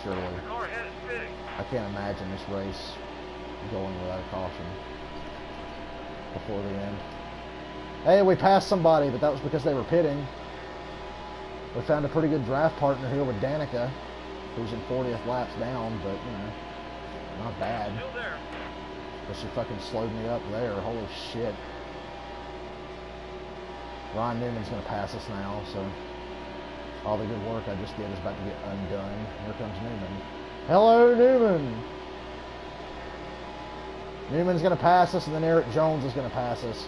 surely. The car ahead is spinning. I can't imagine this race going without a caution before the end. Hey, we passed somebody, but that was because they were pitting. We found a pretty good draft partner here with Danica, who's in 40th laps down, but, you know, not bad. Still there. But she fucking slowed me up there. Holy shit. Ryan Newman's going to pass us now, so all the good work I just did is about to get undone. Here comes Newman. Hello, Newman! Newman's going to pass us, and then Eric Jones is going to pass us.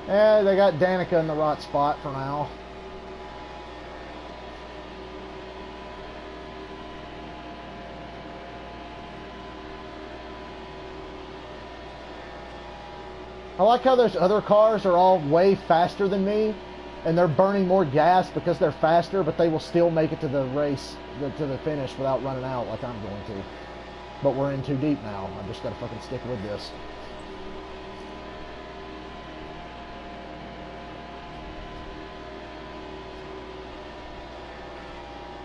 Yeah, they got Danica in the right spot for now. I like how those other cars are all way faster than me, and they're burning more gas because they're faster, but they will still make it to the race, to the finish without running out like I'm going to. But we're in too deep now. I've just got to fucking stick with this.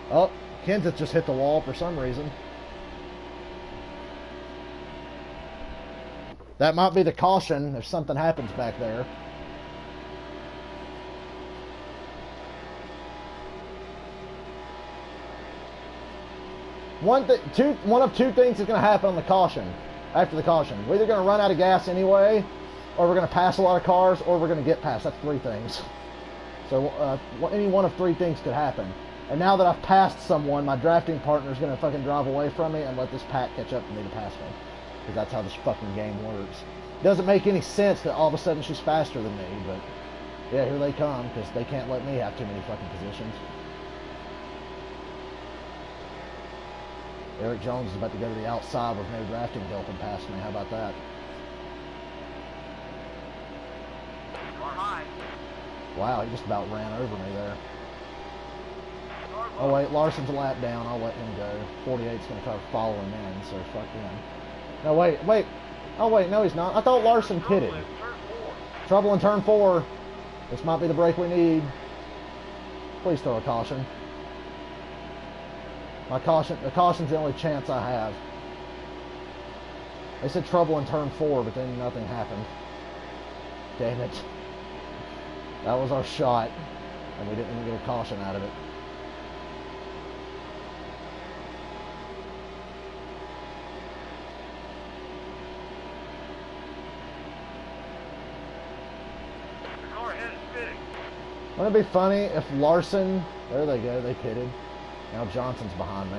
Oh, Kenseth just hit the wall for some reason. That might be the caution if something happens back there. One of two things is going to happen on the caution, after the caution. We're either going to run out of gas anyway, or we're going to pass a lot of cars, or we're going to get past. That's three things. So any one of three things could happen. And now that I've passed someone, my drafting partner is going to fucking drive away from me and let this pack catch up to me to pass me. Because that's how this fucking game works. Doesn't make any sense that all of a sudden she's faster than me, but yeah, here they come, because they can't let me have too many fucking positions. Eric Jones is about to go to the outside with no drafting help and pass me. How about that? Car high. Wow, he just about ran over me there. Oh wait, Larson's a lap down. I'll let him go. 48's going to try to follow him in, so fuck him. No, wait. Oh wait, no he's not. I thought Larson pitted. Trouble in turn 4. This might be the break we need. Please throw a caution. The caution's the only chance I have. They said trouble in turn 4, but then nothing happened. Damn it. That was our shot, and we didn't even get a caution out of it. The car ahead is spinning. Wouldn't it be funny if Larson... There they go, they pitted. Now Johnson's behind me.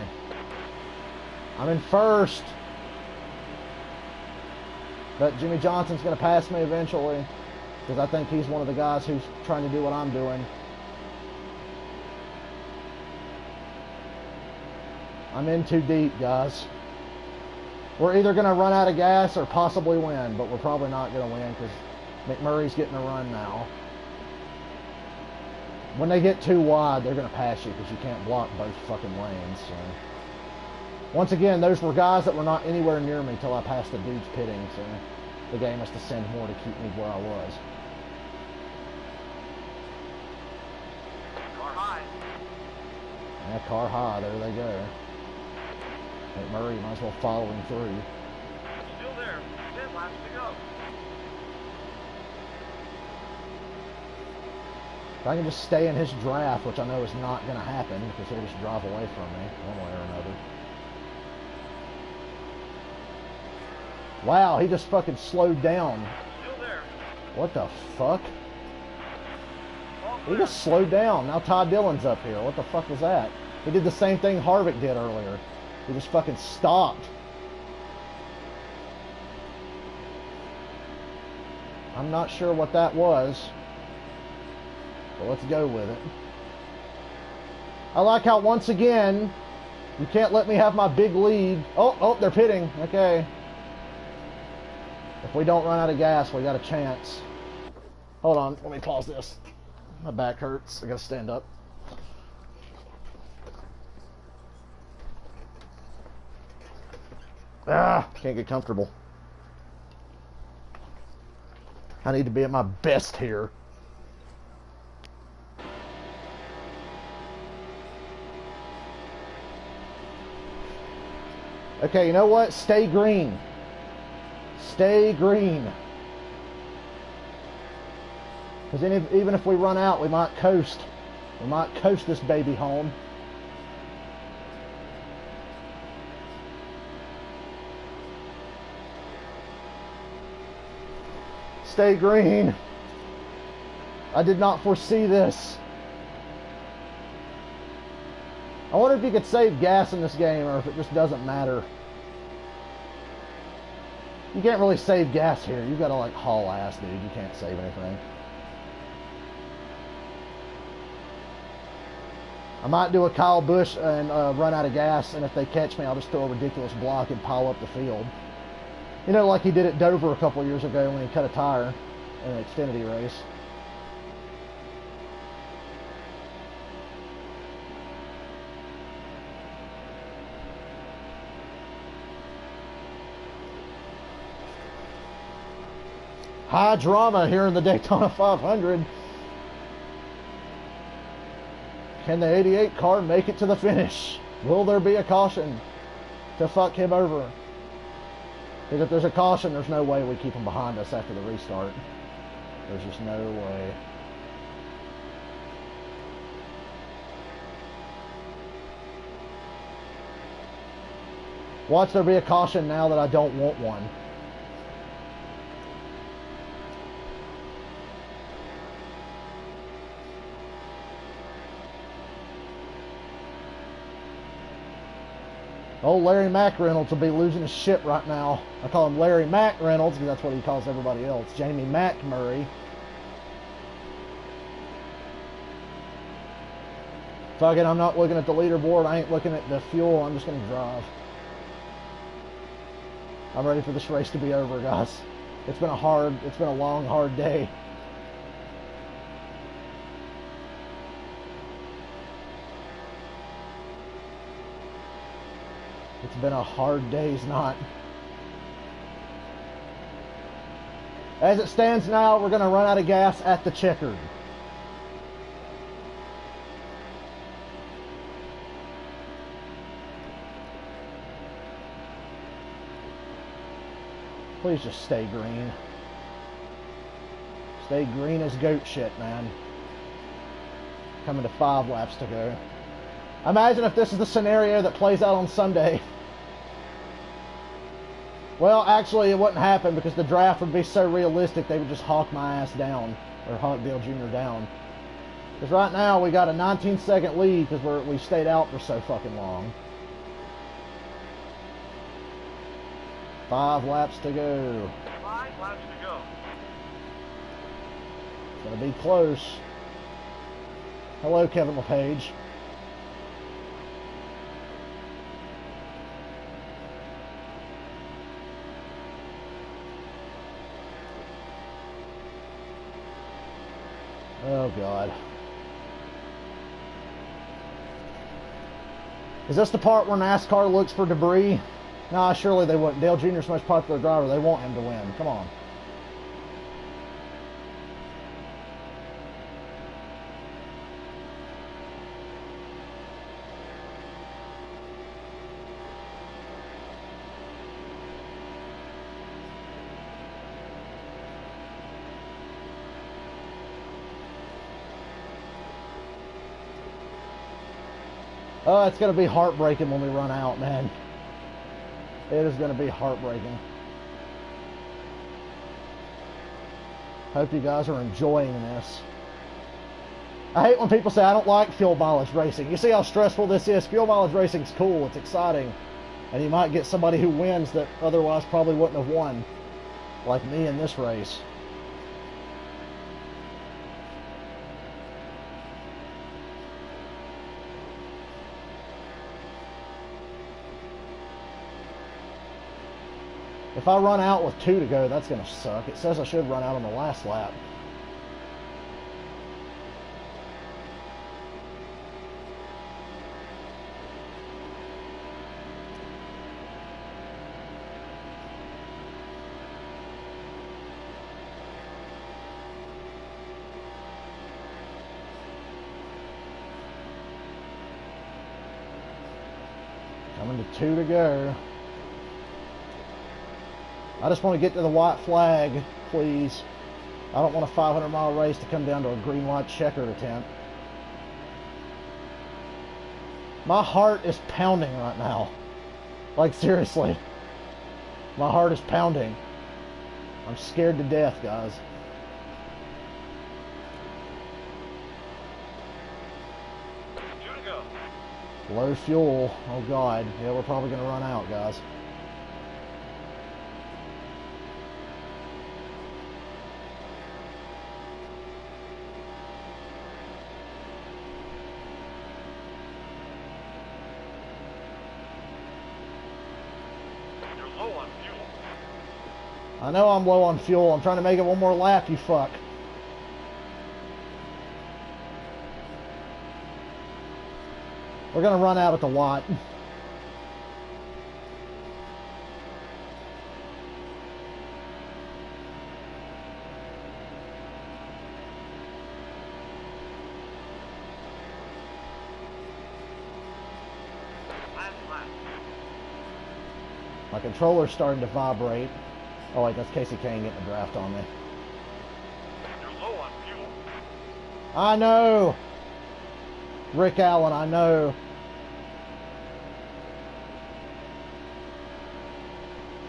I'm in first. But Jimmy Johnson's going to pass me eventually. Because I think he's one of the guys who's trying to do what I'm doing. I'm in too deep, guys. We're either going to run out of gas or possibly win. But we're probably not going to win because McMurray's getting a run now. When they get too wide, they're going to pass you because you can't block both fucking lanes. So. Once again, those were guys that were not anywhere near me until I passed the dudes pitting. So the game has to send more to keep me where I was. Car high. Yeah, car high. There they go. McMurray, you might as well follow him through. Still there. 10 laps to go. If I can just stay in his draft, which I know is not going to happen because he'll just drive away from me one way or another. Wow, he just fucking slowed down. Still there. What the fuck? He just slowed down. Now Todd Dillon's up here. What the fuck was that? He did the same thing Harvick did earlier. He just fucking stopped. I'm not sure what that was, but let's go with it. I like how, once again, you can't let me have my big lead. Oh, they're pitting. Okay. If we don't run out of gas, we got a chance. Hold on, let me pause this. My back hurts. I gotta stand up. Can't get comfortable. I need to be at my best here. Okay, you know what? Stay green. Stay green. Because even if we run out, we might coast. We might coast this baby home. Stay green. I did not foresee this. I wonder if you could save gas in this game or if it just doesn't matter. You can't really save gas here. You gotta like haul ass, dude. You can't save anything. I might do a Kyle Busch and run out of gas, and if they catch me, I'll just throw a ridiculous block and pile up the field. You know, like he did at Dover a couple of years ago when he cut a tire in an Xfinity race. High drama here in the Daytona 500. Can the 88 car make it to the finish? Will there be a caution to fuck him over? Because if there's a caution, there's no way we keep him behind us after the restart. There's just no way. Watch there be a caution now that I don't want one. Old Larry Mack Reynolds will be losing his shit right now. I call him Larry Mack Reynolds because that's what he calls everybody else. Jamie Mack Murray. Fuck it, I'm not looking at the leaderboard. I ain't looking at the fuel. I'm just going to drive. I'm ready for this race to be over, guys. It's been a long, hard day. It's been a hard day's night. As it stands now, we're going to run out of gas at the checkered. Please just stay green. Stay green as goat shit, man. Coming to 5 laps to go. Imagine if this is the scenario that plays out on Sunday. Well, actually, it wouldn't happen because the draft would be so realistic they would just hawk my ass down. Or hawk Dale Jr. down. Because right now we got a 19-second lead because we stayed out for so fucking long. 5 laps to go. 5 laps to go. It's going to be close. Hello, Kevin LePage. Oh, God. Is this the part where NASCAR looks for debris? Nah, surely they wouldn't. Dale Jr.'s the most popular driver. They want him to win. Come on. Oh, it's going to be heartbreaking when we run out, man. It is going to be heartbreaking. Hope you guys are enjoying this. I hate when people say I don't like fuel mileage racing. You see how stressful this is? Fuel mileage racing's cool. It's exciting. And you might get somebody who wins that otherwise probably wouldn't have won. Like me in this race. If I run out with 2 to go, that's going to suck. It says I should run out on the last lap. Coming to 2 to go. I just want to get to the white flag, please. I don't want a 500-mile race to come down to a green light checkered attempt. My heart is pounding right now. Like, seriously. My heart is pounding. I'm scared to death, guys. Low fuel. Oh, God. Yeah, we're probably going to run out, guys. I know I'm low on fuel. I'm trying to make it one more lap, you fuck. We're going to run out at the lot. My controller's starting to vibrate. Oh wait, that's Casey Kane getting a draft on me. You're low on fuel. I know! Rick Allen, I know.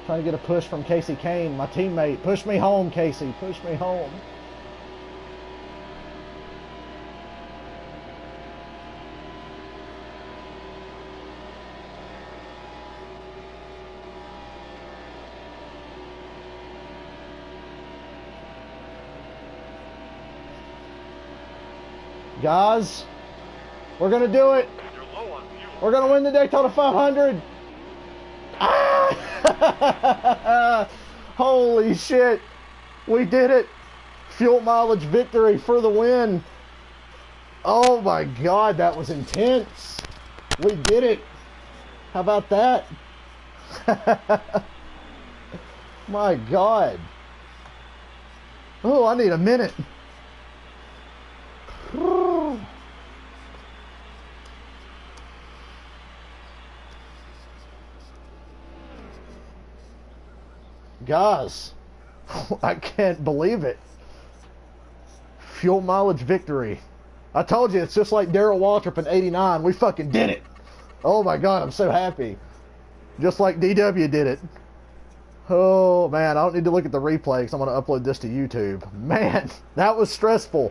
Trying to get a push from Casey Kane, my teammate. Push me home, Casey. Push me home. Guys, we're going to do it. You're low on fuel. We're going to win the Daytona 500. Ah! Holy shit. We did it. Fuel mileage victory for the win. Oh my God, that was intense. We did it. How about that? My God. Oh, I need a minute. Guys, I can't believe it. Fuel mileage victory. I told you, it's just like Darrell Waltrip in '89. We fucking did it. Oh my God, I'm so happy. Just like DW did it. Oh man, I don't need to look at the replay because I'm going to upload this to YouTube. Man, that was stressful.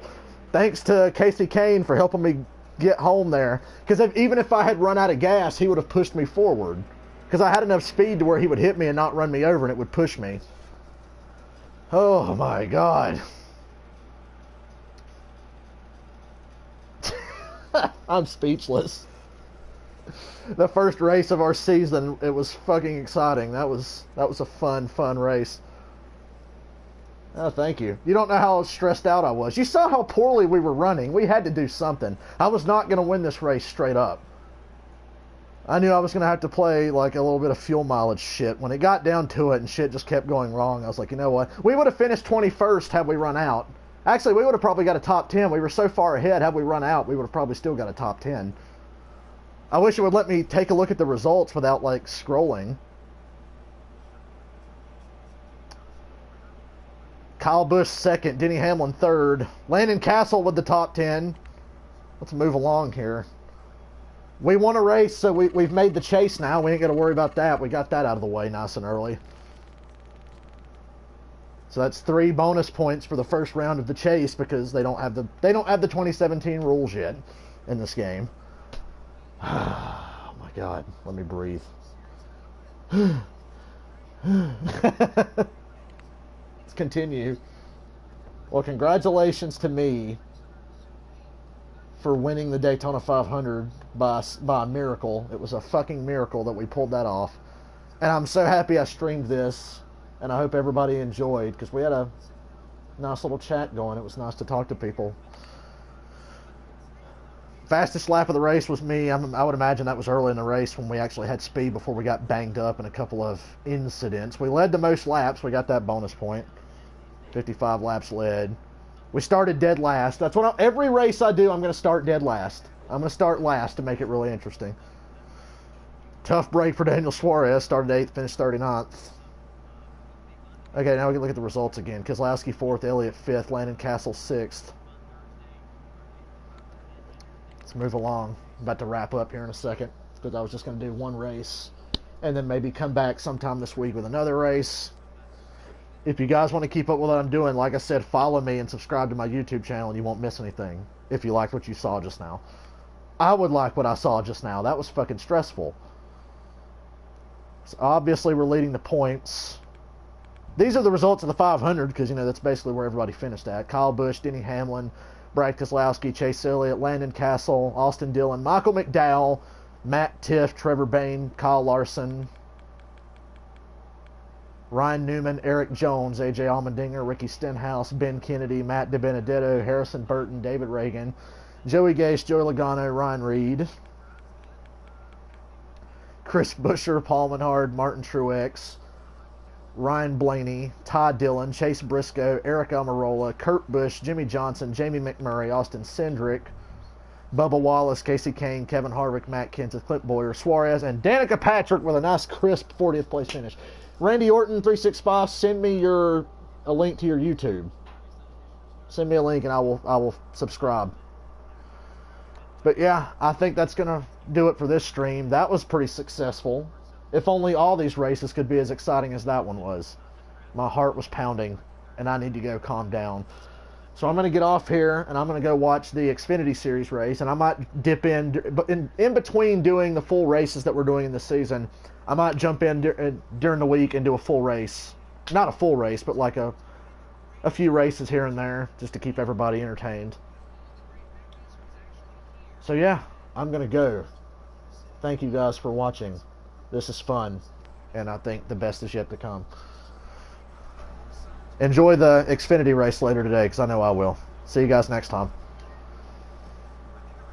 Thanks to Casey Kane for helping me get home there. Because even if I had run out of gas, he would have pushed me forward. Because I had enough speed to where he would hit me and not run me over, and it would push me. Oh my God. I'm speechless. The first race of our season, it was fucking exciting. That was a fun race. Oh, thank you. You don't know how stressed out I was. You saw how poorly we were running. We had to do something. I was not going to win this race straight up. I knew I was going to have to play like a little bit of fuel mileage shit. When it got down to it and shit just kept going wrong, I was like, you know what? We would have finished 21st had we run out. Actually, we would have probably got a top 10. We were so far ahead, had we run out, we would have probably still got a top 10. I wish it would let me take a look at the results without, like, scrolling. Kyle Busch second, Denny Hamlin third. Landon Castle with the top 10. Let's move along here. We won a race, so we've made the chase now. We ain't got to worry about that. We got that out of the way nice and early. So that's 3 bonus points for the first round of the chase because they don't have the 2017 rules yet in this game. Oh my God, let me breathe. Let's continue. Well, congratulations to me for winning the Daytona 500 by a miracle. It was a fucking miracle that we pulled that off. And I'm so happy I streamed this, and I hope everybody enjoyed, because we had a nice little chat going. It was nice to talk to people. Fastest lap of the race was me. I would imagine that was early in the race when we actually had speed before we got banged up in a couple of incidents. We led the most laps. We got that bonus point. 55 laps led. We started dead last. That's what every race I do, I'm going to start dead last. I'm going to start last to make it really interesting. Tough break for Daniel Suarez. Started 8th, finished 39th. Okay, now we can look at the results again. Keselowski 4th, Elliott 5th, Landon Castle 6th. Let's move along. I'm about to wrap up here in a second because I was just going to do one race and then maybe come back sometime this week with another race. If you guys want to keep up with what I'm doing, like I said, follow me and subscribe to my YouTube channel and you won't miss anything if you liked what you saw just now. I would like what I saw just now. That was fucking stressful. So obviously we're leading the points. These are the results of the 500 because, you know, that's basically where everybody finished at. Kyle Busch, Denny Hamlin, Brad Keselowski, Chase Elliott, Landon Castle, Austin Dillon, Michael McDowell, Matt Tiff, Trevor Bayne, Kyle Larson, Ryan Newman, Eric Jones, AJ Allmendinger, Ricky Stenhouse, Ben Kennedy, Matt DiBenedetto, Harrison Burton, David Reagan, Joey Gase, Joey Logano, Ryan Reed, Chris Buescher, Paul Menard, Martin Truex, Ryan Blaney, Todd Dillon, Chase Briscoe, Eric Almirola, Kurt Busch, Jimmy Johnson, Jamie McMurray, Austin Cindric, Bubba Wallace, Casey Kane, Kevin Harvick, Matt Kenseth, Clint Boyer, Suarez, and Danica Patrick with a nice crisp 40th place finish. Randy Orton 365, send me a link to your YouTube. Send me a link and I will subscribe. But yeah, I think that's gonna do it for this stream. That was pretty successful. If only all these races could be as exciting as that one was. My heart was pounding and I need to go calm down. So I'm going to get off here and I'm going to go watch the Xfinity Series race, and I might dip in between doing the full races that we're doing in this season. I might jump in during the week and do a full race. Not a full race, but like a few races here and there just to keep everybody entertained. So yeah, I'm going to go. Thank you guys for watching. This is fun, and I think the best is yet to come. Enjoy the Xfinity race later today, because I know I will. See you guys next time.